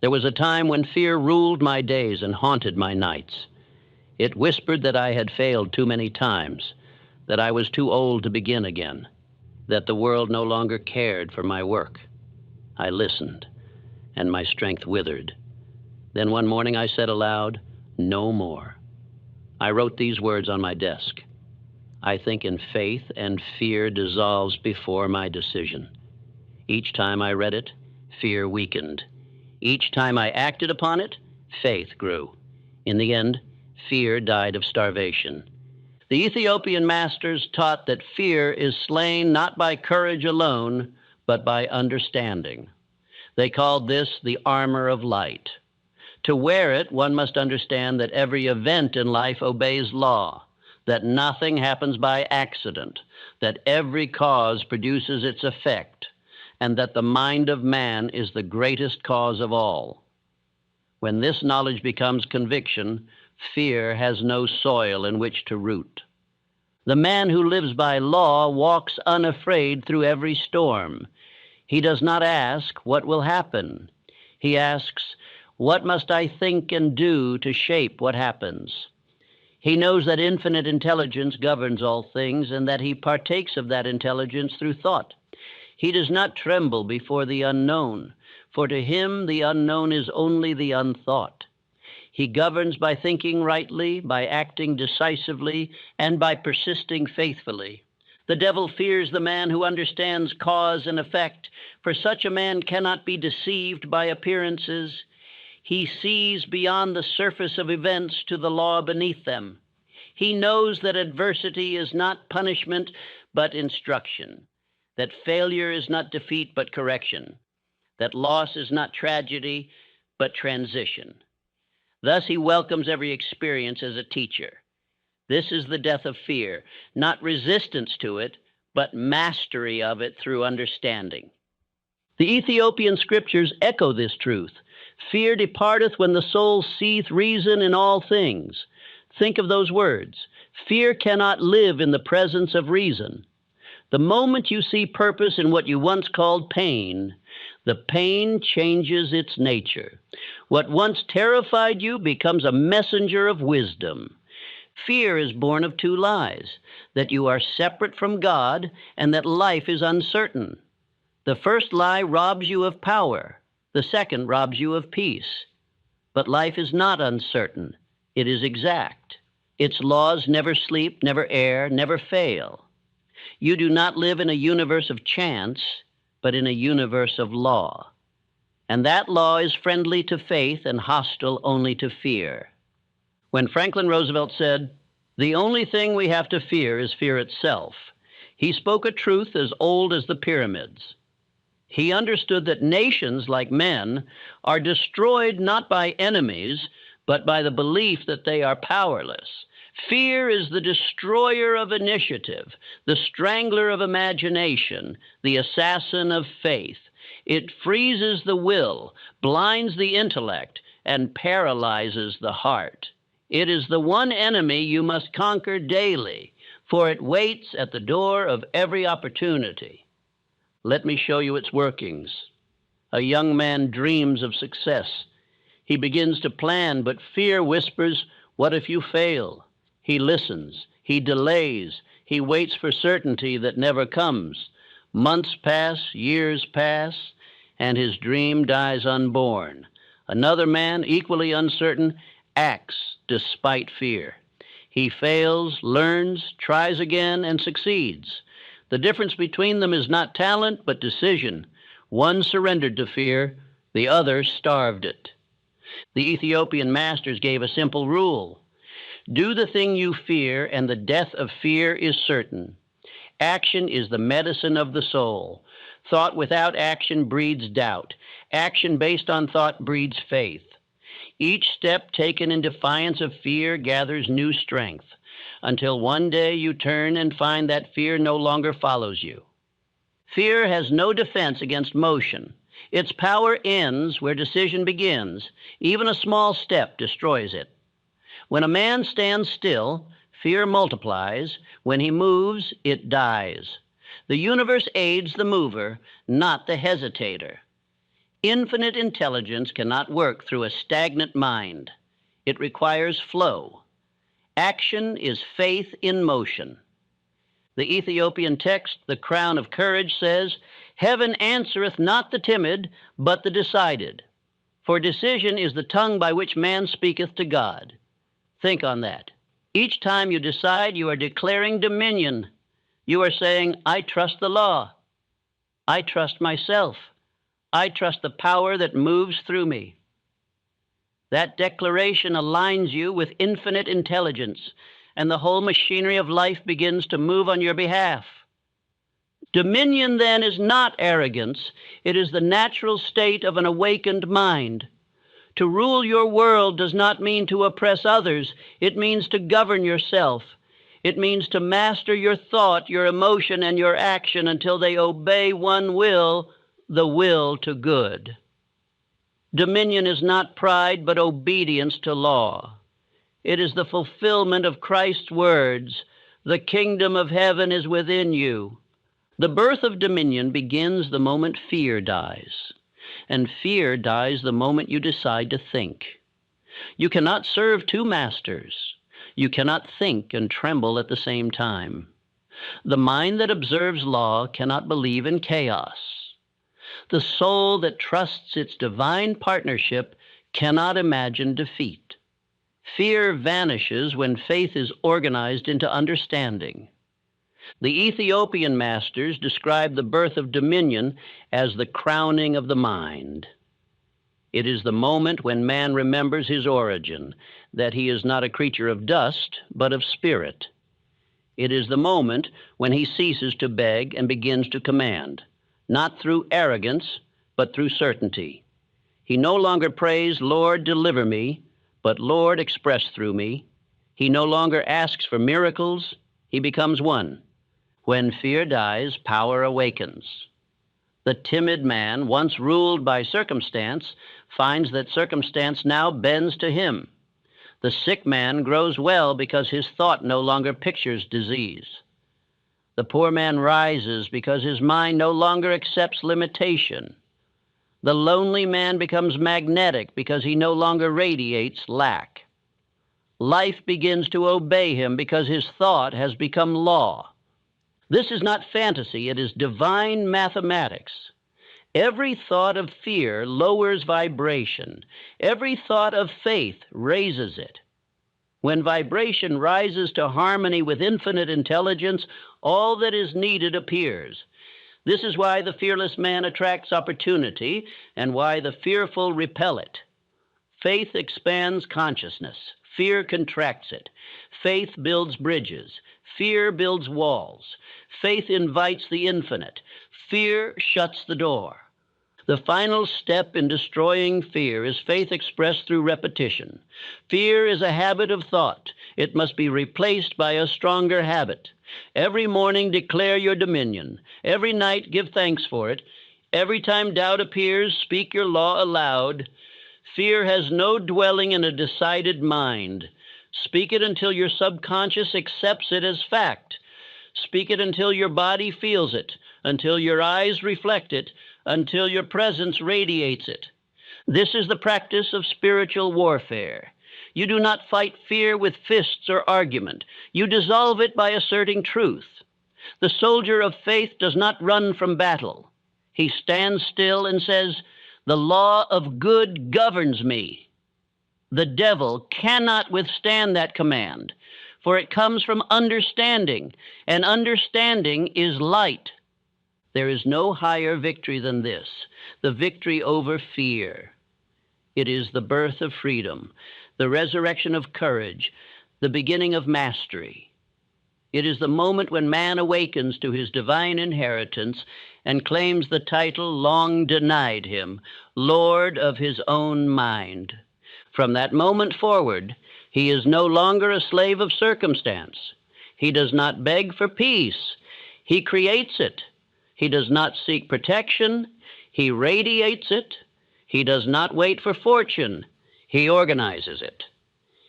There was a time when fear ruled my days and haunted my nights. It whispered that I had failed too many times, that I was too old to begin again, that the world no longer cared for my work. I listened, and my strength withered. Then one morning I said aloud, "No more." I wrote these words on my desk. I think in faith and fear dissolves before my decision. Each time I read it, fear weakened. Each time I acted upon it, faith grew. In the end, fear died of starvation. The Ethiopian masters taught that fear is slain not by courage alone, but by understanding. They called this the armor of light. To wear it, one must understand that every event in life obeys law, that nothing happens by accident, that every cause produces its effect, and that the mind of man is the greatest cause of all. When this knowledge becomes conviction, fear has no soil in which to root. The man who lives by law walks unafraid through every storm. He does not ask, "What will happen?" He asks, "What must I think and do to shape what happens?" He knows that infinite intelligence governs all things and that he partakes of that intelligence through thought. He does not tremble before the unknown, for to him the unknown is only the unthought. He governs by thinking rightly, by acting decisively, and by persisting faithfully. The devil fears the man who understands cause and effect, for such a man cannot be deceived by appearances. He sees beyond the surface of events to the law beneath them. He knows that adversity is not punishment, but instruction, that failure is not defeat, but correction, that loss is not tragedy, but transition. Thus he welcomes every experience as a teacher. This is the death of fear, not resistance to it, but mastery of it through understanding. The Ethiopian scriptures echo this truth. Fear departeth when the soul seeth reason in all things. Think of those words. Fear cannot live in the presence of reason. The moment you see purpose in what you once called pain, the pain changes its nature. What once terrified you becomes a messenger of wisdom. Fear is born of two lies, that you are separate from God and that life is uncertain. The first lie robs you of power. The second robs you of peace. But life is not uncertain. It is exact. Its laws never sleep, never err, never fail. You do not live in a universe of chance, but in a universe of law. And that law is friendly to faith and hostile only to fear. When Franklin Roosevelt said, "The only thing we have to fear is fear itself," he spoke a truth as old as the pyramids. He understood that nations, like men, are destroyed not by enemies, but by the belief that they are powerless. Fear is the destroyer of initiative, the strangler of imagination, the assassin of faith. It freezes the will, blinds the intellect, and paralyzes the heart. It is the one enemy you must conquer daily, for it waits at the door of every opportunity. Let me show you its workings. A young man dreams of success. He begins to plan, but fear whispers, "What if you fail?" He listens, he delays, he waits for certainty that never comes. Months pass, years pass, and his dream dies unborn. Another man, equally uncertain, acts despite fear. He fails, learns, tries again, and succeeds. The difference between them is not talent, but decision. One surrendered to fear, the other starved it. The Ethiopian masters gave a simple rule. Do the thing you fear, and the death of fear is certain. Action is the medicine of the soul. Thought without action breeds doubt. Action based on thought breeds faith. Each step taken in defiance of fear gathers new strength, until one day you turn and find that fear no longer follows you. Fear has no defense against motion. Its power ends where decision begins. Even a small step destroys it. When a man stands still, fear multiplies. When he moves, it dies. The universe aids the mover, not the hesitator. Infinite intelligence cannot work through a stagnant mind. It requires flow. Action is faith in motion. The Ethiopian text, The Crown of Courage, says, "Heaven answereth not the timid, but the decided. For decision is the tongue by which man speaketh to God." Think on that. Each time you decide, you are declaring dominion. You are saying, "I trust the law. I trust myself. I trust the power that moves through me." That declaration aligns you with infinite intelligence, and the whole machinery of life begins to move on your behalf. Dominion, then, is not arrogance. It is the natural state of an awakened mind. To rule your world does not mean to oppress others. It means to govern yourself. It means to master your thought, your emotion, and your action until they obey one will, the will to good. Dominion is not pride, but obedience to law. It is the fulfillment of Christ's words, "The kingdom of heaven is within you." The birth of dominion begins the moment fear dies, and fear dies the moment you decide to think. You cannot serve two masters. You cannot think and tremble at the same time. The mind that observes law cannot believe in chaos. The soul that trusts its divine partnership cannot imagine defeat. Fear vanishes when faith is organized into understanding. The Ethiopian masters describe the birth of dominion as the crowning of the mind. It is the moment when man remembers his origin, that he is not a creature of dust, but of spirit. It is the moment when he ceases to beg and begins to command, not through arrogance, but through certainty. He no longer prays, "Lord, deliver me," but "Lord, express through me." He no longer asks for miracles. He becomes one. When fear dies, power awakens. The timid man, once ruled by circumstance, finds that circumstance now bends to him. The sick man grows well because his thought no longer pictures disease. The poor man rises because his mind no longer accepts limitation. The lonely man becomes magnetic because he no longer radiates lack. Life begins to obey him because his thought has become law. This is not fantasy, it is divine mathematics. Every thought of fear lowers vibration. Every thought of faith raises it. When vibration rises to harmony with infinite intelligence, all that is needed appears. This is why the fearless man attracts opportunity and why the fearful repel it. Faith expands consciousness. Fear contracts it. Faith builds bridges. Fear builds walls. Faith invites the infinite. Fear shuts the door. The final step in destroying fear is faith expressed through repetition. Fear is a habit of thought. It must be replaced by a stronger habit. Every morning declare your dominion. Every night give thanks for it. Every time doubt appears, speak your law aloud. Fear has no dwelling in a decided mind. Speak it until your subconscious accepts it as fact. Speak it until your body feels it, until your eyes reflect it, until your presence radiates it. This is the practice of spiritual warfare. You do not fight fear with fists or argument. You dissolve it by asserting truth. The soldier of faith does not run from battle. He stands still and says, "The law of good governs me." The devil cannot withstand that command, for it comes from understanding, and understanding is light. There is no higher victory than this, the victory over fear. It is the birth of freedom, the resurrection of courage, the beginning of mastery. It is the moment when man awakens to his divine inheritance and claims the title long denied him, Lord of his own mind. From that moment forward, he is no longer a slave of circumstance. He does not beg for peace. He creates it. He does not seek protection. He radiates it. He does not wait for fortune. He organizes it.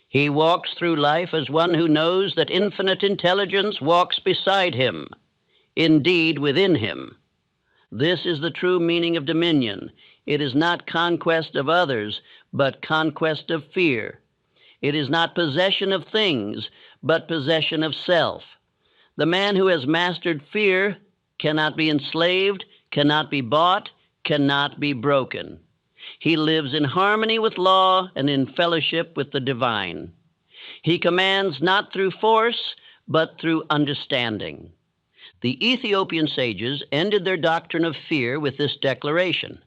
He walks through life as one who knows that infinite intelligence walks beside him, indeed within him. This is the true meaning of dominion. It is not conquest of others, but conquest of fear. It is not possession of things, but possession of self. The man who has mastered fear cannot be enslaved, cannot be bought, cannot be broken. He lives in harmony with law and in fellowship with the divine. He commands not through force, but through understanding. The Ethiopian sages ended their doctrine of fear with this declaration: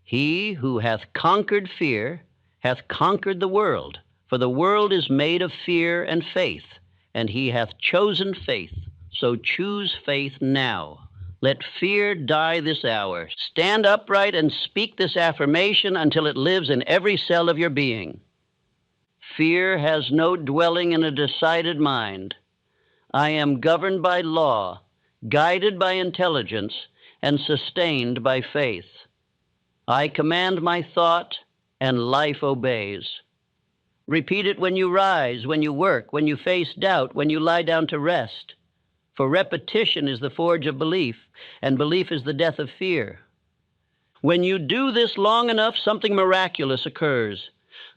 He who hath conquered fear hath conquered the world, for the world is made of fear and faith, and he hath chosen faith. So choose faith now. Let fear die this hour. Stand upright and speak this affirmation until it lives in every cell of your being. Fear has no dwelling in a decided mind. I am governed by law, guided by intelligence, and sustained by faith. I command my thought, and life obeys. Repeat it when you rise, when you work, when you face doubt, when you lie down to rest. For repetition is the forge of belief, and belief is the death of fear. When you do this long enough, something miraculous occurs.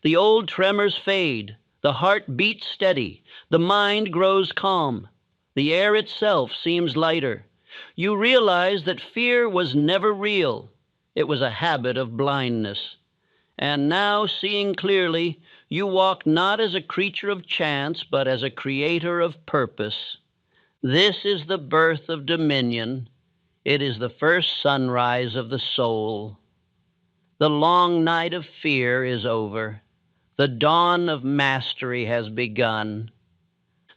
The old tremors fade, the heart beats steady, the mind grows calm, the air itself seems lighter. You realize that fear was never real. It was a habit of blindness. And now, seeing clearly, you walk not as a creature of chance, but as a creator of purpose. This is the birth of dominion. It is the first sunrise of the soul. The long night of fear is over. The dawn of mastery has begun.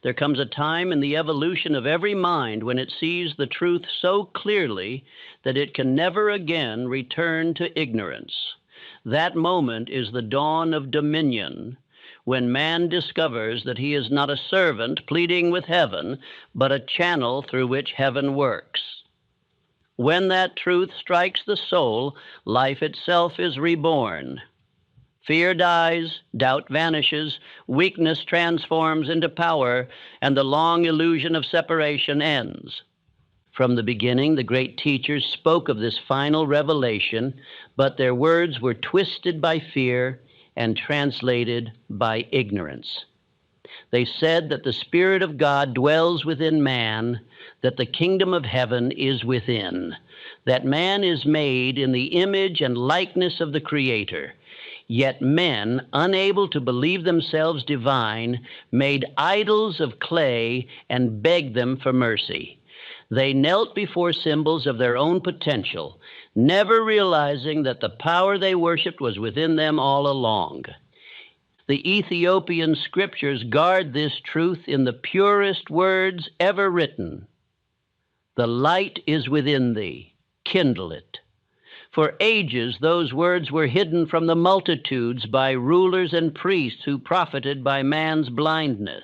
There comes a time in the evolution of every mind when it sees the truth so clearly that it can never again return to ignorance. That moment is the dawn of dominion, when man discovers that he is not a servant pleading with heaven, but a channel through which heaven works. When that truth strikes the soul, life itself is reborn. Fear dies, doubt vanishes, weakness transforms into power, and the long illusion of separation ends. From the beginning, the great teachers spoke of this final revelation, but their words were twisted by fear and translated by ignorance. They said that the Spirit of God dwells within man, that the kingdom of heaven is within, that man is made in the image and likeness of the Creator. Yet men, unable to believe themselves divine, made idols of clay and begged them for mercy. They knelt before symbols of their own potential, never realizing that the power they worshiped was within them all along. The Ethiopian scriptures guard this truth in the purest words ever written. The light is within thee, kindle it. For ages those words were hidden from the multitudes by rulers and priests who profited by man's blindness.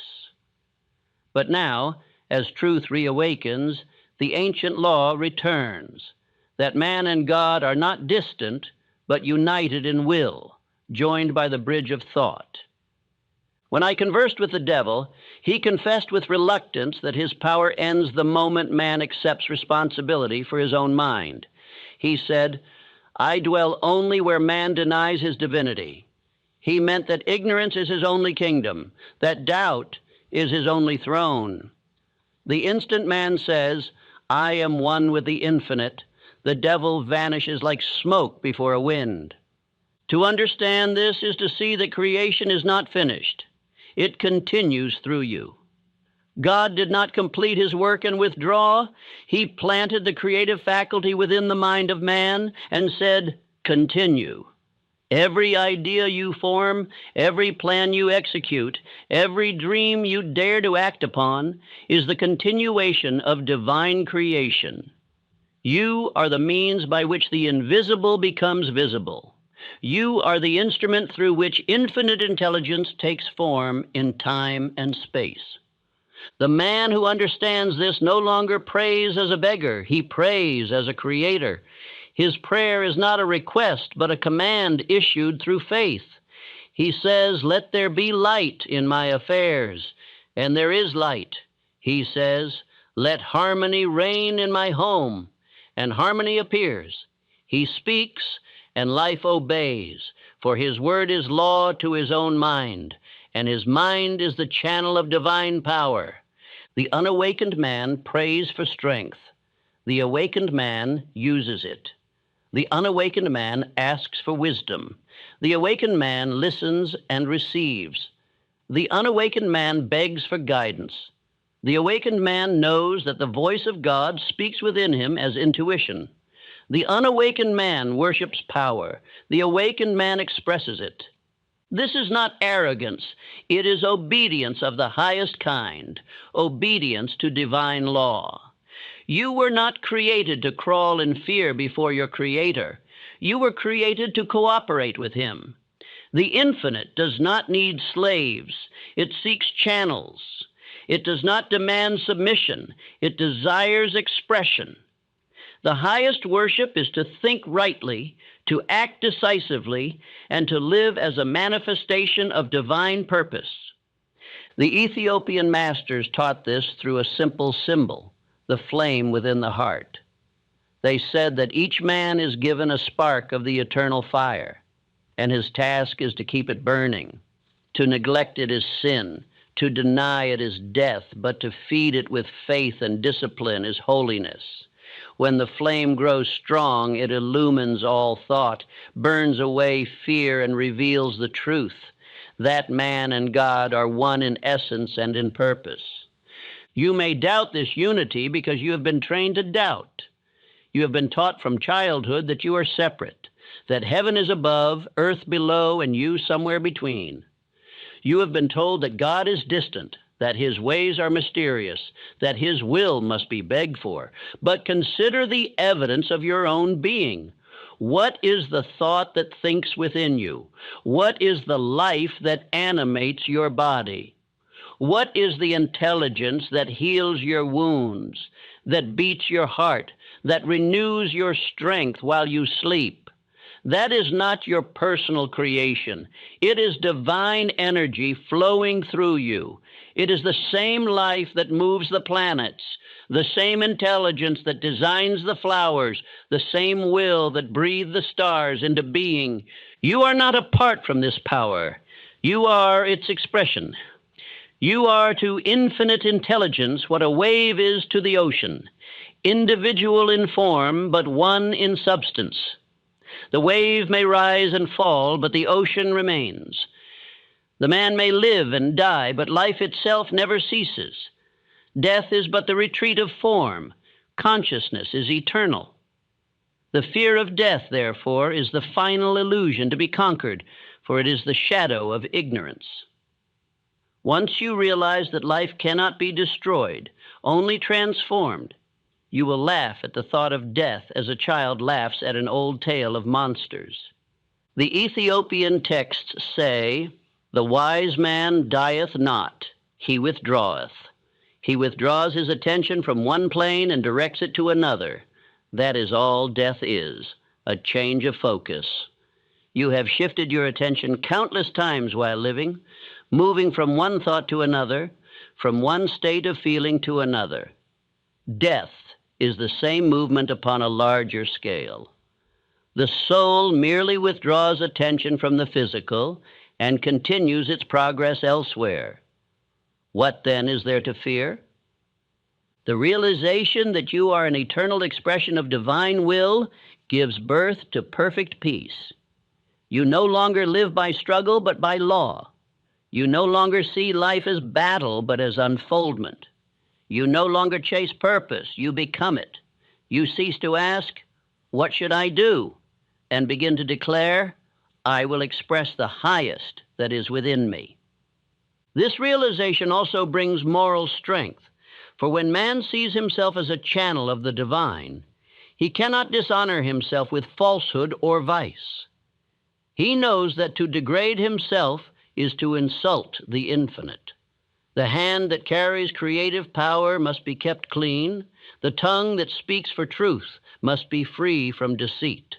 But now, as truth reawakens, the ancient law returns, that man and God are not distant, but united in will, joined by the bridge of thought. When I conversed with the devil, he confessed with reluctance that his power ends the moment man accepts responsibility for his own mind. He said, I dwell only where man denies his divinity. He meant that ignorance is his only kingdom, that doubt is his only throne. The instant man says, I am one with the infinite, the devil vanishes like smoke before a wind. To understand this is to see that creation is not finished. It continues through you. God did not complete his work and withdraw. He planted the creative faculty within the mind of man and said, continue. Every idea you form, every plan you execute, every dream you dare to act upon is the continuation of divine creation. You are the means by which the invisible becomes visible. You are the instrument through which infinite intelligence takes form in time and space. The man who understands this no longer prays as a beggar, he prays as a creator. His prayer is not a request, but a command issued through faith. He says, "Let there be light in my affairs," and there is light. He says, "Let harmony reign in my home," and harmony appears. He speaks, and life obeys, for his word is law to his own mind, and his mind is the channel of divine power. The unawakened man prays for strength. The awakened man uses it. The unawakened man asks for wisdom. The awakened man listens and receives. The unawakened man begs for guidance. The awakened man knows that the voice of God speaks within him as intuition. The unawakened man worships power. The awakened man expresses it. This is not arrogance. It is obedience of the highest kind, obedience to divine law. You were not created to crawl in fear before your Creator. You were created to cooperate with Him. The infinite does not need slaves. It seeks channels. It does not demand submission. It desires expression. The highest worship is to think rightly, to act decisively, and to live as a manifestation of divine purpose. The Ethiopian masters taught this through a simple symbol, the flame within the heart. They said that each man is given a spark of the eternal fire, and his task is to keep it burning. To neglect it is sin. To deny it is death, but to feed it with faith and discipline is holiness. When the flame grows strong, it illumines all thought, burns away fear, and reveals the truth. That man and God are one in essence and in purpose. You may doubt this unity because you have been trained to doubt. You have been taught from childhood that you are separate, that heaven is above, earth below, and you somewhere between. You have been told that God is distant, that his ways are mysterious, that his will must be begged for. But consider the evidence of your own being. What is the thought that thinks within you? What is the life that animates your body? What is the intelligence that heals your wounds, that beats your heart, that renews your strength while you sleep? That is not your personal creation. It is divine energy flowing through you. It is the same life that moves the planets, the same intelligence that designs the flowers, the same will that breathed the stars into being. You are not apart from this power. You are its expression. You are to infinite intelligence what a wave is to the ocean, individual in form, but one in substance. The wave may rise and fall, but the ocean remains. The man may live and die, but life itself never ceases. Death is but the retreat of form. Consciousness is eternal. The fear of death, therefore, is the final illusion to be conquered, for it is the shadow of ignorance. Once you realize that life cannot be destroyed, only transformed, you will laugh at the thought of death as a child laughs at an old tale of monsters. The Ethiopian texts say, "The wise man dieth not, he withdraweth. He withdraws his attention from one plane and directs it to another. That is all death is, a change of focus. You have shifted your attention countless times while living, moving from one thought to another, from one state of feeling to another. Death is the same movement upon a larger scale. The soul merely withdraws attention from the physical and continues its progress elsewhere. What then is there to fear? The realization that you are an eternal expression of divine will gives birth to perfect peace. You no longer live by struggle, but by law. You no longer see life as battle, but as unfoldment. You no longer chase purpose, you become it. You cease to ask, "What should I do?" and begin to declare, "I will express the highest that is within me." This realization also brings moral strength, for when man sees himself as a channel of the divine, he cannot dishonor himself with falsehood or vice. He knows that to degrade himself is to insult the infinite. The hand that carries creative power must be kept clean. The tongue that speaks for truth must be free from deceit.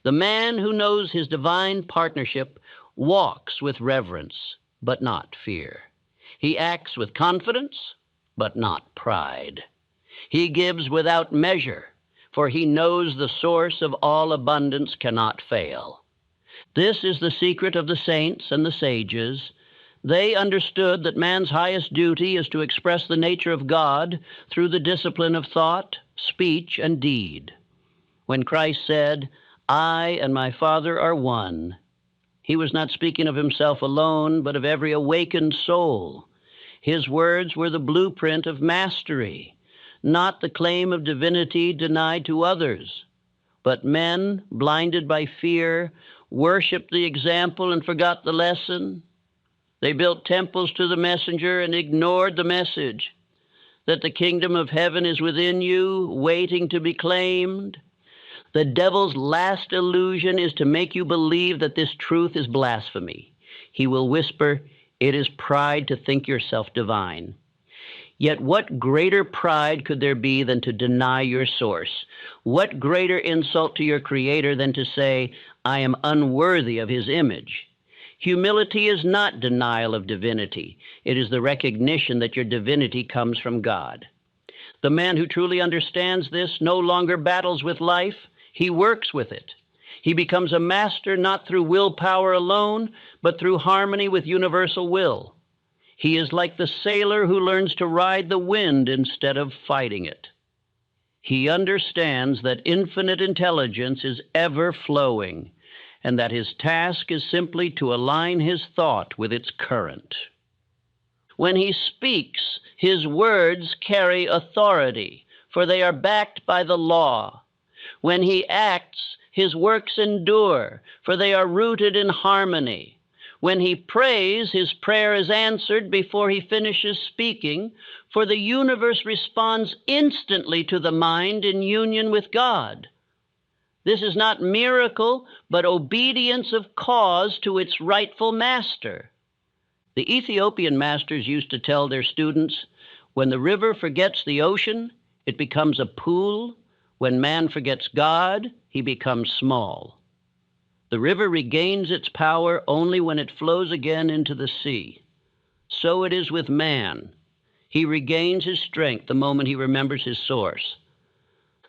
The man who knows his divine partnership walks with reverence, but not fear. He acts with confidence, but not pride. He gives without measure, for he knows the source of all abundance cannot fail. This is the secret of the saints and the sages. They understood that man's highest duty is to express the nature of God through the discipline of thought, speech, and deed. When Christ said, "I and my Father are one," he was not speaking of himself alone, but of every awakened soul. His words were the blueprint of mastery, not the claim of divinity denied to others. But men, blinded by fear, worshiped the example and forgot the lesson. They built temples to the messenger and ignored the message that the kingdom of heaven is within you, waiting to be claimed. The devil's last illusion is to make you believe that this truth is blasphemy. He will whisper, "It is pride to think yourself divine." Yet what greater pride could there be than to deny your source? What greater insult to your Creator than to say, "I am unworthy of his image"? Humility is not denial of divinity. It is the recognition that your divinity comes from God. The man who truly understands this no longer battles with life. He works with it. He becomes a master not through willpower alone, but through harmony with universal will. He is like the sailor who learns to ride the wind instead of fighting it. He understands that infinite intelligence is ever flowing, and that his task is simply to align his thought with its current. When he speaks, his words carry authority, for they are backed by the law. When he acts, his works endure, for they are rooted in harmony. When he prays, his prayer is answered before he finishes speaking, for the universe responds instantly to the mind in union with God. This is not miracle, but obedience of cause to its rightful master. The Ethiopian masters used to tell their students, when the river forgets the ocean, it becomes a pool. When man forgets God, he becomes small. The river regains its power only when it flows again into the sea. So it is with man. He regains his strength the moment he remembers his source.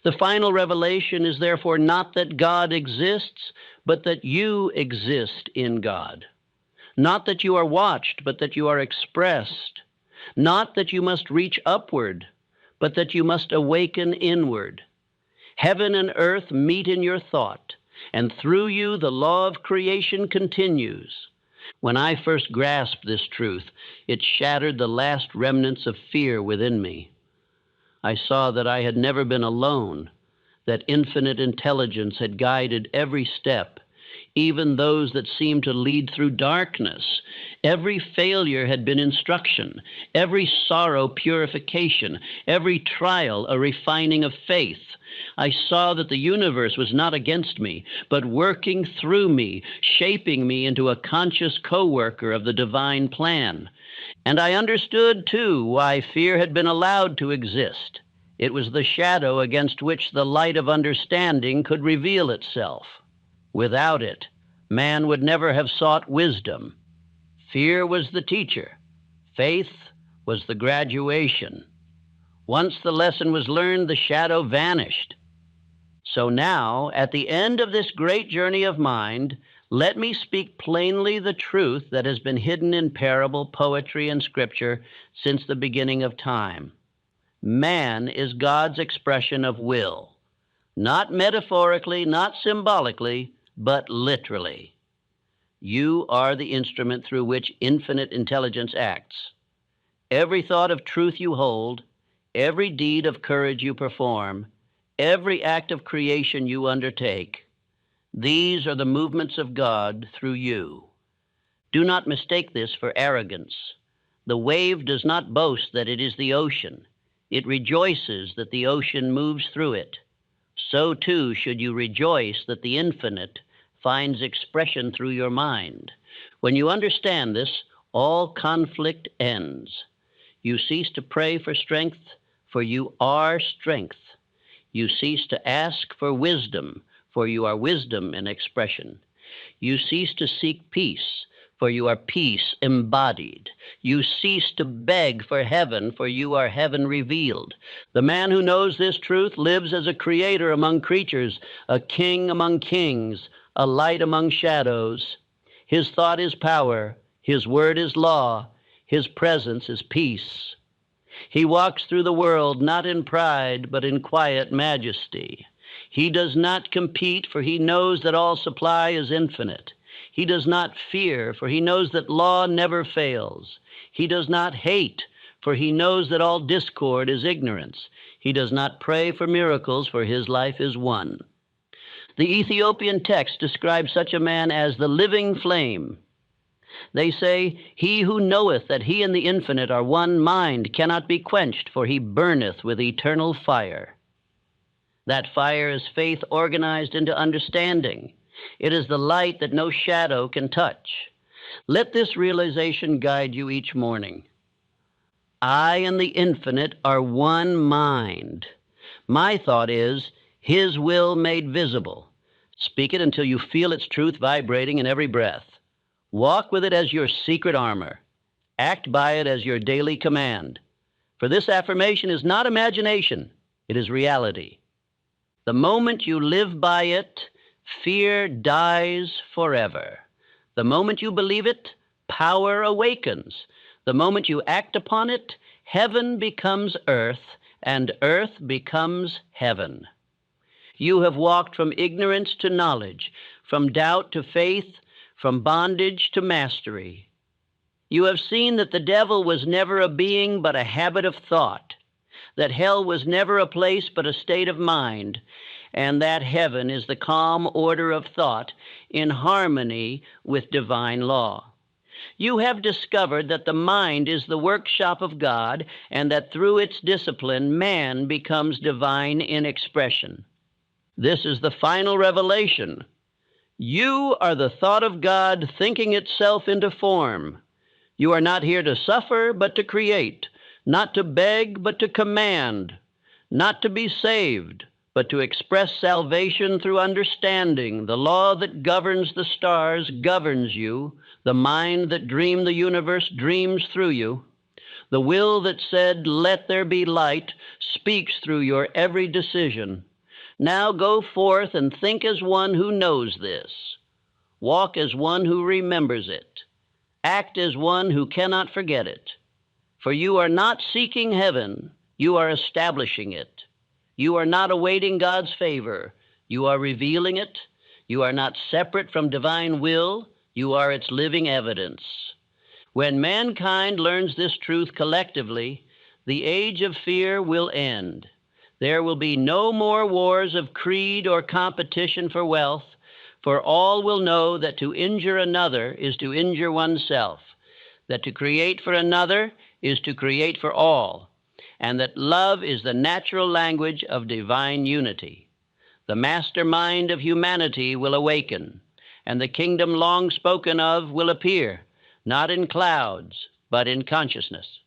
The final revelation is therefore not that God exists, but that you exist in God. Not that you are watched, but that you are expressed. Not that you must reach upward, but that you must awaken inward. Heaven and earth meet in your thought, and through you the law of creation continues. When I first grasped this truth, it shattered the last remnants of fear within me. I saw that I had never been alone, that infinite intelligence had guided every step, even those that seemed to lead through darkness. Every failure had been instruction, every sorrow purification, every trial a refining of faith. I saw that the universe was not against me, but working through me, shaping me into a conscious co-worker of the divine plan. And I understood, too, why fear had been allowed to exist. It was the shadow against which the light of understanding could reveal itself. Without it, man would never have sought wisdom. Fear was the teacher. Faith was the graduation. Once the lesson was learned, the shadow vanished. So now, at the end of this great journey of mind, let me speak plainly the truth that has been hidden in parable, poetry, and scripture since the beginning of time. Man is God's expression of will, not metaphorically, not symbolically, but literally. You are the instrument through which infinite intelligence acts. Every thought of truth you hold, every deed of courage you perform, every act of creation you undertake, these are the movements of God through you. Do not mistake this for arrogance. The wave does not boast that it is the ocean. It rejoices that the ocean moves through it. So too should you rejoice that the infinite, finds expression through your mind. When you understand this, all conflict ends. You cease to pray for strength, for you are strength. You cease to ask for wisdom, for you are wisdom in expression. You cease to seek peace, for you are peace embodied. You cease to beg for heaven, for you are heaven revealed. The man who knows this truth lives as a creator among creatures, a king among kings, a light among shadows. His thought is power, his word is law, his presence is peace. He walks through the world not in pride, but in quiet majesty. He does not compete, for he knows that all supply is infinite. He does not fear, for he knows that law never fails. He does not hate, for he knows that all discord is ignorance. He does not pray for miracles, for his life is one. The Ethiopian text describes such a man as the living flame. They say, "He who knoweth that he and the infinite are one mind cannot be quenched, for he burneth with eternal fire." That fire is faith organized into understanding. It is the light that no shadow can touch. Let this realization guide you each morning. I and the infinite are one mind. My thought is his will made visible. Speak it until you feel its truth vibrating in every breath. Walk with it as your secret armor. Act by it as your daily command. For this affirmation is not imagination, it is reality. The moment you live by it, fear dies forever. The moment you believe it, power awakens. The moment you act upon it, heaven becomes earth, and earth becomes heaven. You have walked from ignorance to knowledge, from doubt to faith, from bondage to mastery. You have seen that the devil was never a being but a habit of thought, that hell was never a place but a state of mind, and that heaven is the calm order of thought in harmony with divine law. You have discovered that the mind is the workshop of God, and that through its discipline, man becomes divine in expression. This is the final revelation. You are the thought of God thinking itself into form. You are not here to suffer, but to create, not to beg, but to command, not to be saved, but to express salvation through understanding. The law that governs the stars governs you. The mind that dreamed the universe dreams through you. The will that said, "Let there be light," speaks through your every decision. Now go forth and think as one who knows this. Walk as one who remembers it. Act as one who cannot forget it. For you are not seeking heaven, you are establishing it. You are not awaiting God's favor, you are revealing it. You are not separate from divine will, you are its living evidence. When mankind learns this truth collectively, the age of fear will end. There will be no more wars of creed or competition for wealth, for all will know that to injure another is to injure oneself, that to create for another is to create for all, and that love is the natural language of divine unity. The master mind of humanity will awaken, and the kingdom long spoken of will appear, not in clouds, but in consciousness.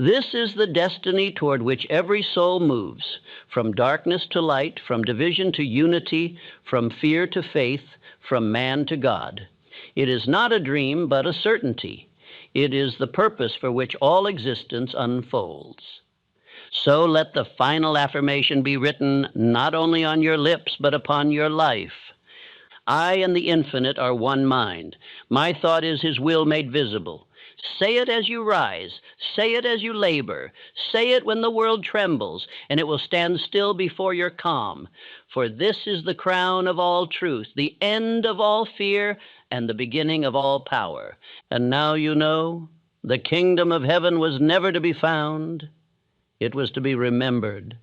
This is the destiny toward which every soul moves, from darkness to light, from division to unity, from fear to faith, from man to God. It is not a dream, but a certainty. It is the purpose for which all existence unfolds. So let the final affirmation be written not only on your lips, but upon your life. I and the infinite are one mind. My thought is his will made visible. Say it as you rise. Say it as you labor. Say it when the world trembles, and it will stand still before your calm. For this is the crown of all truth, the end of all fear, and the beginning of all power. And now you know, the kingdom of heaven was never to be found. It was to be remembered.